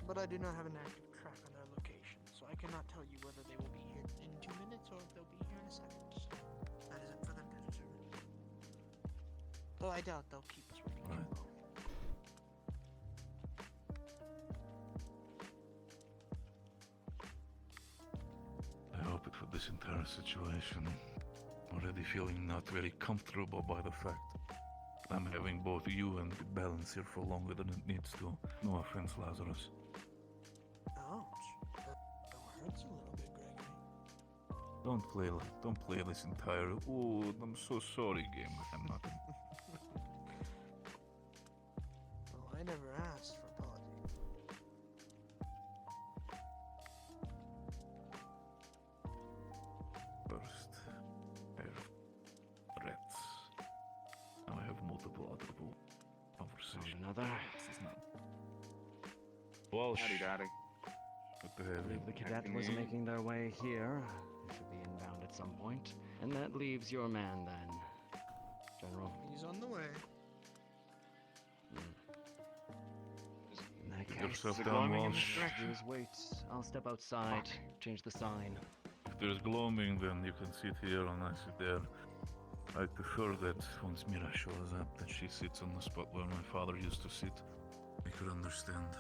But I do not have an active track on their location, so I cannot tell you whether they will be here in 2 minutes or if they'll be here in a second. So that is up for them to determine. Though I doubt they'll keep us waiting too long. I hope it for this entire situation. Already feeling not very comfortable by the fact I'm having both you and the balance here for longer than it needs to. No offense, Lazarus. Ouch. That hurts a little bit, Gregory. Don't play this entire "oh, I'm so sorry" game with him. Nothing. Well, I never asked for apology. First, I have threats. Now I have multiple audible conversations. Another. This is not. Walsh. Howdy, Daddy. What the hell? If the cadet was making their way here, they should be inbound at some point. And that leaves your man then, General. He's on the way. In that Get case, yourself the down, gloaming in Walsh. this direction. Just wait. I'll step outside, change the sign. If there's gloaming, then you can sit here and I sit there. I prefer that once Mira shows up, that she sits on the spot where my father used to sit. I could understand.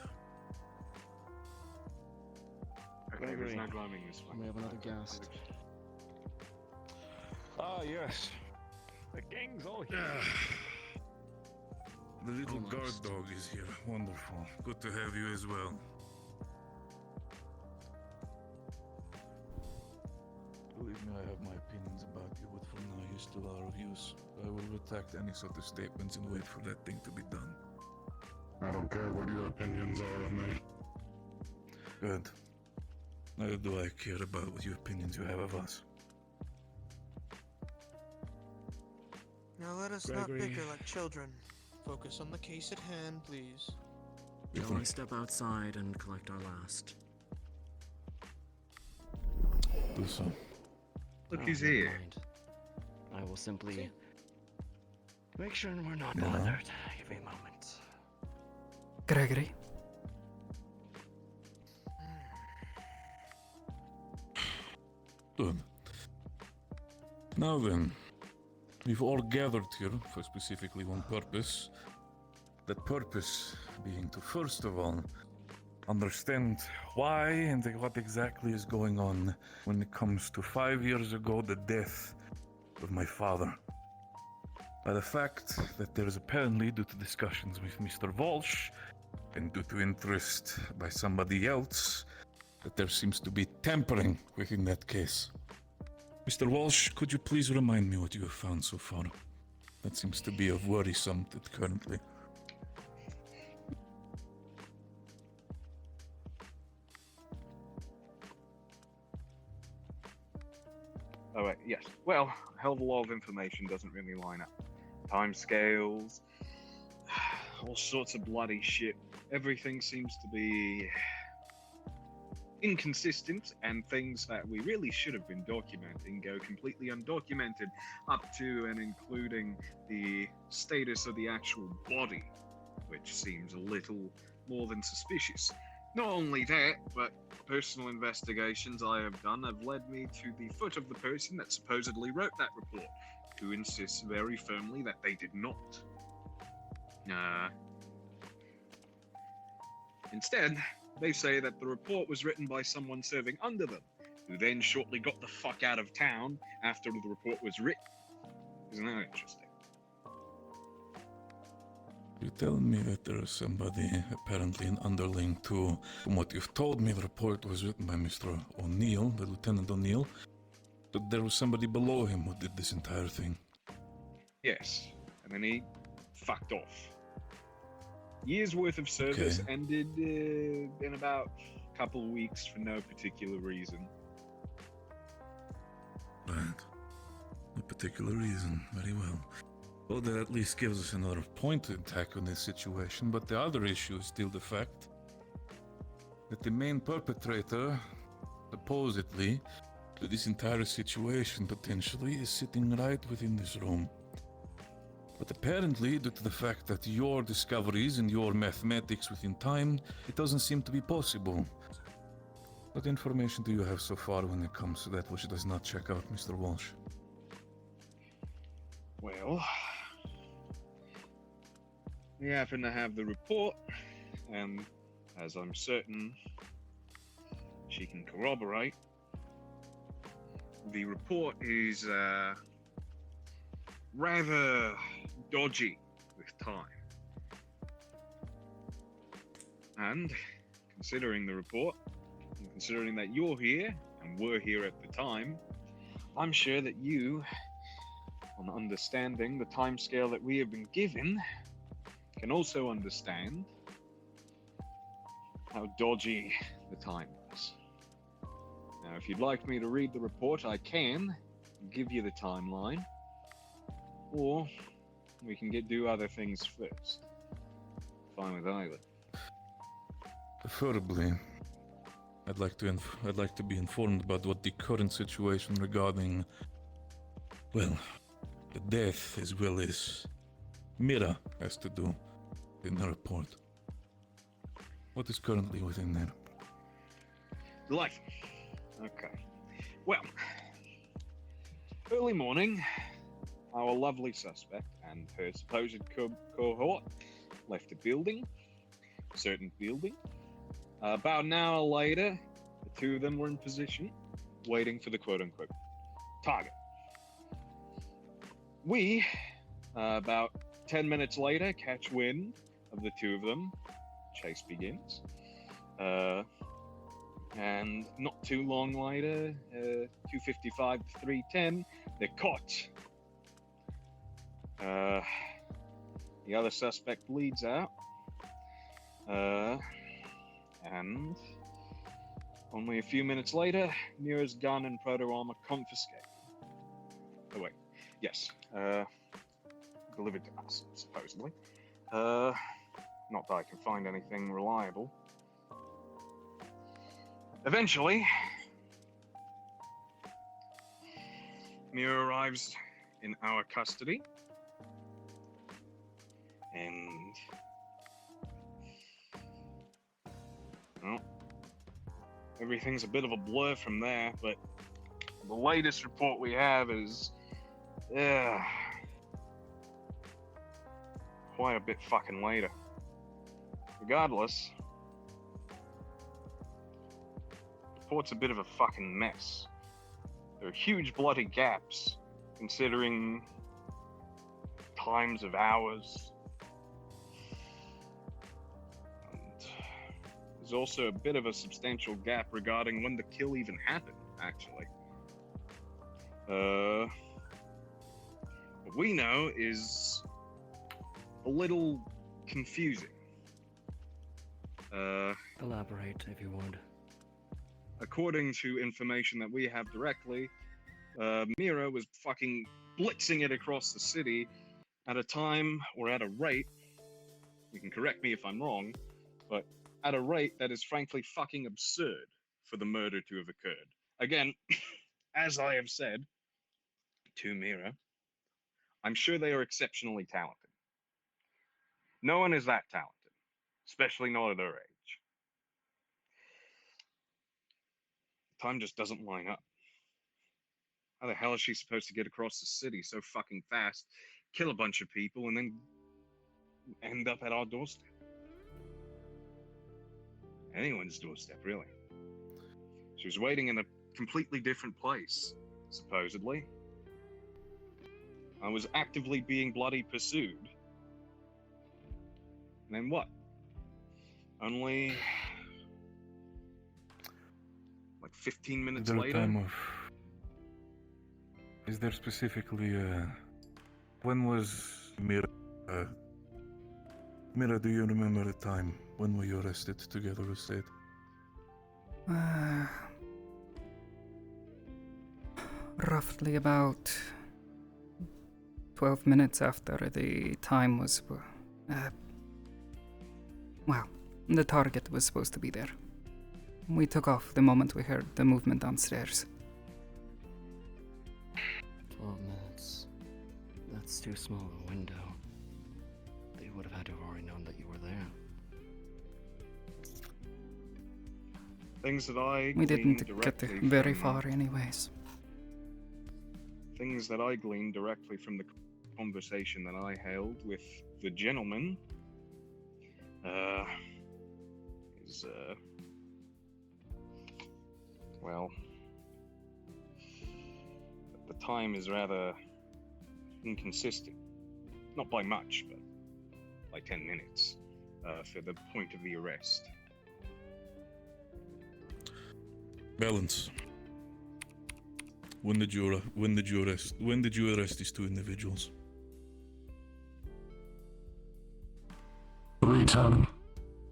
Okay, there's no gloaming this way. We have another guest. Ah, yes. The gang's all here. The little guard dog is here. Wonderful. Good to have you as well. Believe me, I have my opinions about you, but for now you still are of use. I will retract any sort of statements and wait for that thing to be done. I don't care what your opinions are of me. Good. Neither do I care about what your opinions you have of us. Now let us not bicker like children. Focus on the case at hand, please. Shall we step outside and collect our last? Do so. Look who's here. I will simply make sure we're not bothered. Give me a moment. Gregory. Good. Now then, we've all gathered here for specifically one purpose. That purpose being to first of all understand why and what exactly is going on when it comes to 5 years ago, the death of my father. By the fact that there is apparently, due to discussions with Mr. Walsh and due to interest by somebody else, that there seems to be tampering within that case. Mr. Walsh, could you please remind me what you have found so far? That seems to be of worrisome currently. Oh, wait, yes. Well, a hell of a lot of information doesn't really line up. Timescales, all sorts of bloody shit. Everything seems to be inconsistent, and things that we really should have been documenting go completely undocumented, up to and including the status of the actual body, which seems a little more than suspicious. Not only that, but personal investigations I have done have led me to the foot of the person that supposedly wrote that report, who insists very firmly that they did not. Instead, they say that the report was written by someone serving under them, who then shortly got the fuck out of town after the report was written. Isn't that interesting? You're telling me that there is somebody, apparently an underling too. From what you've told me, the report was written by Mr. O'Neill, the Lieutenant O'Neill. But there was somebody below him who did this entire thing. Yes, and then he fucked off. Years worth of service ended in about a couple of weeks for no particular reason. Right. No particular reason. Very well. Well, that at least gives us another point to attack on this situation, but the other issue is still the fact that the main perpetrator, supposedly, to this entire situation potentially, is sitting right within this room. But apparently, due to the fact that your discoveries and your mathematics within time, it doesn't seem to be possible. What information do you have so far when it comes to that which does not check out, Mr. Walsh? Well, we happen to have the report, and as I'm certain she can corroborate, the report is rather dodgy with time. And considering the report, and considering that you're here and were here at the time, I'm sure that you, on understanding the timescale that we have been given, can also understand how dodgy the time is. Now, if you'd like me to read the report, I can give you the timeline, or we can do other things first. Fine with either. Preferably, I'd like to be informed about what the current situation regarding, well, the death as well as Mira has to do in the report. What is currently within there? Delightful. Okay. Well, early morning, our lovely suspect and her supposed cohort left a building, certain building. About an hour later, the two of them were in position, waiting for the quote-unquote target. We, about 10 minutes later, catch wind of the two of them. Chase begins. And not too long later, 2:55 to 3:10, they're caught. The other suspect bleeds out. And only a few minutes later, Mira's gun and proto armor confiscated. Oh wait, yes. delivered to us, supposedly. Not that I can find anything reliable. Eventually, Mira arrives in our custody, and well, everything's a bit of a blur from there, but the latest report we have is quite a bit fucking later. Regardless, the report's a bit of a fucking mess. There are huge bloody gaps, considering times of hours. And there's also a bit of a substantial gap regarding when the kill even happened, actually. What we know is a little confusing. Elaborate, if you would. According to information that we have directly, Mira was fucking blitzing it across the city at a time or at a rate, you can correct me if I'm wrong, but at a rate that is frankly fucking absurd for the murder to have occurred. Again, as I have said to Mira, I'm sure they are exceptionally talented. No one is that talented, especially not at her age. Time just doesn't line up. How the hell is she supposed to get across the city so fucking fast, kill a bunch of people, and then end up at our doorstep? Anyone's doorstep, really. She was waiting in a completely different place, supposedly. I was actively being bloody pursued. And then what? Only like 15 minutes later? Is there specifically when was Mira? Mira, do you remember the time? When were you arrested together with Sid? Roughly about 12 minutes after the time was. Well, the target was supposed to be there. We took off the moment we heard the movement downstairs. 12 minutes. That's too small a window. They would have had to have already known that you were there. Things that I We didn't gleaned get directly very from- far, anyways. Things that I gleaned directly from the conversation that I held with the gentleman is well, the time is rather inconsistent. Not by much, but by 10 minutes for the point of the arrest. Balance. When did you arrest these two individuals? 3:10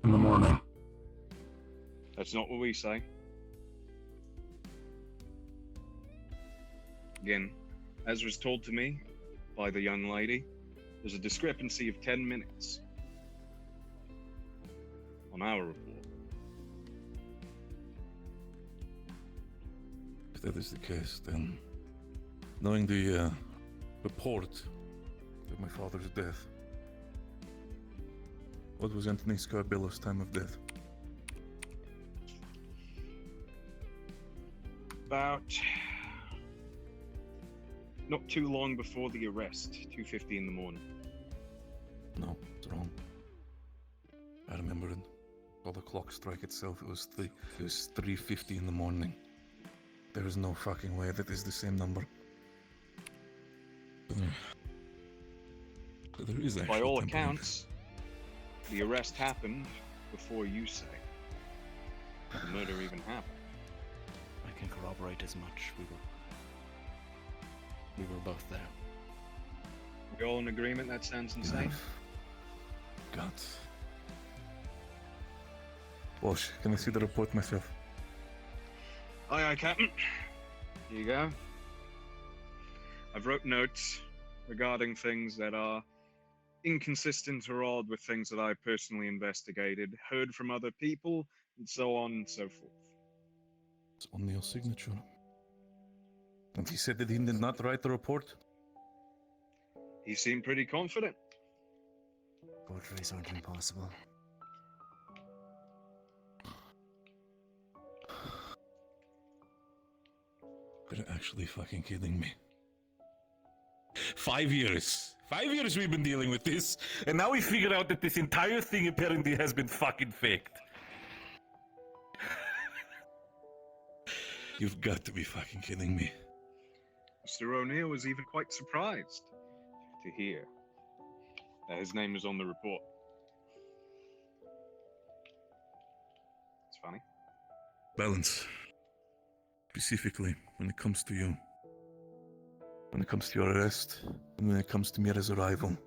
in the morning. That's not what we say. Again, as was told to me by the young lady, there's a discrepancy of 10 minutes on our report. If that is the case, then knowing the report of my father's death, what was Anthony Scarbillo's time of death? About not too long before the arrest, 2:50 in the morning. No, it's wrong. I remember it. While the clock strike itself, it was 3:50 in the morning. There is no fucking way that is the same number. There is actually. By all temporary- accounts, the arrest happened before you say the murder even happened. I can corroborate as much. We were both there. We all in agreement that sounds insane? God. Walsh, can I see the report myself? Aye, Captain. Here you go. I've wrote notes regarding things that are inconsistent or odd with things that I personally investigated, heard from other people, and so on and so forth. It's on your signature. And he said that he did not write the report? He seemed pretty confident. Forgeries aren't impossible. You're actually fucking kidding me. 5 years. 5 years we've been dealing with this, and now we figured out that this entire thing apparently has been fucking faked. You've got to be fucking kidding me. Mr. O'Neill was even quite surprised to hear that his name was on the report. It's funny. Balance. Specifically, when it comes to you. When it comes to your arrest, and when it comes to Mira's arrival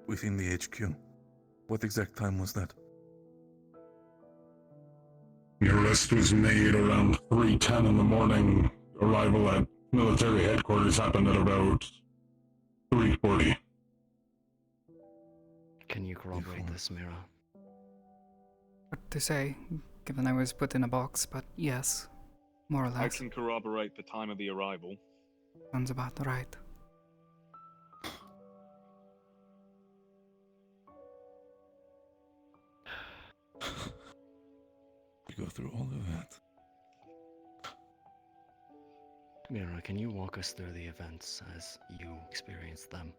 within the HQ. What exact time was that? The arrest was made around 3:10 in the morning. Arrival at military headquarters happened at about 3:40. Can you corroborate this, Mira? Hard to say, given I was put in a box, but yes, more or I less. can corroborate the time of the arrival. Sounds about right. We go through all of that. Mira, can you walk us through the events as you experienced them?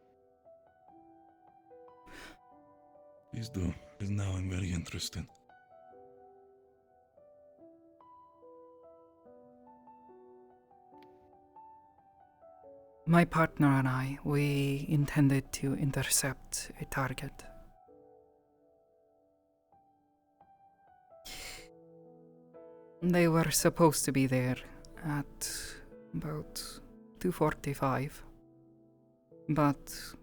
Please do, because now I'm very interested. My partner and I, we intended to intercept a target. They were supposed to be there at about 2:45, but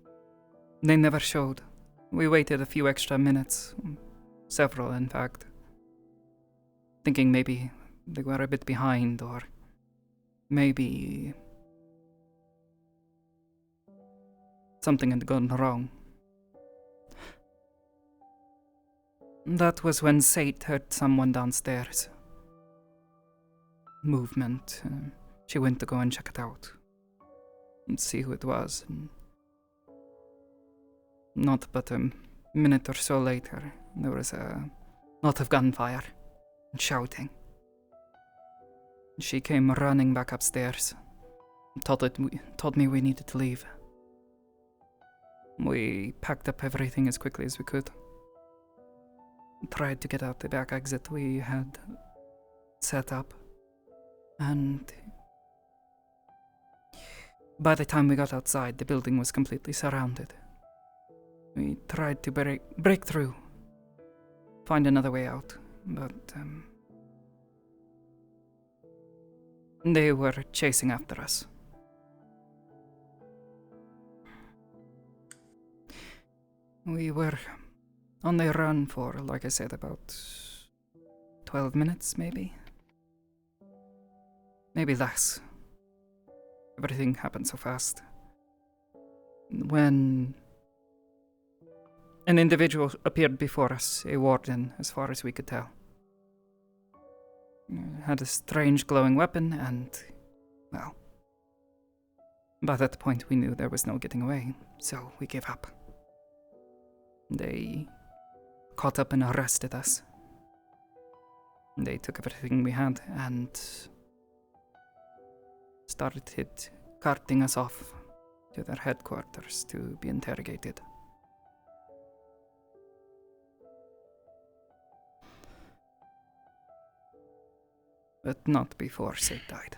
they never showed. We waited a few extra minutes, several in fact, thinking maybe they were a bit behind or maybe something had gone wrong. That was when Sate heard someone downstairs. Movement. She went to go and check it out and see who it was. And not but a minute or so later, there was a lot of gunfire and shouting. She came running back upstairs, told me we needed to leave. We packed up everything as quickly as we could. Tried to get out the back exit we had set up. And by the time we got outside, the building was completely surrounded. We tried to break through, find another way out, but they were chasing after us. We were on the run for, like I said, about 12 minutes, maybe. Maybe less. Everything happened so fast. When an individual appeared before us, a warden, as far as we could tell. Had a strange glowing weapon and, well, by that point we knew there was no getting away, so we gave up. They caught up and arrested us. They took everything we had and started carting us off to their headquarters to be interrogated. But not before Sate died.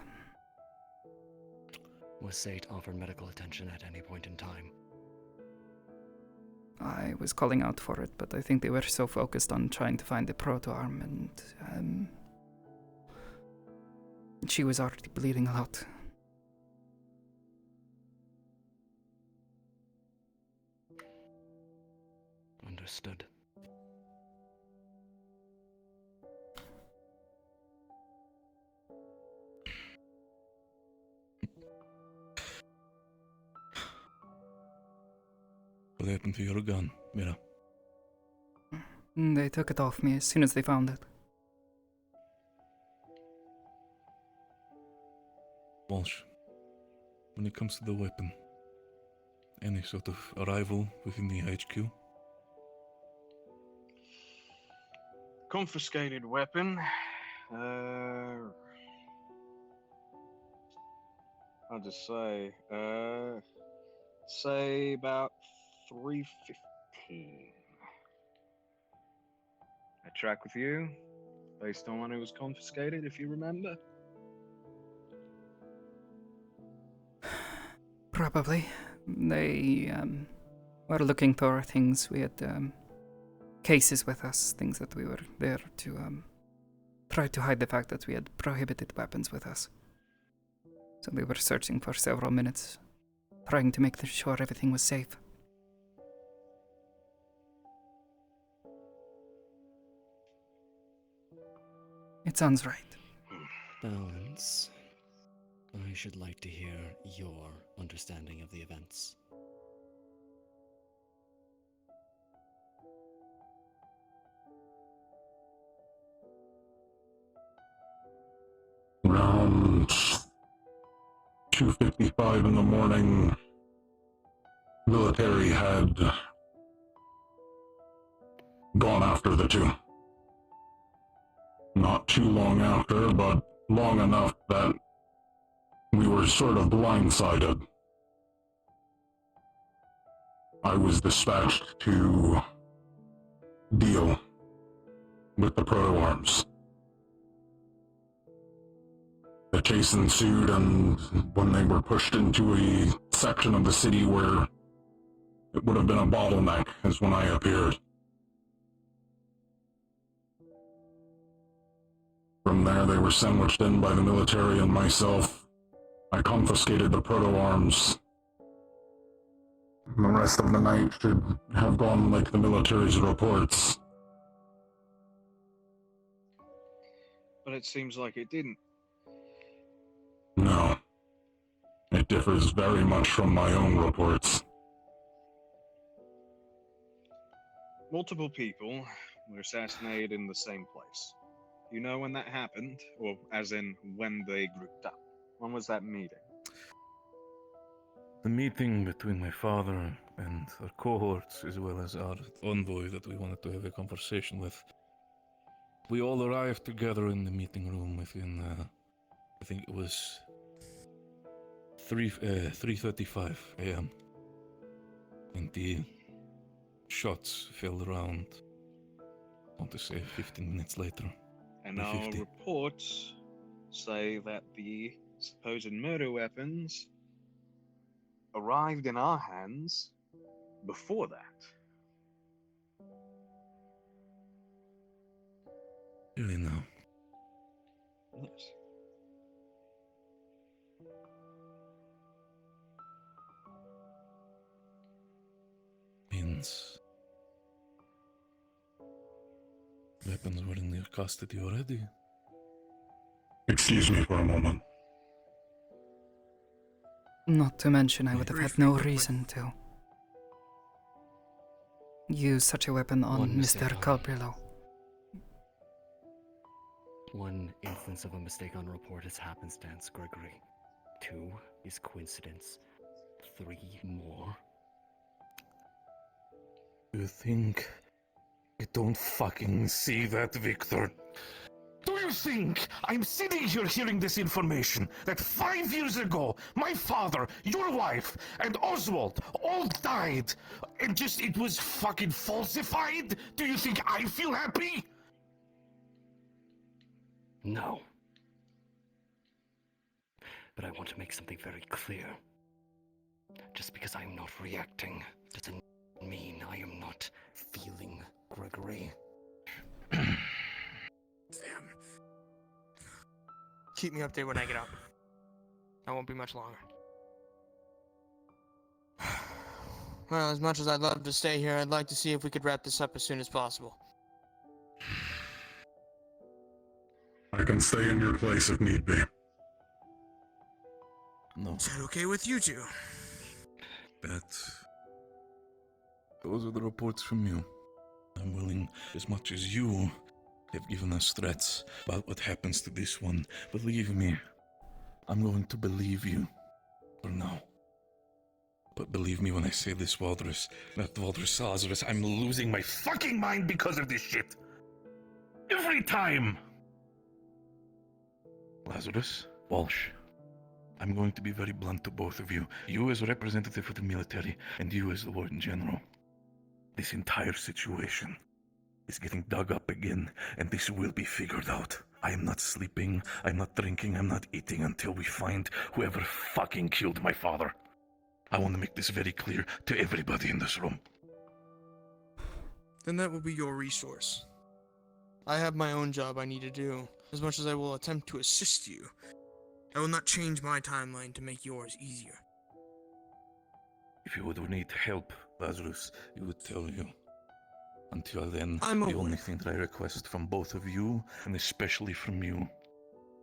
Was Sate offered medical attention at any point in time? I was calling out for it, but I think they were so focused on trying to find the proto-arm and she was already bleeding a lot. Understood. What happened to your gun, Mira? They took it off me as soon as they found it. Walsh, when it comes to the weapon, any sort of arrival within the HQ? Confiscated weapon. I'll just say about 3:15. I track with you, based on when it was confiscated, if you remember. Probably. They were looking for things. We had cases with us, things that we were there to try to hide the fact that we had prohibited weapons with us. So they were searching for several minutes, trying to make sure everything was safe. It sounds right. Balance. I should like to hear your understanding of the events. Around 2:55 in the morning, military had gone after the two. Not too long after, but long enough that we were sort of blindsided. I was dispatched to deal with the proto-arms. The chase ensued, and when they were pushed into a section of the city where it would have been a bottleneck is when I appeared. From there, they were sandwiched in by the military and myself. I confiscated the proto-arms. The rest of the night should have gone like the military's reports. But it seems like it didn't. No. It differs very much from my own reports. Multiple people were assassinated in the same place. You know when that happened? Or as in, when they grouped up? When was that meeting? The meeting between my father and our cohorts, as well as our envoy that we wanted to have a conversation with. We all arrived together in the meeting room within, I think it was 3:35 a.m. And the shots fell around, I want to say 15 minutes later. And our reports say that the supposed murder weapons arrived in our hands before that. Really now? Yes. Means weapons were in your custody already? Excuse me for a moment. Not to mention, I would have had no reason to use such a weapon on Mr. Calbrillo. One instance of a mistake on report is happenstance, Gregory. 2 is coincidence. 3 more. You think I don't fucking see that, Victor? Do you think I'm sitting here hearing this information that 5 years ago my father, your wife, and Oswald all died and just it was fucking falsified? Do you think I feel happy? No. But I want to make something very clear. Just because I am not reacting doesn't mean I am not feeling, Gregory. Damn. Keep me updated when I get out. That won't be much longer. Well, as much as I'd love to stay here, I'd like to see if we could wrap this up as soon as possible. I can stay in your place if need be. No. Is that okay with you two? That Those are the reports from you. I'm willing, as much as you have given us threats about what happens to this one. Believe me, I'm going to believe you for now. But believe me when I say this, Walrus, not Walrus, Lazarus, I'm losing my fucking mind because of this shit. Every time! Lazarus, Walsh, I'm going to be very blunt to both of you. You as a representative of the military, and you as the Warden General. This entire situation is getting dug up again, and this will be figured out. I am not sleeping, I'm not drinking, I'm not eating until we find whoever fucking killed my father. I want to make this very clear to everybody in this room. Then that will be your resource. I have my own job I need to do. As much as I will attempt to assist you, I will not change my timeline to make yours easier. If you would need help, Lazarus, you would tell you. Until then, I'm the aware. only thing that I request from both of you, and especially from you,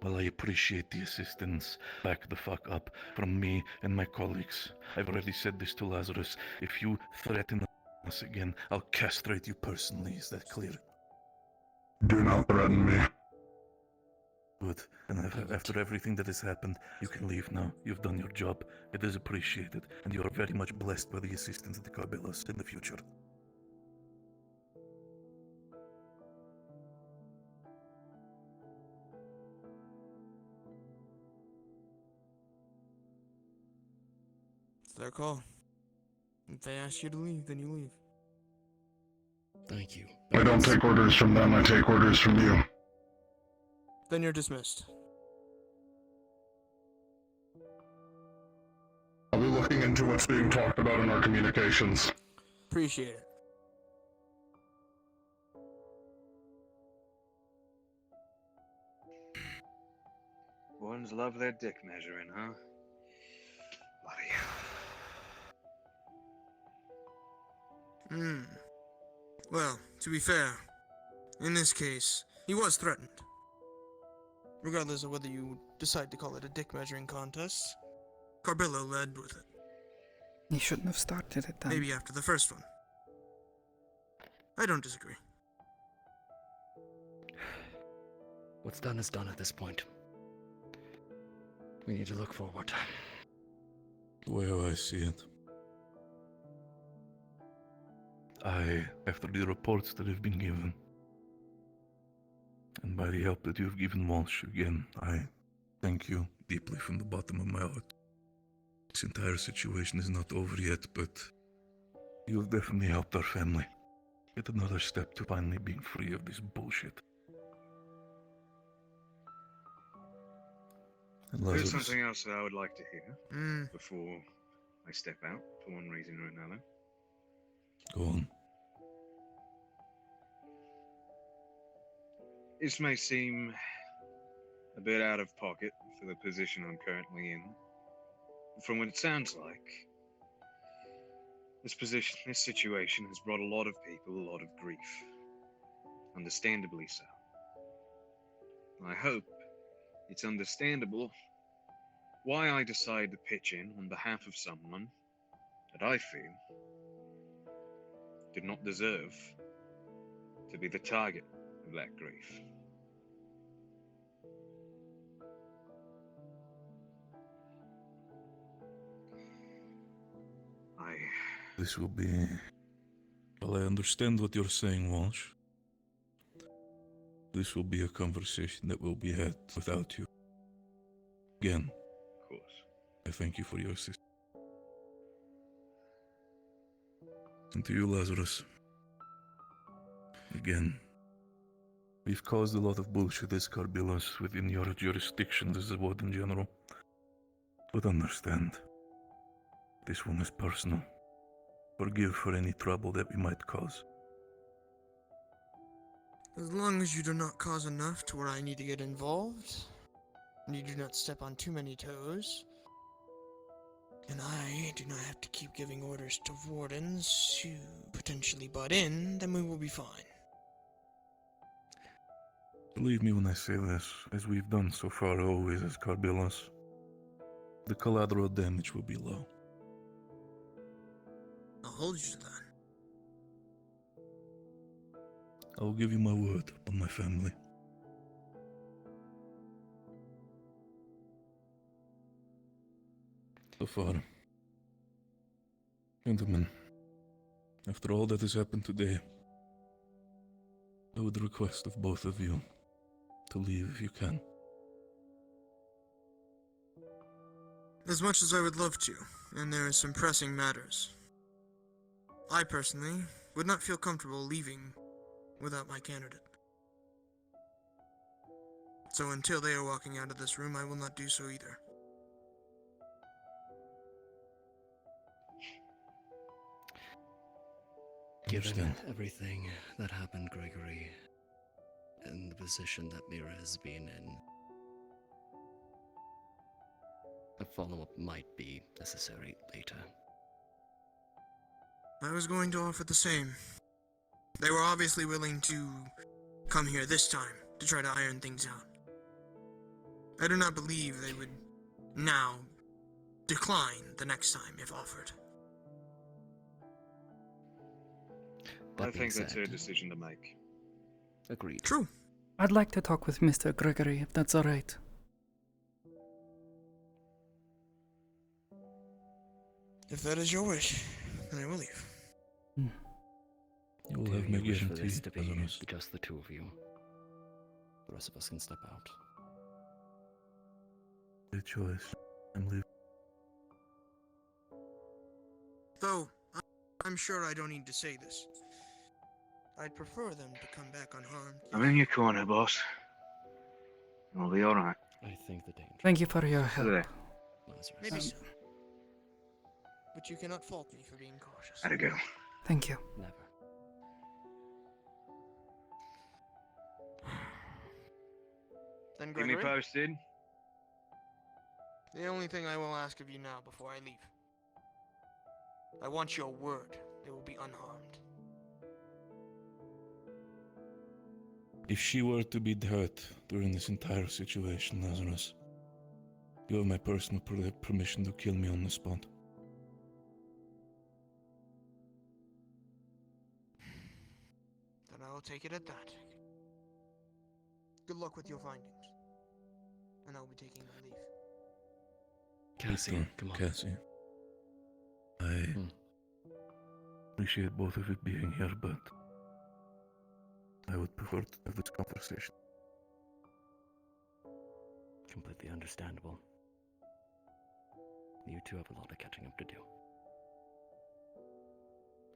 while I appreciate the assistance, back the fuck up from me and my colleagues. I've already said this to Lazarus. If you threaten us again, I'll castrate you personally. Is that clear? Do not threaten me. Good. And after everything that has happened, you can leave now. You've done your job. It is appreciated, and you are very much blessed by the assistance of the Carbelos in the future. It's their call. If they ask you to leave, then you leave. Thank you. I don't take orders from them, I take orders from you. Then you're dismissed. I'll be looking into what's being talked about in our communications. Appreciate it. Ones love their dick measuring, huh? Well, to be fair, in this case, he was threatened. Regardless of whether you decide to call it a dick measuring contest, Carbello led with it. You shouldn't have started it then. Maybe after the first one. I don't disagree. What's done is done at this point. We need to look forward. The way I see it, after the reports that have been given, and by the help that you've given Walsh again, I thank you deeply from the bottom of my heart. This entire situation is not over yet, but you've definitely helped our family get another step to finally being free of this bullshit. And There's Lazarus, something else that I would like to hear before I step out for one reason or another. go on. This may seem a bit out of pocket for the position I'm currently in. From what it sounds like, this situation has brought a lot of people a lot of grief. Understandably so. I hope it's understandable why I decided to pitch in on behalf of someone that I feel did not deserve to be the target of that grief. This will be... Well, I understand what you're saying, Walsh. This will be a conversation that will be had without you. Again. Of course. I thank you for your assistance. And to you, Lazarus. Again. We've caused a lot of bullshit as Carbelos within your jurisdiction as the Warden General. But understand, this one is personal. Forgive for any trouble that we might cause. As long as you do not cause enough to where I need to get involved, and you do not step on too many toes, and I do not have to keep giving orders to wardens to potentially butt in, then we will be fine. Believe me when I say this, as we've done so far always as Carbelos, the collateral damage will be low. I'll hold you to that. I will give you my word on my family. So far, gentlemen, after all that has happened today, I would request of both of you to leave if you can. As much as I would love to, and there are some pressing matters, I personally would not feel comfortable leaving without my candidate. So until they are walking out of this room, I will not do so either. Given everything that happened, Gregory, and the position that Mira has been in, a follow-up might be necessary later. I was going to offer the same. They were obviously willing to come here this time to try to iron things out. I do not believe they would now decline the next time if offered. I think that's her decision to make. Agreed. True. I'd like to talk with Mr. Gregory, if that's alright. If that is your wish, then I will leave. You will Do have my you wish for guarantee, this to be Lazarus. just the two of you? The rest of us can step out. Good choice. I'm leaving. Though, I'm sure I don't need to say this. I'd prefer them to come back unharmed. I'm in your corner, boss. I'll be alright. I think the danger. Thank you for your help. There. Maybe so. But you cannot fault me for being cautious. How'd it go? Thank you. Never. Then Keep me Gregory, posted. the only thing I will ask of you now before I leave. I want your word they will be unharmed. If she were to be hurt during this entire situation, Lazarus, you have my personal permission to kill me on the spot. Then I will take it at that. Good luck with your findings. And I will be taking my leave. Cassie, come on. Cassie. I appreciate both of you being here, but I would prefer to have this conversation. Completely understandable. You two have a lot of catching up to do.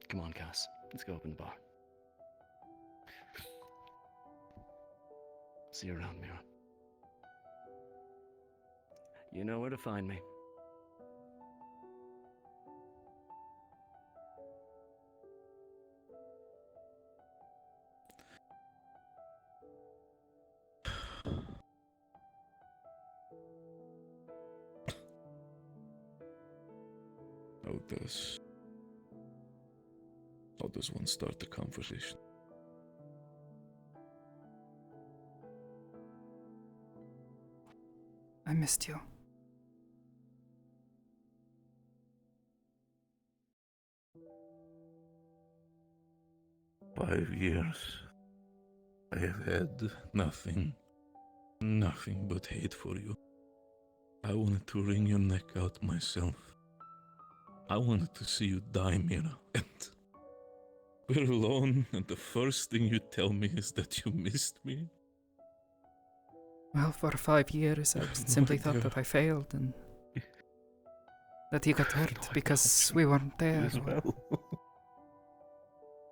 Come on, Cass. Let's go open the bar. See you around, Mira. You know where to find me. How does one start a conversation? I missed you. "5 years. I have had nothing but hate for you. I wanted to wring your neck out myself. I wanted to see you die, Mira, and we're alone, and the first thing you tell me is that you missed me? Well, for 5 years, I simply thought that I failed and that you got hurt because we weren't there. As well.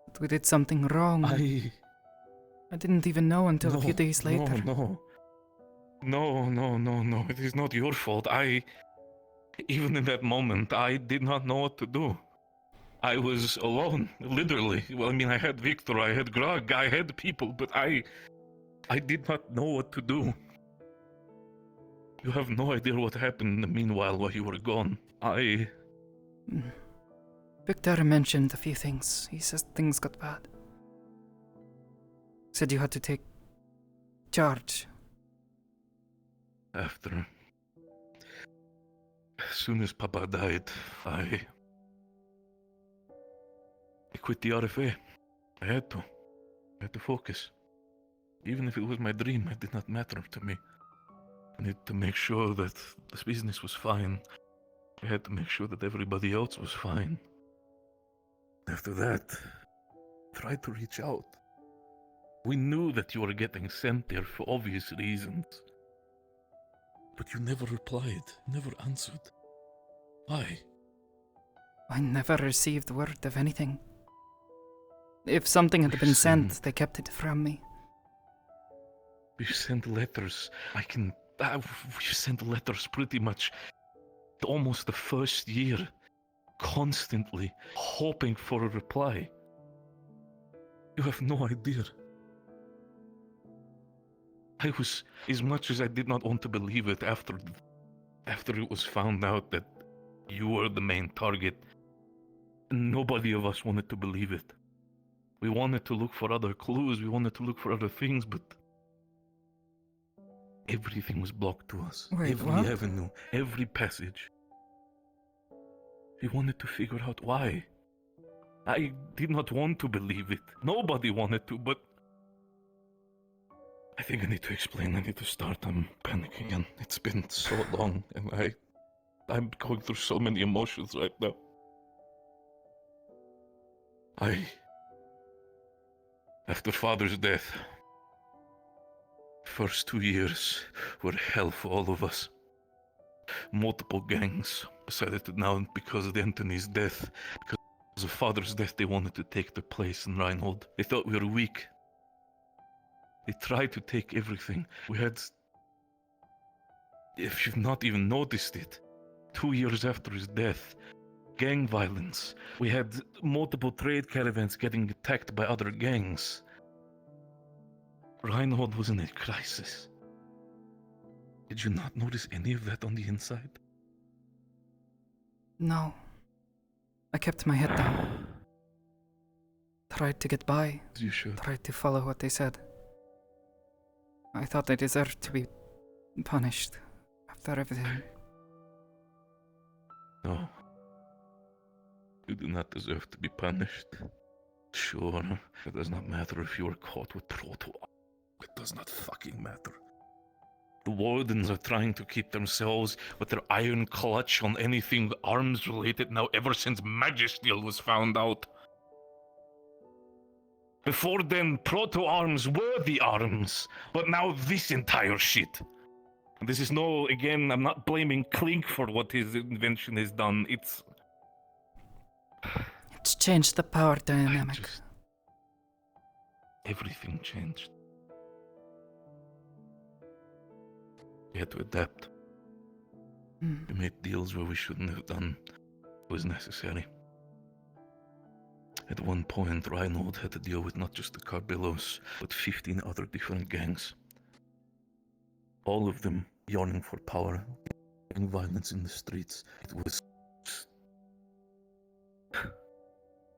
That we did something wrong. I didn't even know until a few days later. No. It is not your fault. Even in that moment, I did not know what to do. I was alone, literally. Well, I mean, I had Victor, I had Grog, I had people, but I did not know what to do. You have no idea what happened in the meanwhile while you were gone. Victor mentioned a few things. He says things got bad. Said you had to take charge. As soon as Papa died, I quit the RFA. I had to. had to focus. Even if it was my dream, it did not matter to me. I needed to make sure that this business was fine. I had to make sure that everybody else was fine. After that, I tried to reach out. We knew that you were getting sent there for obvious reasons. But you never replied, never answered. Why? I never received word of anything. If something had been sent, they kept it from me. We've sent letters. We've sent letters pretty much almost the first year. Constantly hoping for a reply. You have no idea. I was, as much as I did not want to believe it after it was found out that you were the main target, nobody of us wanted to believe it. We wanted to look for other clues, we wanted to look for other things, but everything was blocked to us. Wait, every what? avenue, every passage. We wanted to figure out why. I did not want to believe it. Nobody wanted to, but I think I need to explain. I need to start. I'm panicking and it's been so long and I'm going through so many emotions right now. After father's death, first 2 years were hell for all of us. Multiple gangs decided to now, because of Anthony's death, because of father's death, they wanted to take their place in Reinhold. They thought we were weak. They tried to take everything. We had, if you've not even noticed it, 2 years after his death, gang violence. We had multiple trade caravans getting attacked by other gangs. Reinhold was in a crisis. Did you not notice any of that on the inside? No. I kept my head down. Tried to get by. You should. Tried to follow what they said. I thought I deserved to be punished after everything. No. You do not deserve to be punished. Sure, it does not matter if you were caught with proto. It does not fucking matter. The wardens are trying to keep themselves with their iron clutch on anything arms related now ever since Magisteel was found out. Before then, proto-arms were the arms, but now this entire shit. This is no, again, I'm not blaming Clink for what his invention has done. It's changed the power dynamic. Everything changed. We had to adapt. We made deals where we shouldn't have done. It was necessary. At one point, Reinhold had to deal with not just the Carbillos, but 15 other different gangs. All of them yearning for power, and violence in the streets. It was...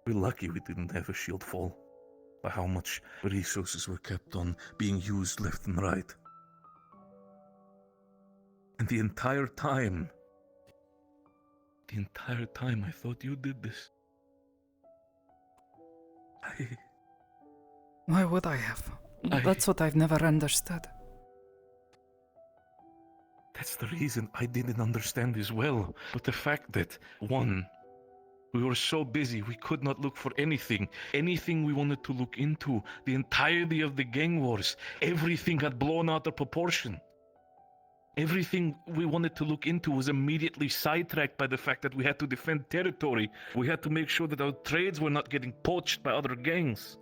We're lucky we didn't have a shield fall, by how much resources were kept on being used left and right. And the entire time I thought you did this. Why would I have? That's what I've never understood. That's the reason I didn't understand as well. But the fact that, one, we were so busy we could not look for anything we wanted to look into. The entirety of the gang wars, everything had blown out of proportion. Everything we wanted to look into was immediately sidetracked by the fact that we had to defend territory. We had to make sure that our trades were not getting poached by other gangs.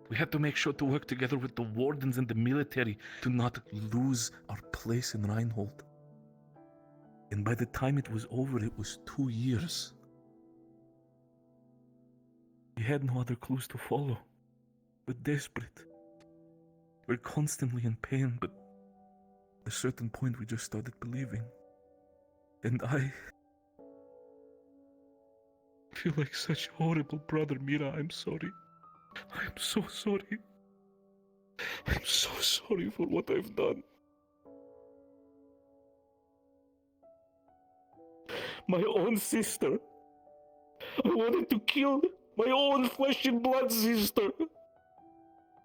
We had to make sure to work together with the wardens and the military to not lose our place in Reinhold. And by the time it was over, it was 2 years. We had no other clues to follow. We're desperate. We're constantly in pain, but at a certain point we just started believing. And I feel like such a horrible brother, Mira. I'm sorry. I'm so sorry. I'm so sorry for what I've done. My own sister. I wanted to kill my own flesh and blood sister.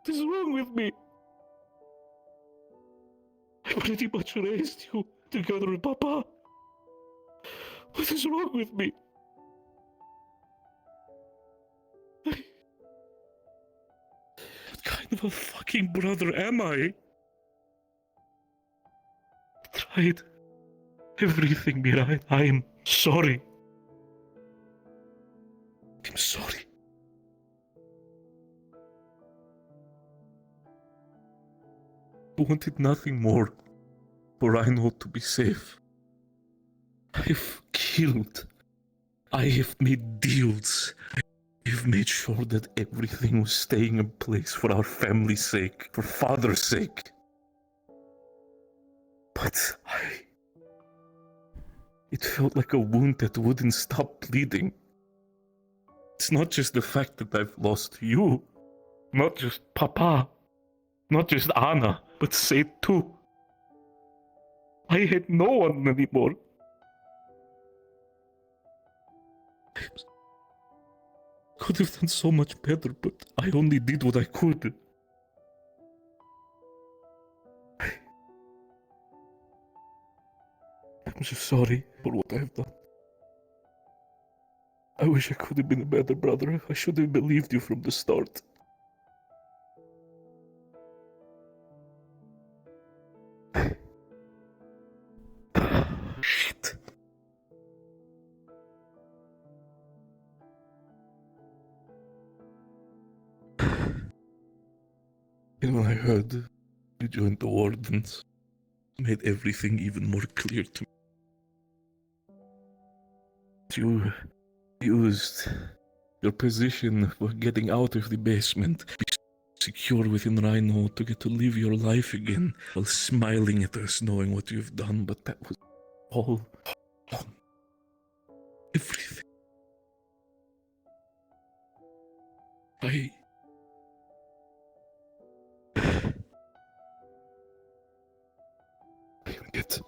What is wrong with me? I pretty much raised you together with Papa. What is wrong with me? What kind of a fucking brother am I? I tried everything, Mira. I'm sorry. I'm sorry. I wanted nothing more for Rhino to be safe. I've killed. I have made deals. I've made sure that everything was staying in place for our family's sake, for Father's sake. But it felt like a wound that wouldn't stop bleeding. It's not just the fact that I've lost you, not just Papa, not just Anna, but Seth too. I had no one anymore. I could have done so much better, but I only did what I could. I'm so sorry for what I've done. I wish I could have been a better brother. I should have believed you from the start. Shit. And when I heard you joined the Wardens, it made everything even more clear to me. You used your position for getting out of the basement, be secure within Rhino to get to live your life again while smiling at us knowing what you've done, but that was all wrong. Everything. I don't get.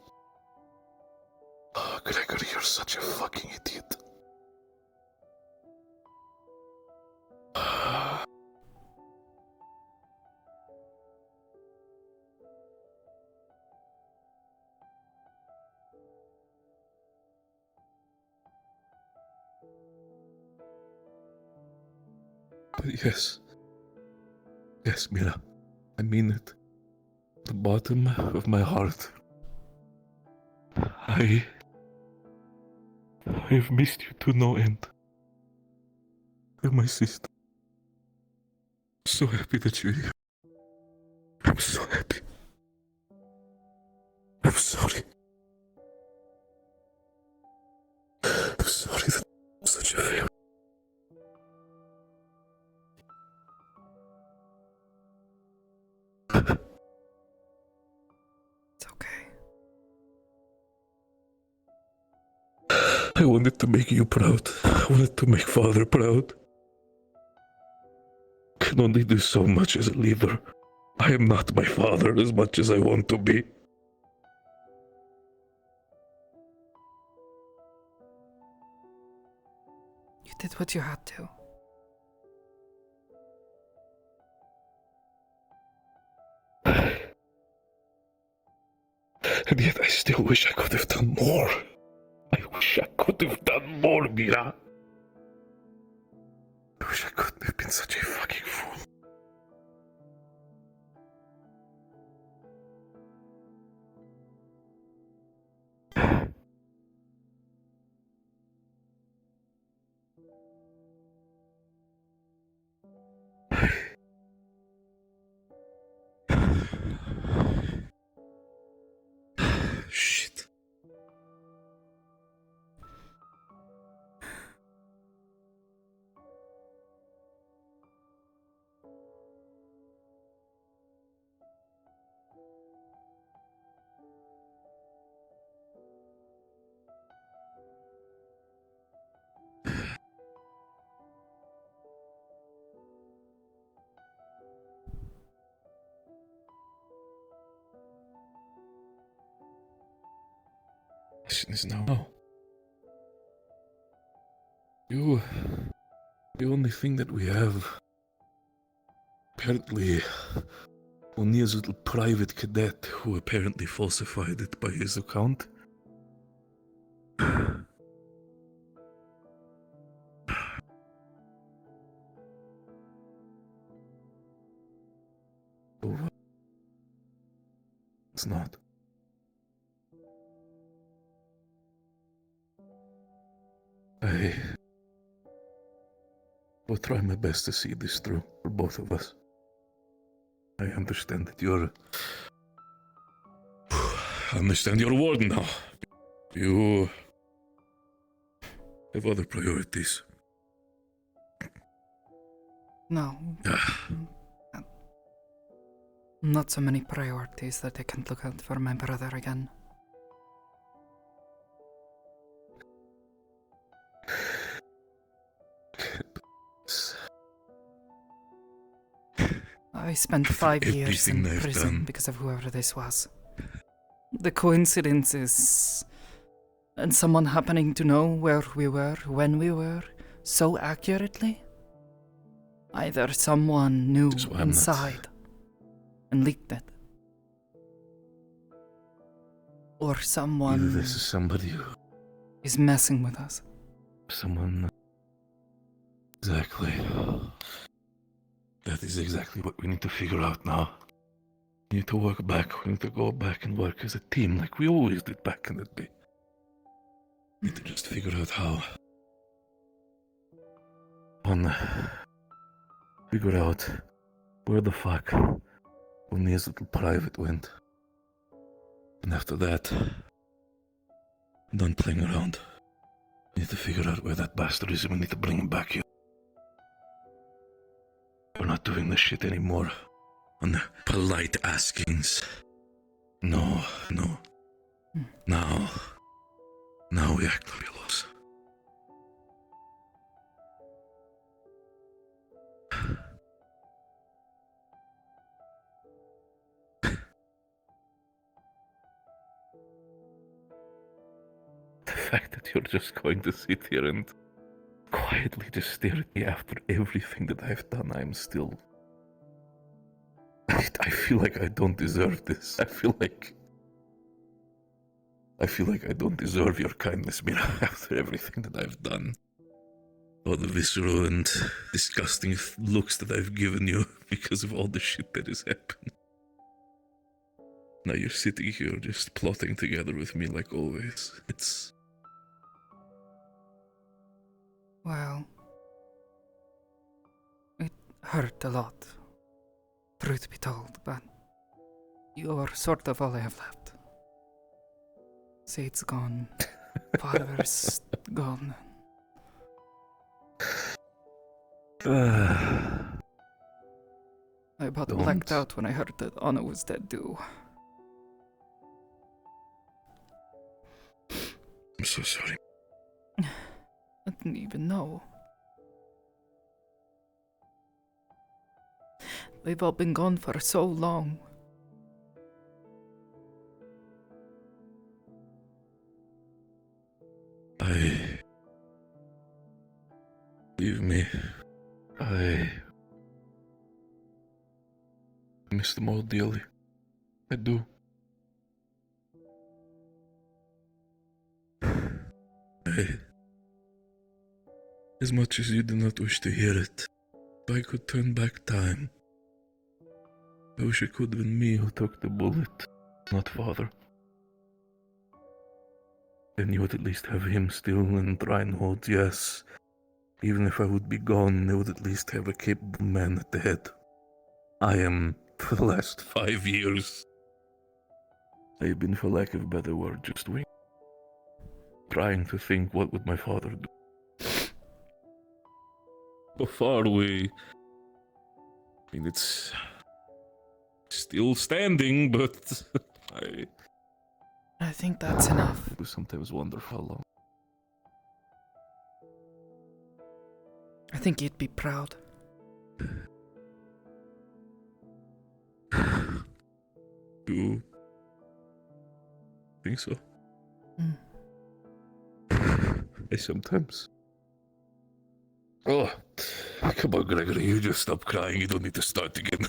Oh, Gregory, you're such a fucking idiot. But yes, Mira, I mean it. The bottom of my heart. I've missed you to no end. You're my sister. I'm so happy that you're here. I'm so happy. I'm sorry. I'm sorry that I'm such a failure. It's okay. I wanted to make you proud. I wanted to make Father proud. I can only do so much as a leader. I am not my father as much as I want to be. You did what you had to. And yet I still wish I could have done more. I wish I could have done more, Mira. I wish I couldn't have been such a fucking fool. Shit. Question is now. You, the only thing that we have. Apparently, O'Neill's little private cadet, who apparently falsified it by his account. It's not. I will try my best to see this through for both of us. I understand that you're... I understand you're a warden now. You have other priorities. No. Not so many priorities that I can't look out for my brother again. I spent 5 years in prison because of whoever this was. The coincidences and someone happening to know where we were, when we were, so accurately. Either someone knew inside and leaked it, or someone Either this is somebody who... is messing with us. Someone... Exactly. That is exactly what we need to figure out now. We need to work back. We need to go back and work as a team like we always did back in the day. We need to just figure out how. Figure out where the fuck O'Neill's little private went. And after that, I'm done playing around. We need to figure out where that bastard is and we need to bring him back here. We're not doing this shit anymore on the polite askings. No. Now we act real. The fact that you're just going to sit here and quietly just stare at me after everything that I've done, I'm still... I feel like I don't deserve this. I feel like I don't deserve your kindness, Mira, after everything that I've done. All the visceral and disgusting looks that I've given you because of all the shit that has happened. Now you're sitting here just plotting together with me like always. It's... Well, it hurt a lot, truth be told, but you're sort of all I have left. Said's gone, father's gone. I about blacked out when I heard that Anna was dead too. I'm so sorry. I didn't even know. They've all been gone for so long. Believe me, I miss them all dearly. I do. As much as you do not wish to hear it, if I could turn back time, I wish it could have been me who took the bullet, not father. Then you would at least have him still and Reinhold, yes. Even if I would be gone, they would at least have a capable man at the head. I am, for the last 5 years, I have been, for lack of a better word, just waiting. Trying to think, what would my father do? How far away? I mean, it's still standing, but I think that's enough. I do sometimes wonder how long. I think you'd be proud. You think so? I sometimes. Oh, Come on, Gregory, you just stop crying. You don't need to start again.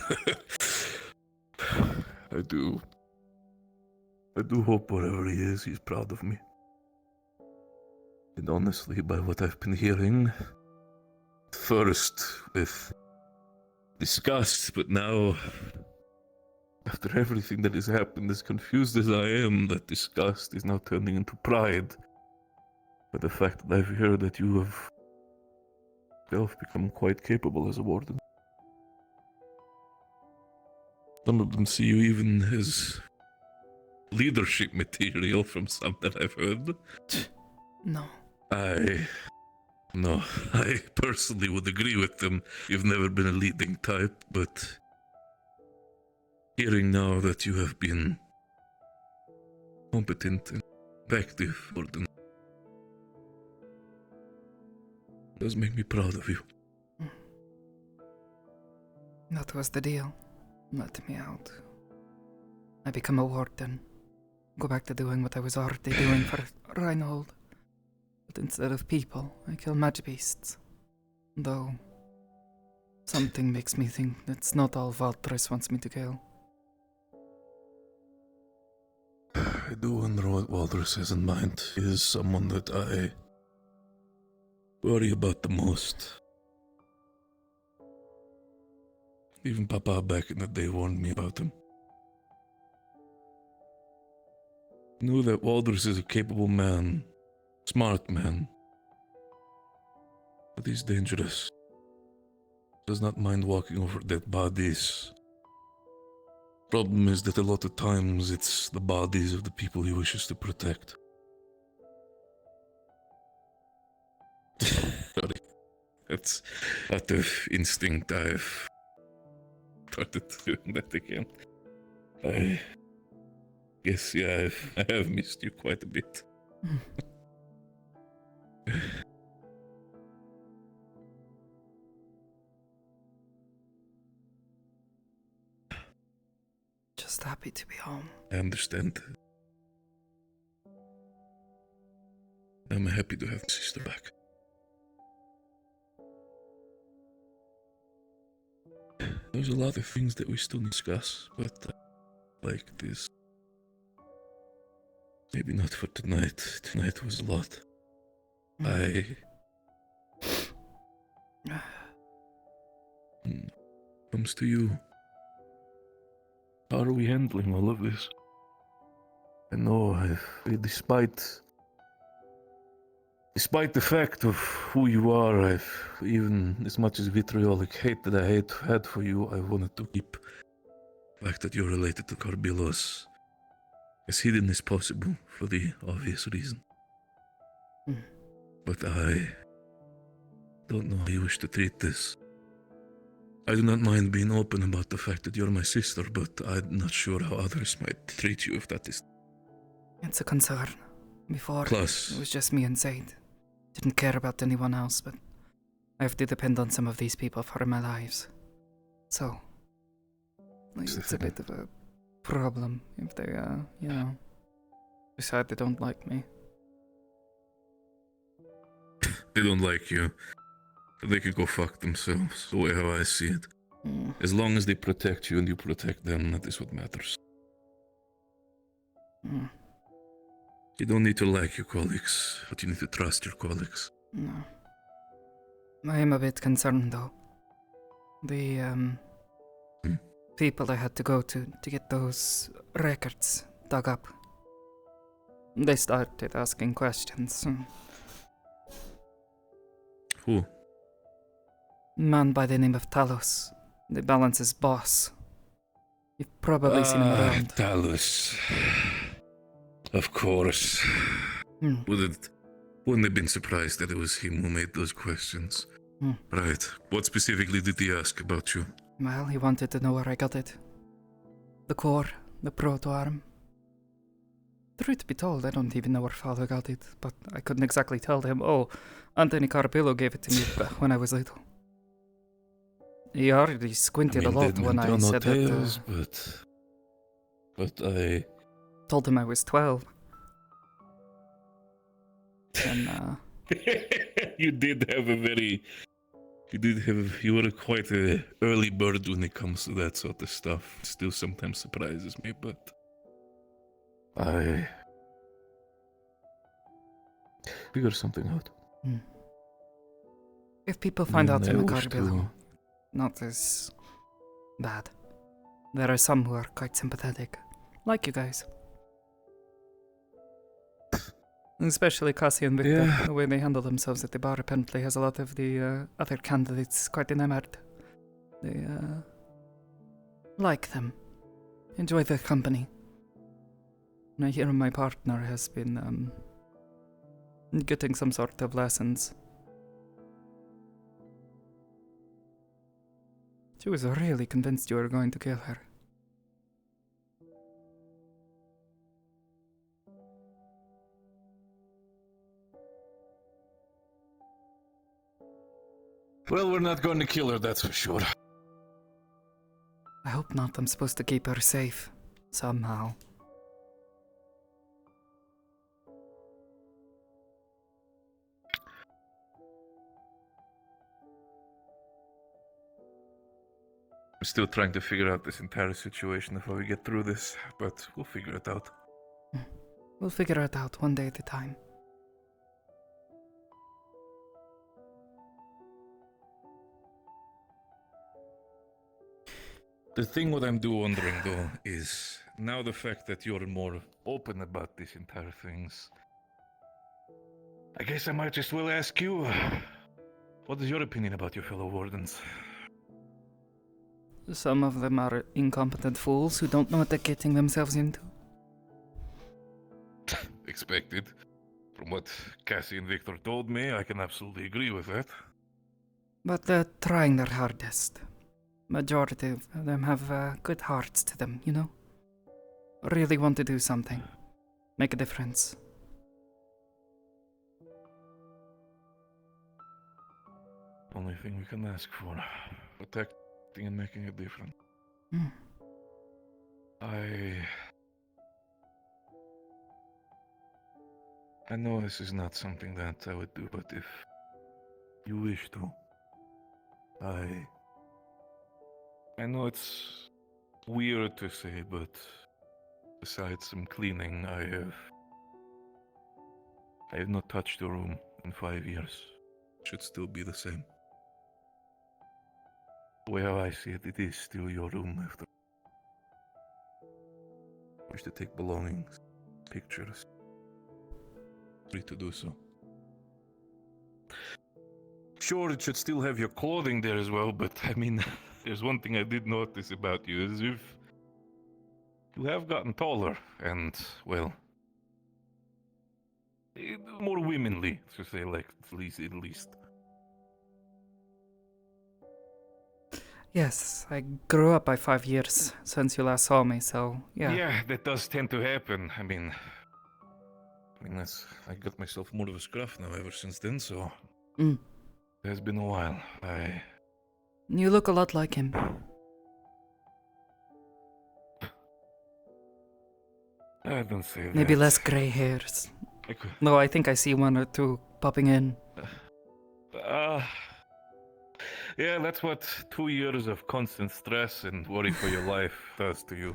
I do hope wherever he is, he's proud of me. And honestly, by what I've been hearing, first with disgust, but now, after everything that has happened, as confused as I am, that disgust is now turning into pride. But the fact that I've heard that you have yourself become quite capable as a warden. Some of them see you even as leadership material from some that I've heard. No. I personally would agree with them. You've never been a leading type, but hearing now that you have been competent and effective warden does make me proud of you. That was the deal. Let me out. I become a warden. Go back to doing what I was already doing for Reinhold. But instead of people, I kill magic beasts. Though, something makes me think that's not all Valtris wants me to kill. I do wonder what Walters has in mind. He is someone that I worry about the most. Even Papa back in the day warned me about him. Knew that Walters is a capable man, smart man, but he's dangerous. Does not mind walking over dead bodies. Problem is that a lot of times it's the bodies of the people he wishes to protect. Sorry, that's out of instinct. I've started doing that again. I guess, yeah, I have missed you quite a bit. Just happy to be home. I understand. I'm happy to have my sister back. There's a lot of things that we still discuss, but like this. Maybe not for tonight. Tonight was a lot. Comes to you. How are we handling all of this? I know despite the fact of who you are, even as much as vitriolic hate that I had for you, I wanted to keep the fact that you're related to Carbilos as hidden as possible for the obvious reason. But I don't know how you wish to treat this. I do not mind being open about the fact that you're my sister, but I'm not sure how others might treat you if that is. It's a concern. Before, Plus, it was just me and Zaid. Didn't care about anyone else, but I have to depend on some of these people for my lives. So, it's a bit of a problem if they, decide they don't like me. They don't like you. They can go fuck themselves, the way how I see it. As long as they protect you and you protect them, that is what matters. You don't need to like your colleagues, but you need to trust your colleagues. No. I am a bit concerned, though. The, people I had to go to get those records dug up. They started asking questions. Who? Man by the name of Talos, the Balance's boss. You've probably seen him around. Talos. Of course. Wouldn't have been surprised that it was him who made those questions. Right. What specifically did he ask about you? Well, he wanted to know where I got it. The core, the proto-arm. Truth be told, I don't even know where Father got it, but I couldn't exactly tell him, oh, Anthony Carpillo gave it to me when I was little. He already squinted a lot when I said tales, that. But I told him I was 12. And you did have a very You were quite a early bird when it comes to that sort of stuff. Still sometimes surprises me, but I figure something out. If people find out I in the wish Caribbean, not as bad. There are some who are quite sympathetic, like you guys. Especially Cassie and Victor. Yeah. The way they handle themselves at the bar apparently has a lot of the other candidates quite enamored. They like them, enjoy their company. And I hear my partner has been getting some sort of lessons. She was really convinced you were going to kill her. Well, we're not going to kill her, that's for sure. I hope not. I'm supposed to keep her safe. Somehow. I'm still trying to figure out this entire situation before we get through this, but we'll figure it out. We'll figure it out one day at a time. The thing what I'm wondering though is now the fact that you're more open about these entire things. I guess I might just well ask you, what is your opinion about your fellow wardens? Some of them are incompetent fools who don't know what they're getting themselves into. Expected. From what Cassie and Victor told me, I can absolutely agree with that. But they're trying their hardest. Majority of them have good hearts to them, you know? Really want to do something. Make a difference. Only thing we can ask for. Protecting and making a difference. I know this is not something that I would do, but if you wish to, I know it's weird to say, but besides some cleaning, I have not touched your room in 5 years. Should still be the same. The way how I see it, it is still your room after. Wish to take belongings, pictures. Free to do so. Sure, it should still have your clothing there as well, but I mean, there's one thing I did notice about you, is you have gotten taller, and, well, more womanly, to say, like, at least. Yes, I grew up by 5 years since you last saw me, so, yeah. Yeah, that does tend to happen. I mean, I got myself more of a scruff now ever since then, so... It has been a while. You look a lot like him. I don't say that. Maybe less grey hairs. No, I think I see one or two popping in. Yeah, that's what 2 years of constant stress and worry for your life does to you.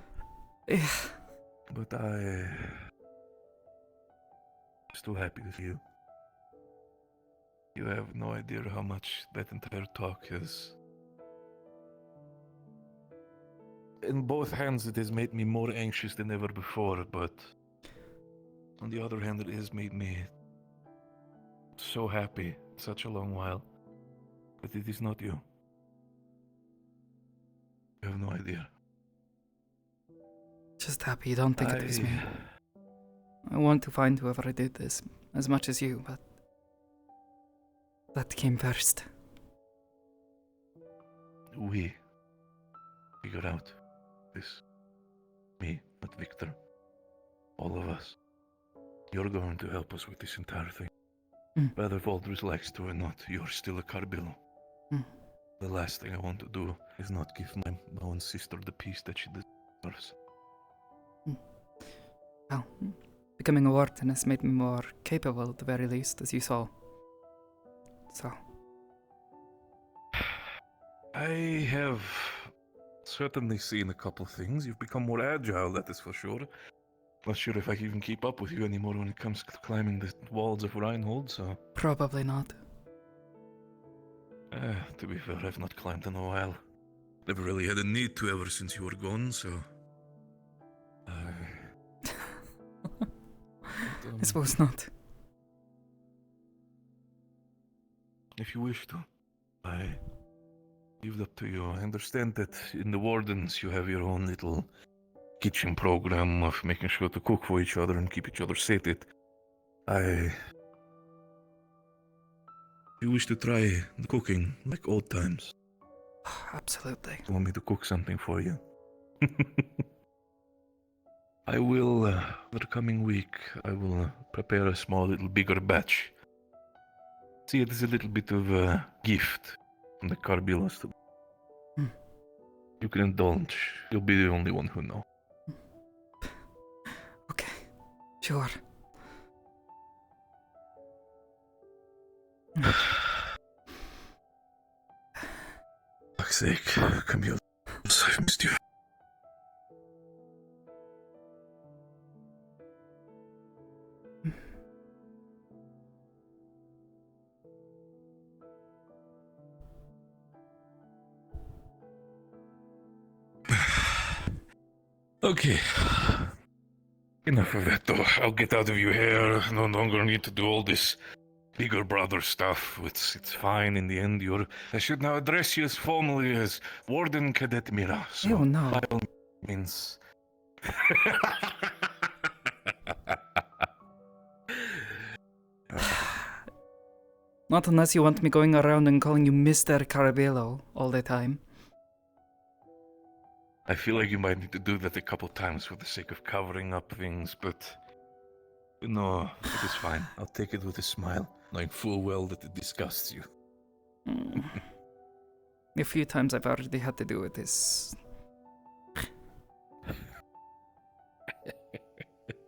But I'm still happy to see you. You have no idea how much that entire talk has... In both hands, it has made me more anxious than ever before, but... On the other hand, it has made me... so happy, such a long while. But it is not you. You have no idea. Just happy you don't think it was me. I want to find whoever did this, as much as you, but... that came first. We figured out this. Me, not Victor. All of us. You're going to help us with this entire thing. Whether Valdris likes to or not, you're still a Carbillo. The last thing I want to do is not give my own sister the peace that she deserves. Well, becoming a warden has made me more capable at the very least, as you saw. So. I have certainly seen a couple things. You've become more agile, that is for sure. Not sure if I can even keep up with you anymore when it comes to climbing the walls of Reinhold, so... Probably not. To be fair, I've not climbed in a while. Never really had a need to ever since you were gone, so... I suppose not. If you wish to, I leave it up to you. I understand that in the Wardens you have your own little kitchen program of making sure to cook for each other and keep each other sated. If you wish to try the cooking like old times. Absolutely. You want me to cook something for you? I will, for the coming week, I will prepare a small little bigger batch. See, it is a little bit of a gift from the Carbilos. You can indulge. You'll be the only one who knows. Okay, sure. Fuck's sake, Camille. I've missed you. Okay. Enough of that, though. I'll get out of your hair. No longer need to do all this bigger brother stuff. It's fine in the end. I should now address you as formally as Warden Cadet Mira. So Ew, no. by all means. Not unless you want me going around and calling you Mr. Carabello all the time. I feel like you might need to do that a couple times for the sake of covering up things, but... No, it is fine. I'll take it with a smile, knowing full well that it disgusts you. A few times I've already had to do with this.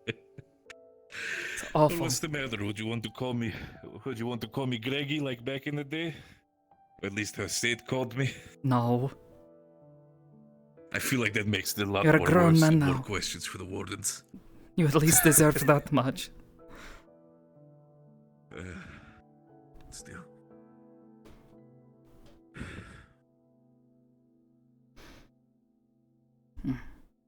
It's awful. Well, what's the matter? Would you want to call me Greggy like back in the day? Or at least her state called me? No. I feel like that makes it a lot You're a more grown worse man and now. more questions for the Wardens. You at least deserve that much. Still. You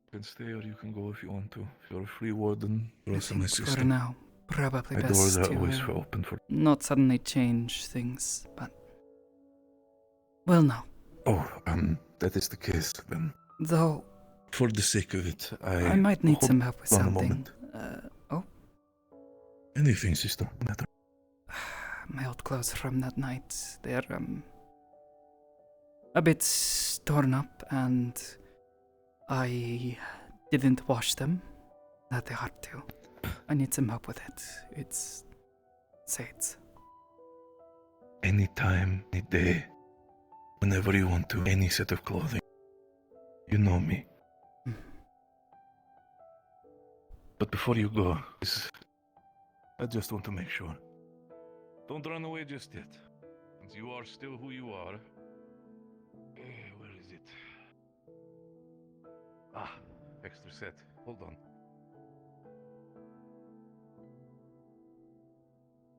can stay or you can go if you want to. If you're a free Warden, you're also my sister. For now, probably My best doors are to always open for... not suddenly change things, but... Well, no. Oh, that is the case, then. Though... For the sake of it, I might need some help with on a something. moment. Oh? Anything, sister. Matter. My old clothes from that night, they're, a bit torn up, and I didn't wash them that they had to. I need some help with it. It's Sades. Anytime, any day, whenever you want to, any set of clothing. You know me. But before you go, I just want to make sure. Don't run away just yet. Since you are still who you are. Where is it? Ah, extra set. Hold on.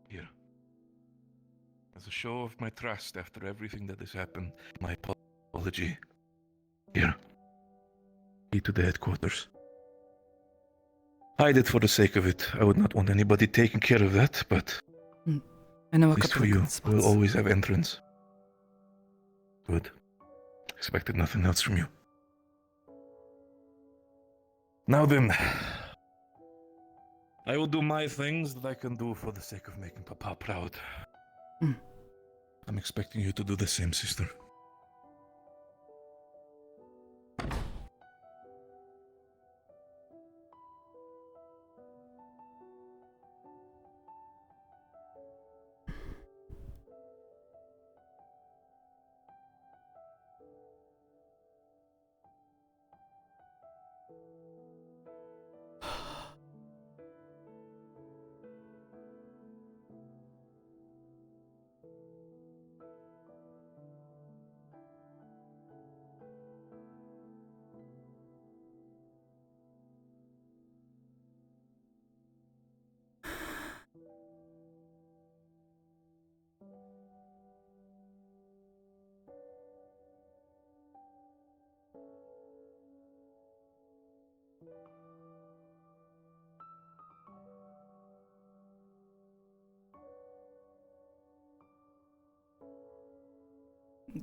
Here. As a show of my trust after everything that has happened, my apology. Here. Key to the headquarters. Hide it for the sake of it. I would not want anybody taking care of that, but... I know a at least couple for of you, good spots. we'll always have entrance. Good. Expected nothing else from you. Now then, I will do my things that I can do for the sake of making Papa proud. I'm expecting you to do the same, sister.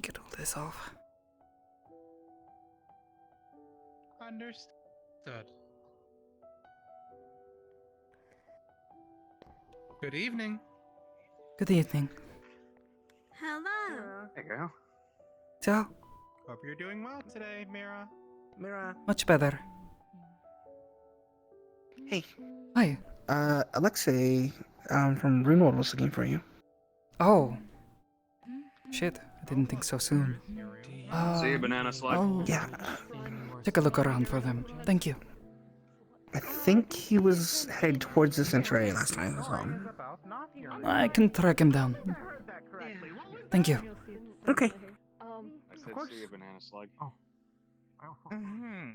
Get all this off. Understood. Good evening. Good evening. Hello. Hey, girl. So, Hope you're doing well today, Mira. Mira. much better. Hey. Hi. Alexei, from Greenwald was looking for you. Oh. Shit, I didn't think so soon. See you, Banana Slug. Oh. Yeah. Take a look around for them. Thank you. I think he was heading towards the center area last night. I saw him. I can track him down. Thank you. Okay. I said see you, Banana Slug. Oh. Mm-hmm.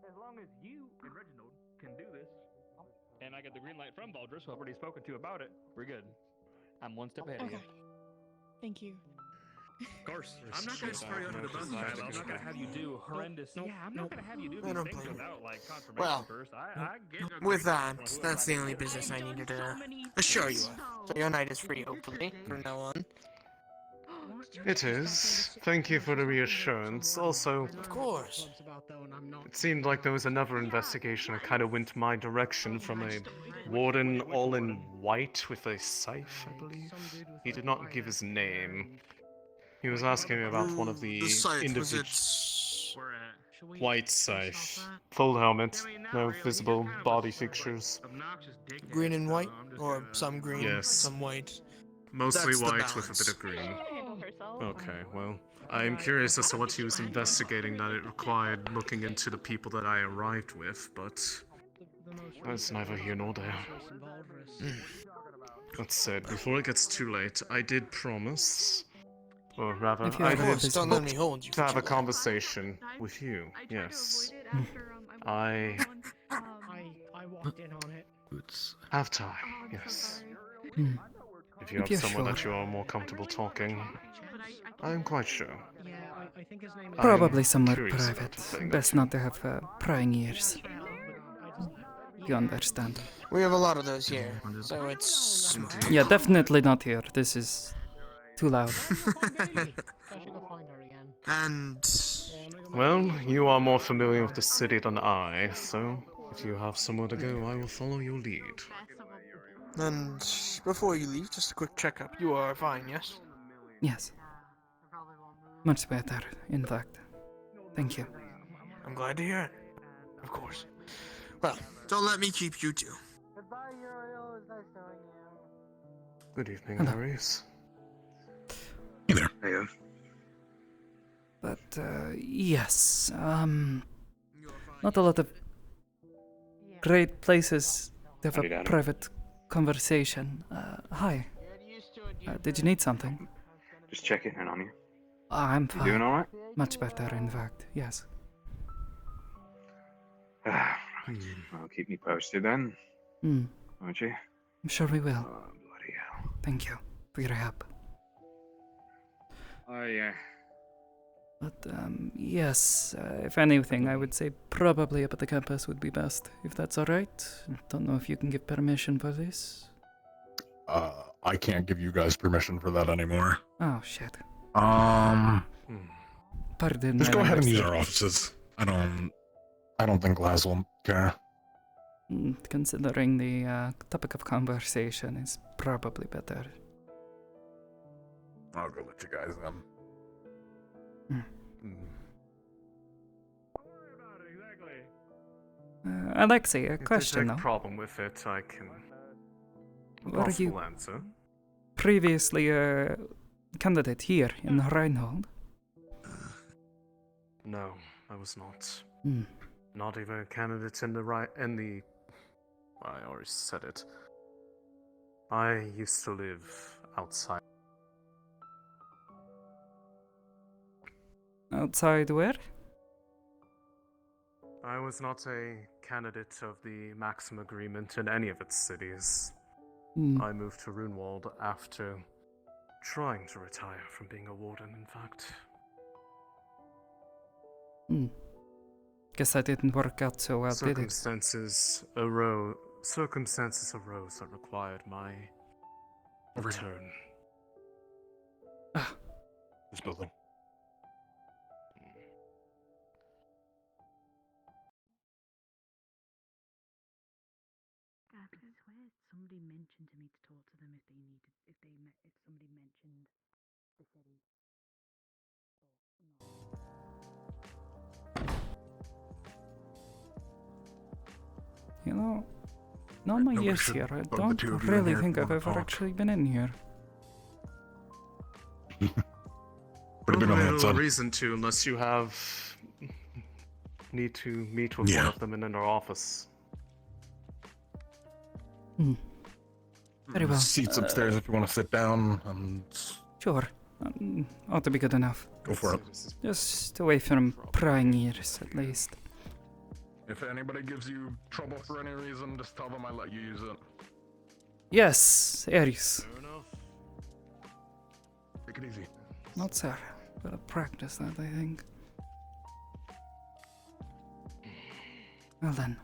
As long as you and Reginald can do this, and I get the green light from Baldrus, who I've already spoken to about it, we're good. I'm one step ahead of you. Thank you. Of course, I'm not going to throw you under the bus, child. I'm not going to have you do horrendous. Yeah, I'm not going to have you do I these don't things blame you. without like confirmation Well, first. I get with that, that's the only business I needed to assure you of. So your night is free, hopefully, from now on. It is. Thank you for the reassurance. Also, Of course. it seemed like there was another investigation that kind of went my direction from a warden all in white with a scythe, I believe. He did not give his name. He was asking me about one of the scythe, individuals. White scythe. Full helmet, no visible body fixtures. Green and white? Or some green, Yes. some white? Mostly That's the white with a bit balance. of green. Okay, well, I'm curious as to what he was investigating that it required looking into the people that I arrived with, but that's neither here nor there. That said, before it gets too late, I did promise, or rather, If you I ever did visit- Don't let me hold you to for have too a long. conversation with you. Yes, I I walked in on it. have time. Yes. Hmm. If you If have you're someone that sure. you are more comfortable talking, I'm quite sure. Yeah, I think his name is. Probably I'm somewhere curious about private. the thing. Best not to have prying ears. You understand. We have a lot of those here, so it's... Yeah, definitely not here. This is too loud. And... Well, you are more familiar with the city than I, so if you have somewhere to go, I will follow your lead. And before you leave, just a quick checkup. You are fine, yes? Yes. Much better, in fact. Thank you. I'm glad to hear it. Of course. Well, don't let me keep you two. Goodbye, Uriel. It was nice knowing you. Good evening, Hello. Darius. Hey, But, yes, not a lot of great places to have Howdy, a Dad. private conversation. Hi. Did you need something? just checking in on you. I'm You fine. doing alright? Much better, in fact, yes. Well, keep me posted then, Hmm. won't you? I'm sure we will. Oh, bloody hell. Thank you for your help. Oh, yeah. But, yes, if anything, I would say probably up at the campus would be best, if that's alright. Don't know if you can give permission for this. I can't give you guys permission for that anymore. Oh, shit. Um, Pardon just my go ahead and language use there. our offices. I don't think Laz will care. Considering the topic of conversation is probably better. I'll go let you guys in. Alexei, a If question there's though. a problem with it, I can... Were you Possible answer. previously a candidate here in Reinhold? No, I was not. Hmm. Not even a candidate in the I already said it. I used to live outside. Outside where? I was not a candidate of the Maxim Agreement in any of its cities. Hmm. I moved to Runewald after trying to retire from being a warden, in fact. Guess that didn't work out so well, did it? Circumstances arose that required my return. This building. I swear somebody mentioned to me to talk to them if somebody mentioned the city. You know, in all my Nobody years should here, I bug the don't two of you in really here if think you I've wanna ever talk. actually been in here. Pretty big on the No outside. reason to unless you need to meet with one of them in their office. Very well. Seats upstairs if you want to sit down. And Sure. Ought to be good enough. Go for it. Just away from prying ears, at least. If anybody gives you trouble for any reason, just tell them I let you use it. Yes, Aries. Fair enough. Take it easy. Not sir. Gotta practice that, I think. Well then.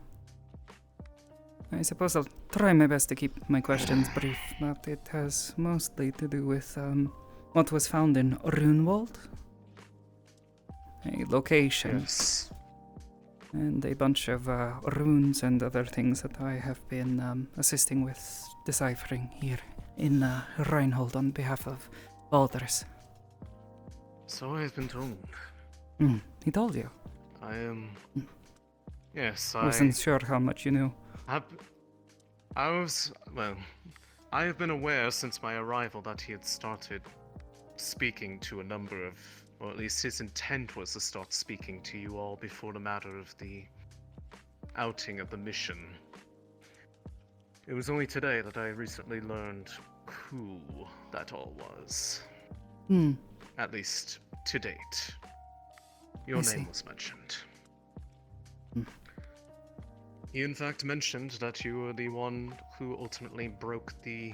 I suppose I'll try my best to keep my questions brief, but it has mostly to do with what was found in Runewald. A location. Yes. And a bunch of runes and other things that I have been assisting with deciphering here in Reinhold on behalf of Baldur's. So I've been told. He told you? I am. Yes, I wasn't sure how much you knew. I have been aware since my arrival that he had started speaking to a number of, or at least his intent was to start speaking to you all before the matter of the outing of the mission. It was only today that I recently learned who that all was. At least to date. Your name was mentioned. He in fact mentioned that you were the one who ultimately broke the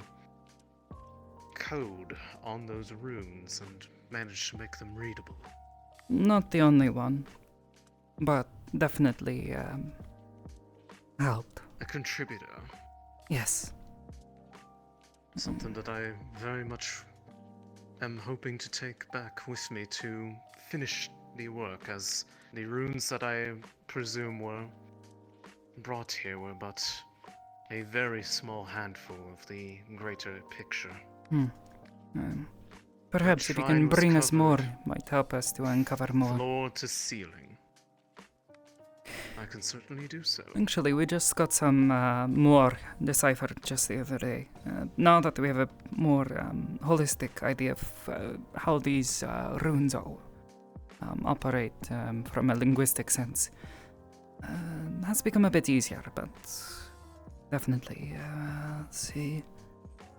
code on those runes and managed to make them readable. Not the only one, but definitely helped. A contributor. Yes. Something that I very much am hoping to take back with me to finish the work, as the runes that I presume were brought here were but a very small handful of the greater picture. Perhaps if you can bring us more, might help us to uncover more. Floor to ceiling. I can certainly do so. Actually, we just got some more deciphered just the other day. Now that we have a more holistic idea of how these runes all operate from a linguistic sense, has become a bit easier, but definitely, let's see.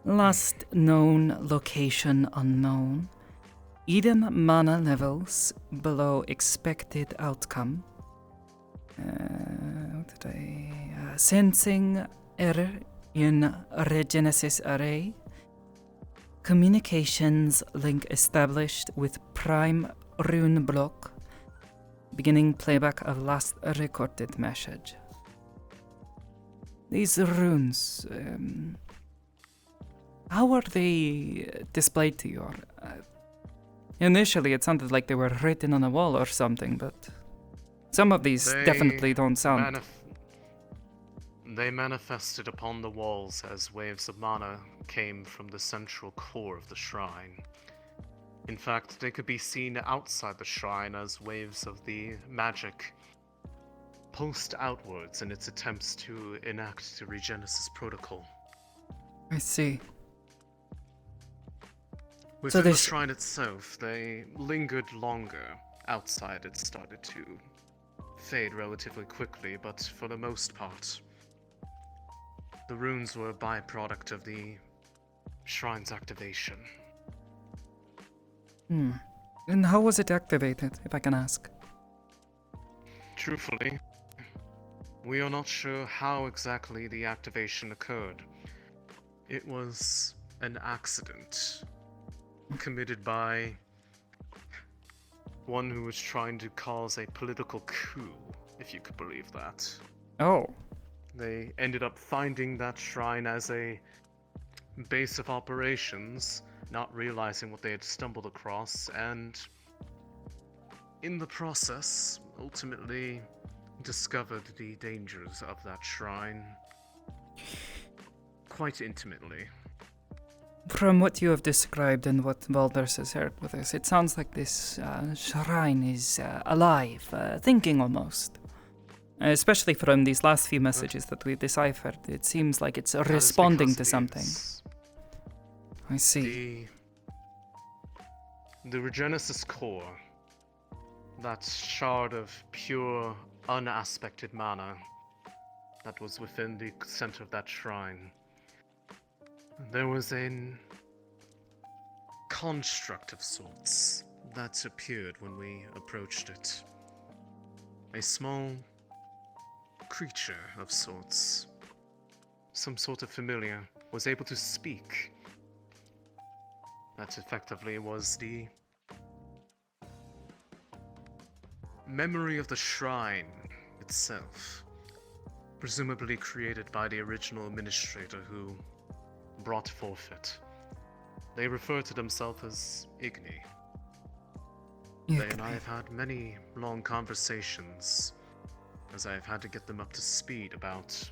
Last known location unknown. Eden mana levels below expected outcome. What did I... sensing error in regenesis array. Communications link established with prime rune block. Beginning playback of last recorded message. These runes, how are they displayed to you? Initially, it sounded like they were written on a wall or something, but some of these definitely don't sound. They manifested upon the walls as waves of mana came from the central core of the shrine. In fact, they could be seen outside the shrine as waves of the magic pulsed outwards in its attempts to enact the Regenesis protocol. I see. Within the shrine itself, they lingered longer. Outside, it started to fade relatively quickly, but for the most part, the runes were a byproduct of the shrine's activation. And how was it activated, if I can ask? Truthfully, we are not sure how exactly the activation occurred. It was an accident committed by one who was trying to cause a political coup, if you could believe that. Oh. They ended up finding that shrine as a base of operations, not realizing what they had stumbled across, and in the process, ultimately discovered the dangers of that shrine quite intimately. From what you have described and what Valders has shared with us, it sounds like this shrine is alive, thinking almost. Especially from these last few messages that we deciphered, it seems like it's responding to something. I see. The Regenesis core, that shard of pure, unaspected mana that was within the center of that shrine, there was a construct of sorts that appeared when we approached it. A small creature of sorts, some sort of familiar, was able to speak. That effectively was the memory of the shrine itself, presumably created by the original administrator who brought forth it. They refer to themselves as Igni. They and I have had many long conversations, as I have had to get them up to speed about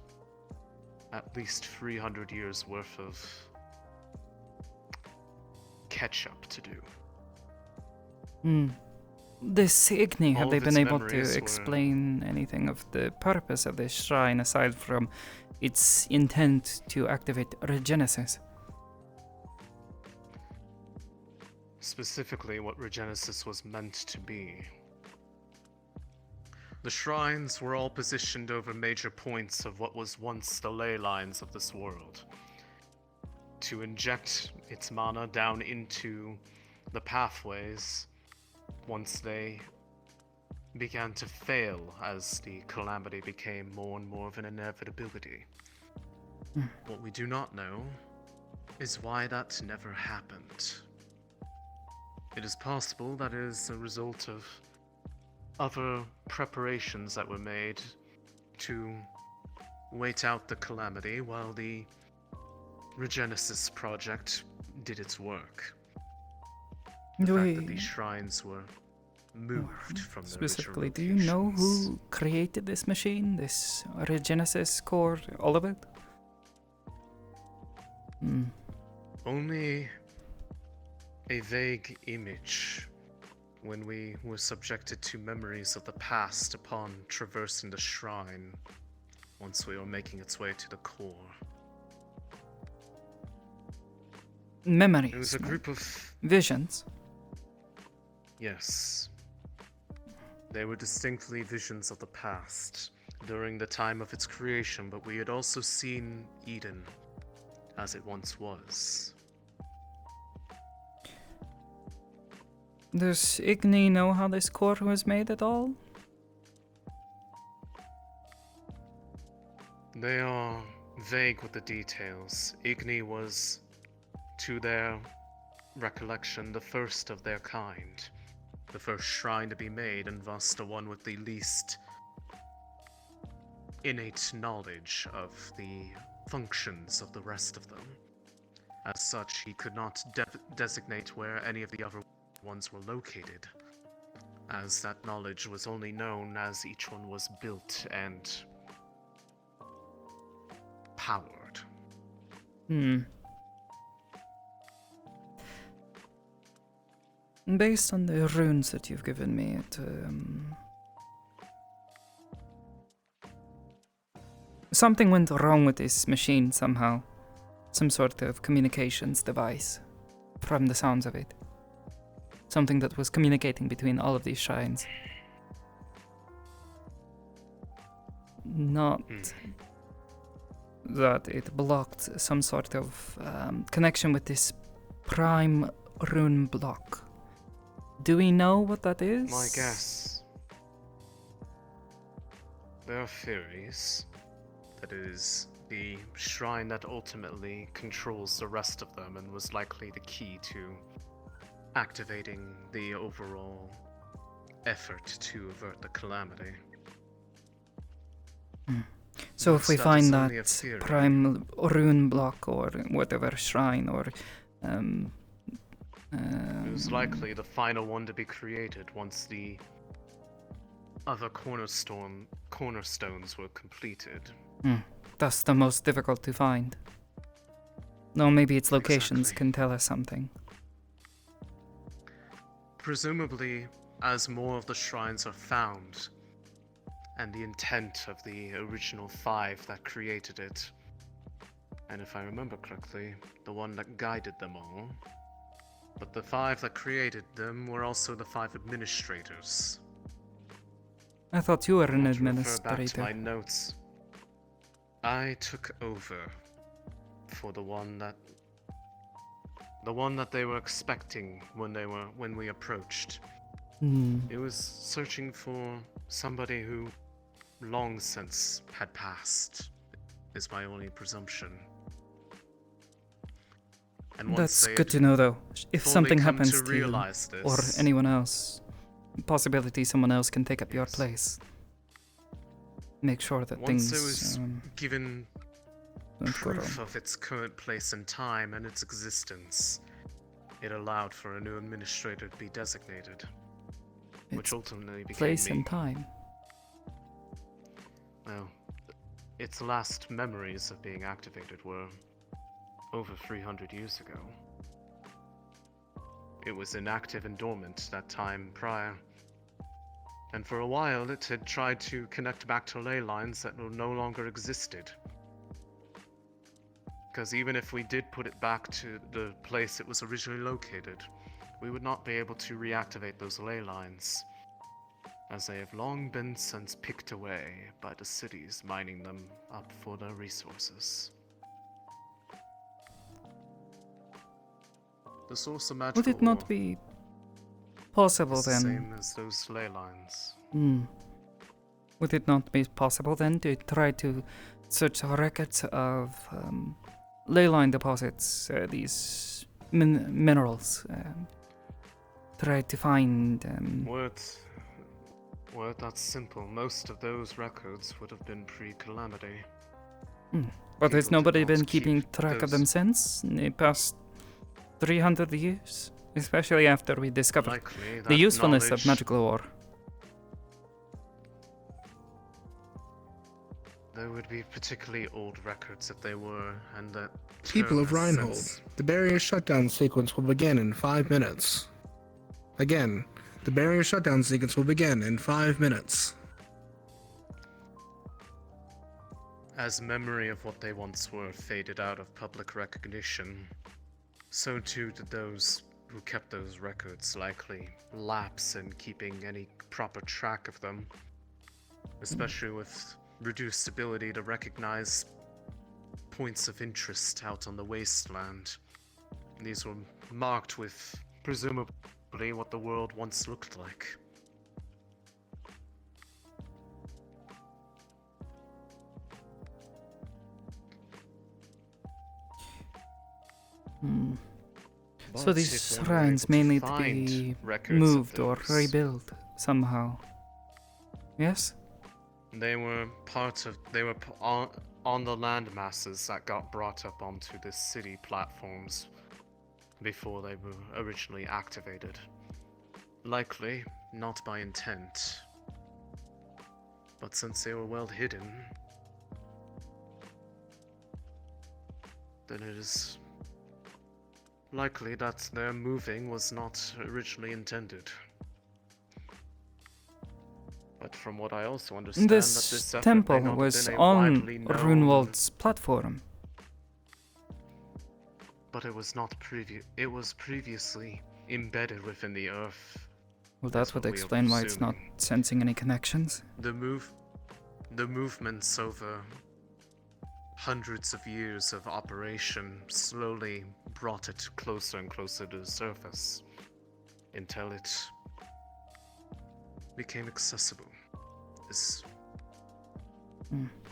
at least 300 years worth of catch-up to do. This Igni, have All they of been its able to memories were- explain anything of the purpose of this shrine aside from its intent to activate Regenesis? Specifically what Regenesis was meant to be. The shrines were all positioned over major points of what was once the ley lines of this world, to inject its mana down into the pathways once they began to fail as the calamity became more and more of an inevitability. What we do not know is why that never happened. It is possible that it is a result of other preparations that were made to wait out the calamity while the Regenesis project did its work. The fact that these shrines were moved from their Specifically, original do you know who created this machine, this Regenesis core, all of it? Only a vague image when we were subjected to memories of the past upon traversing the shrine once we were making its way to the core. Memories. It was a group of visions. Yes. They were distinctly visions of the past during the time of its creation, but we had also seen Eden as it once was. Does Igni know how this core was made at all? They are vague with the details. Igni was, to their recollection, the first of their kind. The first shrine to be made, and thus the one with the least innate knowledge of the functions of the rest of them. As such, he could not designate where any of the other ones were located, as that knowledge was only known as each one was built and powered. Based on the runes that you've given me, something went wrong with this machine somehow. Some sort of communications device, from the sounds of it. Something that was communicating between all of these shrines. Not that it blocked some sort of connection with this prime rune block. Do we know what that is? My guess. There are theories that it is the shrine that ultimately controls the rest of them and was likely the key to activating the overall effort to avert the calamity. So But if we that is find only a that theory. prime rune block or whatever shrine or It was likely the final one to be created once the other cornerstones were completed. that's the most difficult to find. No, maybe its locations Exactly. can tell us something. Presumably, as more of the shrines are found, and the intent of the original 5 that created it, and if I remember correctly, the one that guided them all, but the 5 that created them were also the 5 administrators. I thought you were an Want to refer back to administrator. my notes. I took over for the one that they were expecting when we approached. It was searching for somebody who long since had passed, is my only presumption. And once That's they good had to know, though. If fully something come happens to to you realize or this, anyone else, possibility someone else can take up your place. Make sure that once things it was given don't go wrong. proof of its current place and time and its existence, it allowed for a new administrator to be designated, which ultimately became Place me. and time. Well, its last memories of being activated were over 300 years ago. It was inactive and dormant that time prior. And for a while it had tried to connect back to ley lines that no longer existed. Because even if we did put it back to the place it was originally located, we would not be able to reactivate those ley lines, as they have long been since picked away by the cities mining them up for their resources. The source of magical Would it not ore be possible is the then? same as those ley lines. Would it not be possible then to try to search records of ley line deposits, these minerals? Try to find. Were it that simple, most of those records would have been pre-calamity. But has People did nobody not been keep keeping track of them those- since in the past 300 years? Especially after we discovered Likely the that usefulness of knowledge- magical ore. There would be particularly old records if they were, and that People term of has Reinhold, since- the barrier shutdown sequence will begin in 5 minutes. Again, the barrier shutdown sequence will begin in 5 minutes. As memory of what they once were faded out of public recognition, so too did those who kept those records likely lapse in keeping any proper track of them, especially with reduced ability to recognize points of interest out on the wasteland. These were marked with presumably what the world once looked like. So But these if we were shrines able may to need to find be records of moved or those- rebuilt somehow. Yes? They were on the land masses that got brought up onto the city platforms before they were originally activated. Likely not by intent, but since they were well hidden, then it is likely that their moving was not originally intended. But from what I also understand, that This this effort temple may not have was been a on widely known- Runewald's platform. But it was not It was previously embedded within the earth. Well, That's that would what we are explain why it's not presuming. sensing any connections. The movements over hundreds of years of operation slowly brought it closer and closer to the surface until it became accessible. Is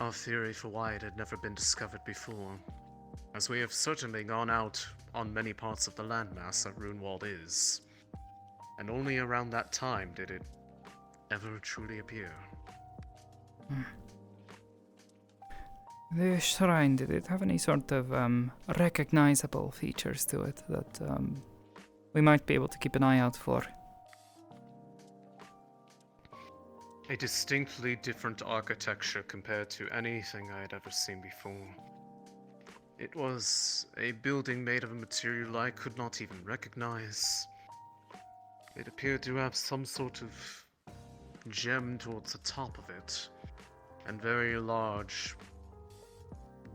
our theory for why it had never been discovered before, as we have certainly gone out on many parts of the landmass that Runewald is, and only around that time did it ever truly appear. The shrine, did it have any sort of recognizable features to it that we might be able to keep an eye out for? A distinctly different architecture compared to anything I had ever seen before. It was a building made of a material I could not even recognize. It appeared to have some sort of gem towards the top of it, and very large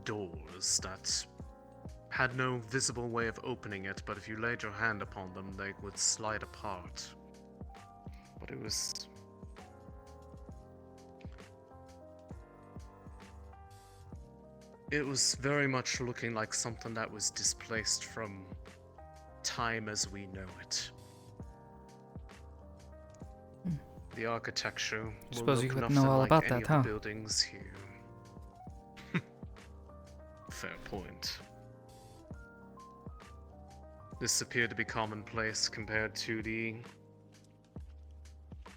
doors that had no visible way of opening it, but if you laid your hand upon them, they would slide apart. But it was very much looking like something that was displaced from time as we know it. The architecture will Suppose you look would nothing know all like about any that, of huh? the buildings here. Fair point. This appeared to be commonplace compared to the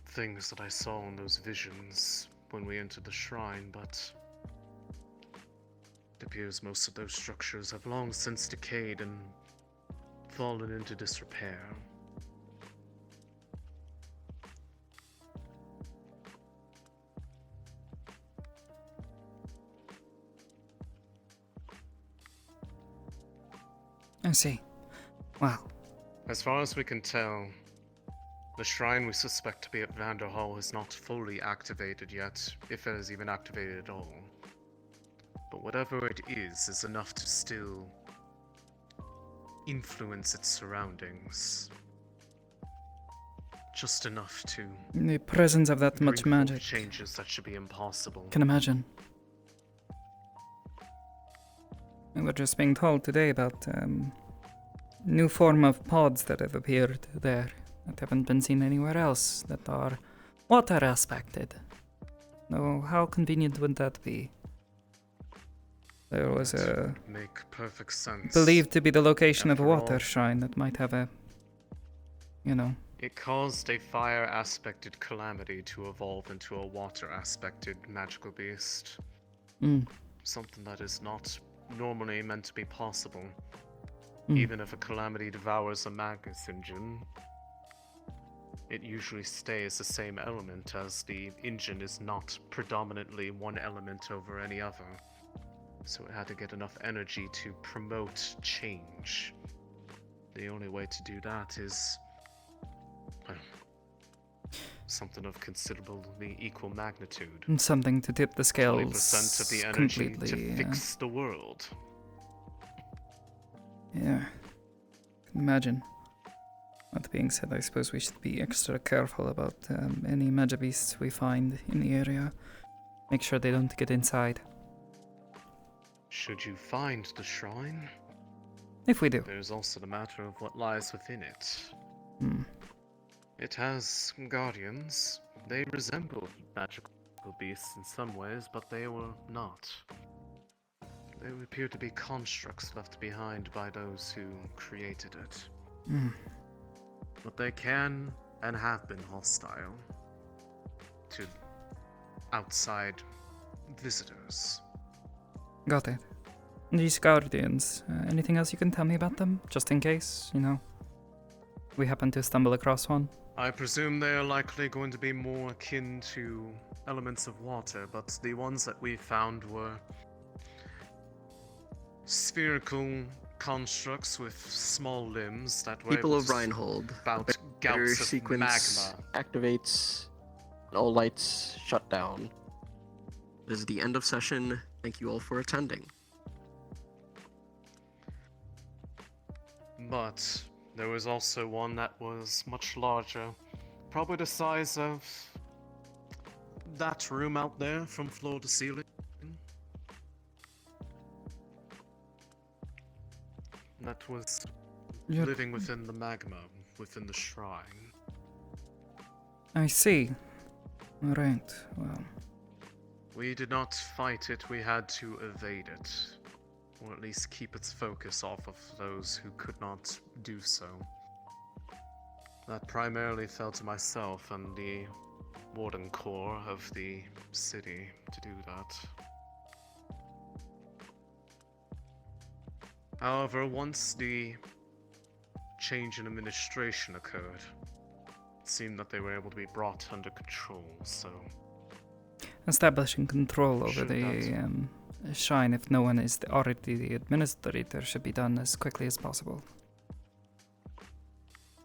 things that I saw in those visions when we entered the shrine, but it appears most of those structures have long since decayed and fallen into disrepair. I see. Well, As far as we can tell, the shrine we suspect to be at Vanderhall is not fully activated yet, if it is even activated at all. But whatever it is enough to still influence its surroundings. Just enough to the presence of that bring much forth magic. changes that should be impossible. Can imagine. We were just being told today about new form of pods that have appeared there that haven't been seen anywhere else that are water aspected. Oh, how convenient would that be? There was a Make perfect sense. believed to be the location of a After water all, shrine that might have a, you know. it caused a fire aspected calamity to evolve into a water aspected magical beast. Mm. Something that is not normally meant to be possible. Mm. Even if a calamity devours a Magus engine, it usually stays the same element, as the engine is not predominantly one element over any other. So it had to get enough energy to promote change. The only way to do that is, well, something of considerably equal magnitude. And something to tip the scales 20% of the energy completely. to fix the world. Yeah, can imagine. That being said, I suppose we should be extra careful about any magic beasts we find in the area. Make sure they don't get inside. Should you find the shrine? If we do. There's also the matter of what lies within it. Hmm. It has guardians. They resemble magical beasts in some ways, but they were not. They appear to be constructs left behind by those who created it. Hmm. But they can and have been hostile to outside visitors. Got it. These guardians, anything else you can tell me about them? Just in case, you know, we happen to stumble across one. I presume they are likely going to be more akin to elements of water, but the ones that we found were spherical constructs with small limbs that were People able of to Reinhold. spout The gouts of sequence magma. activates, and all lights shut down. This is the end of session. Thank you all for attending. But there was also one that was much larger, probably the size of that room out there from floor to ceiling. That was Yep. living within the magma, within the shrine. I see. Alright, well. We did not fight it, we had to evade it. Or at least keep its focus off of those who could not do so. That primarily fell to myself and the Warden Corps of the city to do that. However, once the change in administration occurred, it seemed that they were able to be brought under control, so... Establishing control over Should the shrine, if no one is already the administrator, should be done as quickly as possible.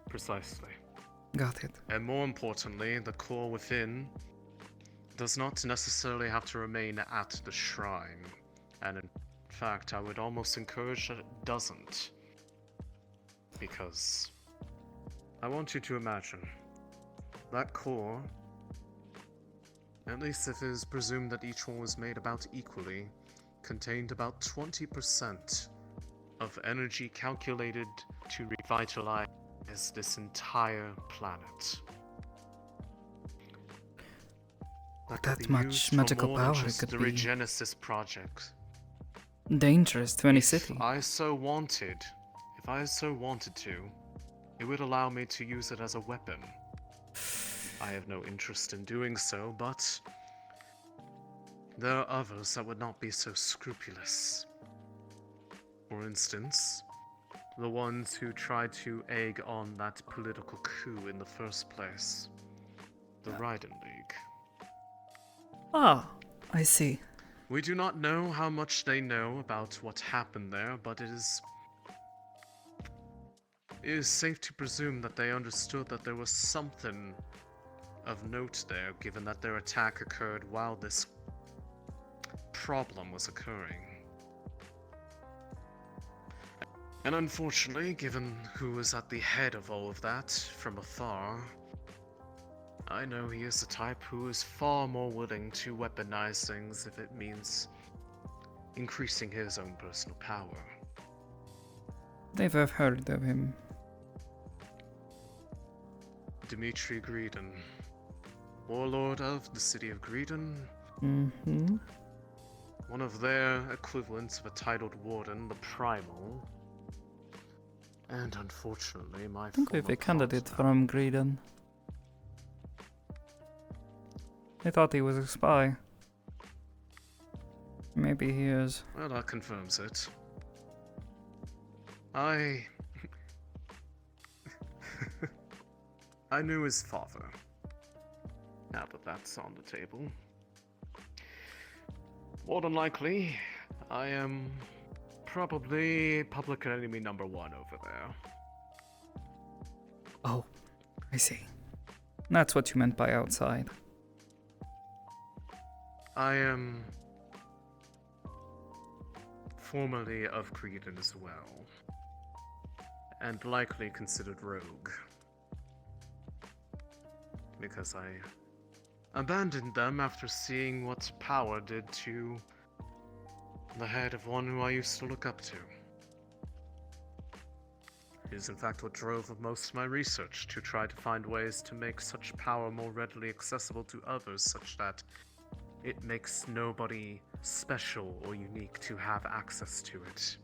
Precisely. Got it. And more importantly, the core within does not necessarily have to remain at the shrine. And in fact, I would almost encourage that it doesn't. Because I want you to imagine that core, at least if it is presumed that each one was made about equally, contained about 20% of energy calculated to revitalize this entire planet. With could that be much used for magical more than power, it just could the be Regenesis project. dangerous to any If city. I so wanted, if I so wanted to, it would allow me to use it as a weapon. I have no interest in doing so, but there are others that would not be so scrupulous. For instance, the ones who tried to egg on that political coup in the first place. The Raiden League. Ah, I see. We do not know how much they know about what happened there, but it is safe to presume that they understood that there was something of note there, given that their attack occurred while this problem was occurring. And unfortunately, given who was at the head of all of that from afar, I know he is the type who is far more willing to weaponize things if it means increasing his own personal power. Never heard of him. Dmitri Greedon, warlord of the city of Greedon. Mm-hmm. One of their equivalents of a titled warden, the Primal. And unfortunately, my I think we have former a candidate partner. from Greedon. I thought he was a spy. Maybe he is. Well, that confirms it. I knew his father. Now that that's on the table. More than likely, I am probably public enemy number 1 over there. Oh, I see. That's what you meant by outside. I am formerly of Greedon as well, and likely considered rogue, because I abandoned them after seeing what power did to the head of one who I used to look up to. It is in fact what drove most of my research, to try to find ways to make such power more readily accessible to others, such that it makes nobody special or unique to have access to it.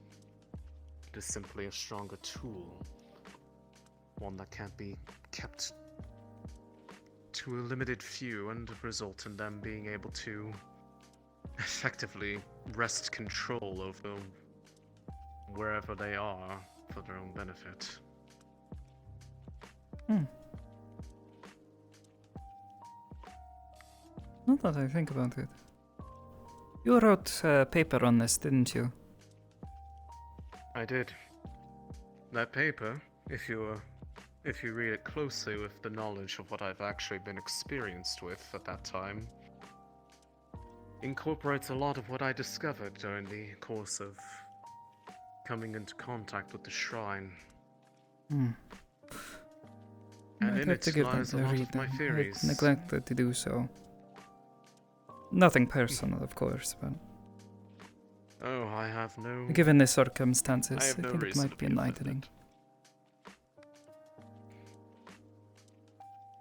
It is simply a stronger tool, one that can't be kept to a limited few and result in them being able to effectively wrest control over wherever they are for their own benefit. Not that I think about it. You wrote a paper on this, didn't you? I did. That paper, if you read it closely with the knowledge of what I've actually been experienced with at that time, incorporates a lot of what I discovered during the course of coming into contact with the shrine. And I'd in have it to give lies a that a lot read of my then. theories. I neglected to do so. Nothing personal, of course, but Oh, I have no... given the circumstances, I have no think it reason might to be be enlightening.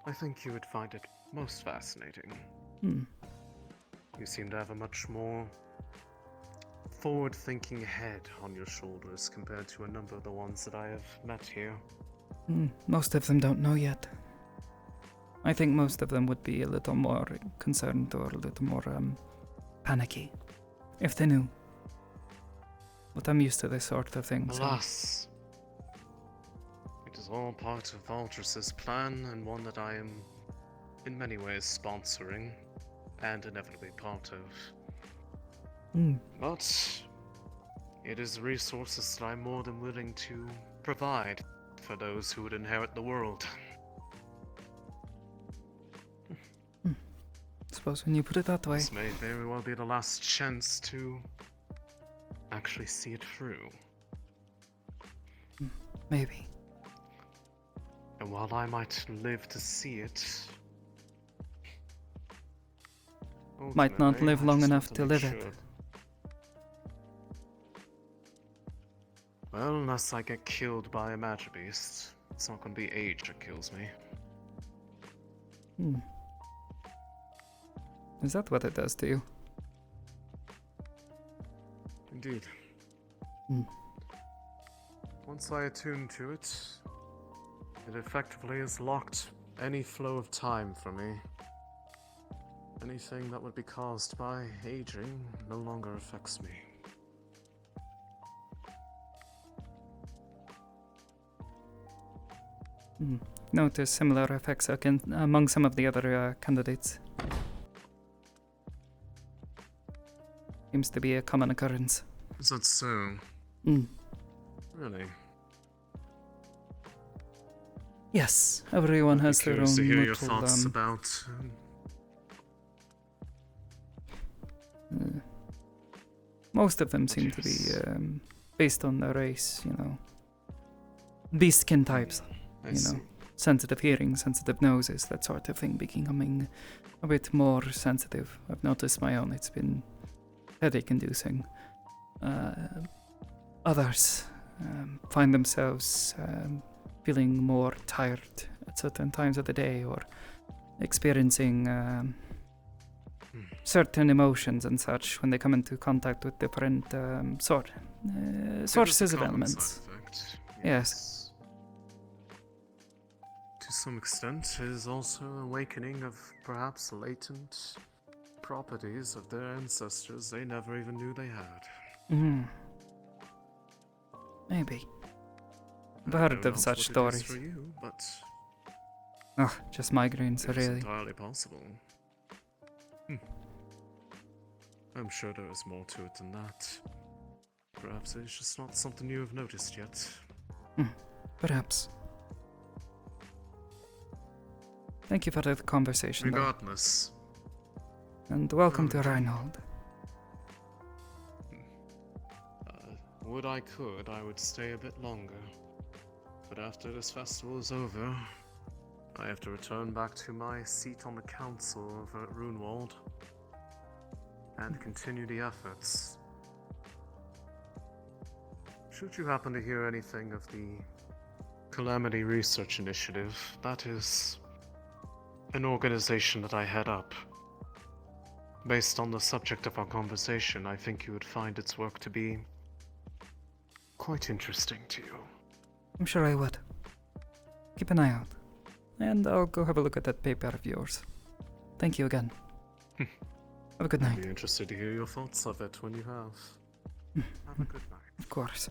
I think you would find it most fascinating. You seem to have a much more forward-thinking head on your shoulders compared to a number of the ones that I have met here. Most of them don't know yet. I think most of them would be a little more concerned or a little more panicky if they knew. But I'm used to this sort of thing. Alas, it is all part of Valtras's plan, and one that I am in many ways sponsoring and inevitably part of. But it is resources that I'm more than willing to provide for those who would inherit the world. Suppose when you put it that way. This may very well be the last chance to actually see it through. Maybe. And while I might live to see it, might not ultimately, live I long just enough want to make live sure. it. Well, unless I get killed by a magic beast, it's not going to be age that kills me. Is that what it does to you? Indeed. Once I attune to it, it effectively has locked any flow of time for me. Anything that would be caused by aging no longer affects me. Notice similar effects among some of the other candidates. Seems to be a common occurrence. Is that so? Really? Yes, everyone has their own Curious to hear your little, thoughts about. Most of them seem to be based on their race, beast-skin types, sensitive hearing, sensitive noses, that sort of thing, becoming a bit more sensitive. I've noticed my own; it's been headache-inducing. Others find themselves feeling more tired at certain times of the day, or experiencing certain emotions and such when they come into contact with different sources of elements. Yes. To some extent, it is also an awakening of perhaps latent properties of their ancestors they never even knew they had. Maybe. I've I heard know of not such what it is stories. for you, but Just migraines, it's really. entirely possible. I'm sure there is more to it than that. Perhaps it's just not something you have noticed yet. Perhaps. Thank you for the conversation, though. Regardless. And welcome to Reinhold. Would I could, I would stay a bit longer. But after this festival is over, I have to return back to my seat on the council over at Runewald and continue the efforts. Should you happen to hear anything of the Calamity Research Initiative, that is an organization that I head up. Based on the subject of our conversation, I think you would find its work to be quite interesting to you. I'm sure I would. Keep an eye out. And I'll go have a look at that paper of yours. Thank you again. Have a good night. I'd be interested to hear your thoughts of it when you have. Have a good night. Of course.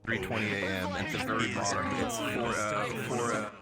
3:20 a.m. at the very bottom. It's for